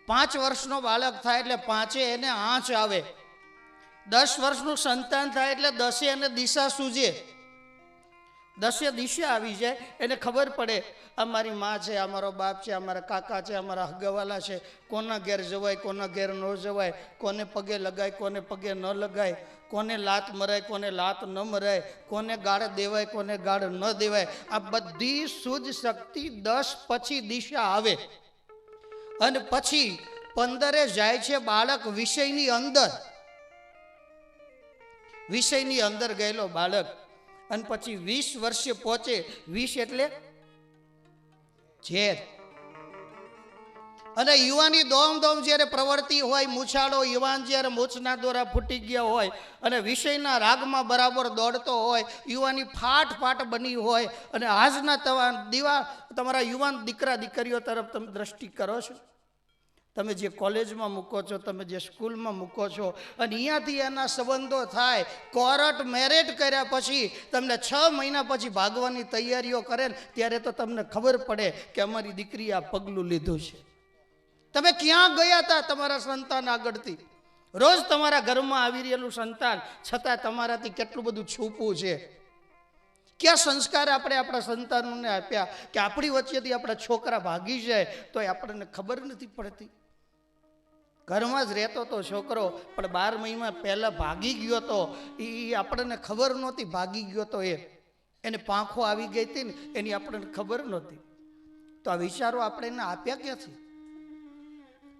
5 વર્ષનો બાળક થાય એટલે 5 એને આંચ આવે. 10 વર્ષનું સંતાન થાય એટલે 10 એને દિશા સૂજે. 10 દિશા આવી જાય. એને ખબર પડે આ મારી માં છે, આ મારો બાપ છે, આ મારા કાકા છે, આ મારા હગાવાલા છે. કોના ઘેર જવાય, કોના ઘેર ન જવાય, કોને પગે લગાય, કોને પગે ન લગાય, કોને લાત મરાય, કોને લાત ન મરાય, કોને ગાળ દેવાય, કોને ગાળ ન દેવાય. આ બધી સૂઝ શક્તિ 10 પછી દિશા આવે. અને પછી 15 જાય છે બાળક વિષયની અંદર. વિષયની અંદર ગયેલો બાળક. અને પછી 20 વર્ષે પહોંચે. 20 એટલે ઝેર. અને યુવાની દોમ જ્યારે પ્રવર્તી હોય, મૂછાળો યુવાન જ્યારે મૂછના દોરા ફૂટી ગયા હોય અને વિષયના રાગમાં બરાબર દોડતો હોય, યુવાની ફાટ બની હોય. અને આજના તમારા યુવાન દીકરા દીકરીઓ તરફ તમે દ્રષ્ટિ કરો છો. તમે જે કોલેજમાં મૂકો છો, તમે જે સ્કૂલમાં મૂકો છો, અને અહીંયાથી એના સંબંધો થાય. કોર્ટ મેરેજ કર્યા પછી તમને 6 મહિના પછી ભાગવાની તૈયારીઓ કરે ને ત્યારે તો તમને ખબર પડે કે અમારી દીકરીએ આ પગલું લીધું છે. તમે ક્યાં ગયા હતા તમારા સંતાન આગળથી? રોજ તમારા ઘરમાં આવી રહેલું સંતાન, છતાં તમારાથી કેટલું બધું છૂપું છે. ક્યાં સંસ્કાર આપણે આપણા સંતાનોને આપ્યા કે આપણી વચ્ચેથી આપણા છોકરા ભાગી જાય તો આપણને ખબર નથી પડતી. ઘરમાં જ રહેતો હતો છોકરો, પણ 12 મહિના પહેલાં ભાગી ગયો હતો. એ આપણને ખબર નહોતી ભાગી ગયો તો. એને પાંખો આવી ગઈ હતી ને એની આપણને ખબર નહોતી. તો આ વિચારો આપણે એને આપ્યા ક્યાંથી?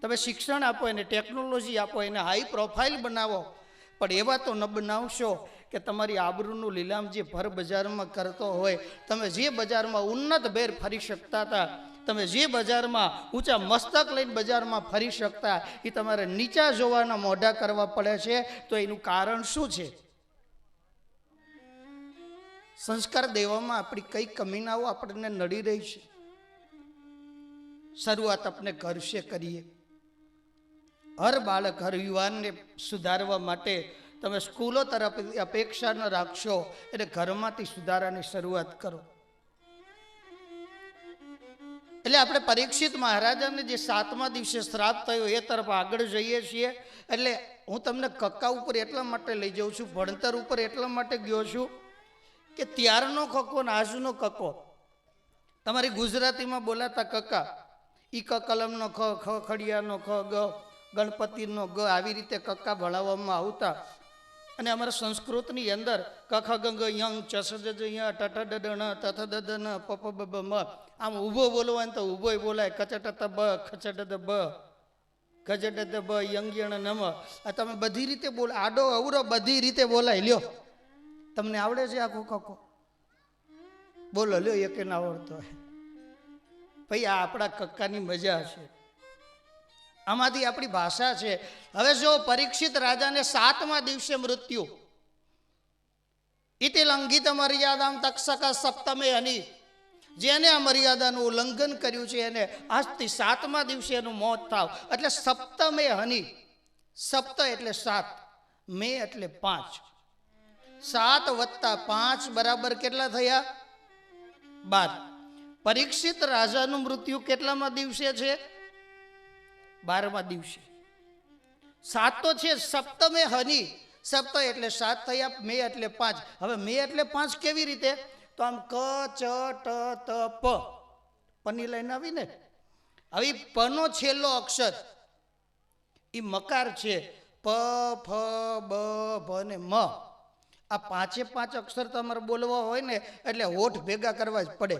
તમે શિક્ષણ આપો, એને ટેકનોલોજી આપો, એને હાઈ પ્રોફાઇલ બનાવો, પણ એવા તો ન બનાવશો કે તમારી આબરૂનું લીલામ જે ભર બજારમાં કરતો હોય. તમે જે બજારમાં ઉન્નત ભેર ફરી શકતા હતા, તમે જે બજારમાં ઊંચા મસ્તક લઈને બજારમાં ફરી શકતા, એ તમારે નીચા જોવાના મોઢા કરવા પડે છે. તો એનું કારણ શું છે? સંસ્કાર દેવામાં આપણી કઈ કમીનાઓ આપણને નડી રહી છે. શરૂઆત આપણે ઘરશે કરીએ. હર બાળક, હર યુવાનને સુધારવા માટે તમે સ્કૂલો તરફ અપેક્ષા ન રાખશો. એટલે ઘરમાંથી સુધારાની શરૂઆત કરો. એટલે આપણે પરીક્ષિત મહારાજાને જે 7મા દિવસે શ્રાપ થયો એ તરફ આગળ જઈએ છીએ. એટલે હું તમને કક્કા ઉપર એટલા માટે લઈ જાઉં છું, ભણતર ઉપર એટલા માટે ગયો છું કે ત્યારનો કક્કો ને આજનો કક્કો, તમારી ગુજરાતીમાં બોલાતા કક્કા, ઈ ક કલમનો ખ, ખ ખડિયાનો ખ, ગ ગણપતિનો ગ, આવી રીતે કક્કા ભણાવવામાં આવતા. અને અમારા સંસ્કૃતની અંદર કખ ગંગ યંગ ચસજ ય ટટ ડન તથ દન પપ બ મ, આમ ઊભો બોલવાનું તો ઊભોય બોલાય, કચટ બ ખચટ બ ગજડ બ યંગ્યણ નમ. આ તમે બધી રીતે બોલો, આડો અવરો બધી રીતે બોલાય. લ્યો, તમને આવડે છે આખો કક્કો? બોલો લ્યો, એકે ના આવડતો હોય. ભાઈ આ આપણા કક્કાની મજા છે, આમાંથી આપણી ભાષા છે. હવે જો પરીક્ષિત રાજાને 7મા દિવસે મૃત્યુ, ઇતિ લંઘિત મર્યાદામ તક્ષક સપ્તમે હની, જેને આ મર્યાદાનું ઉલ્લંઘન કર્યું છે એને આજથી 7મા દિવસે એનું મોત થાવ. એટલે સપ્તમે હની, સપ્ત એટલે 7, મે એટલે 5, 7 વત્તા 5 બરાબર કેટલા થયા? 12. પરીક્ષિત રાજાનું મૃત્યુ કેટલામાં દિવસે છે? 12મા દિવસે. 7 તો છે, સપ્તમે હની, સપ્ત એટલે 7 થયા, મે એટલે 5. હવે મે એટલે 5 કેવી રીતે? તો આમ ક ચ ટ ત પ, પની લાઈન આવી ને. હવે પનો છેલ્લો અક્ષર એ મકાર છે. પ ફ બ ભ ને મ, આ 5 અક્ષર તમારે બોલવા હોય ને એટલે હોઠ ભેગા કરવા જ પડે.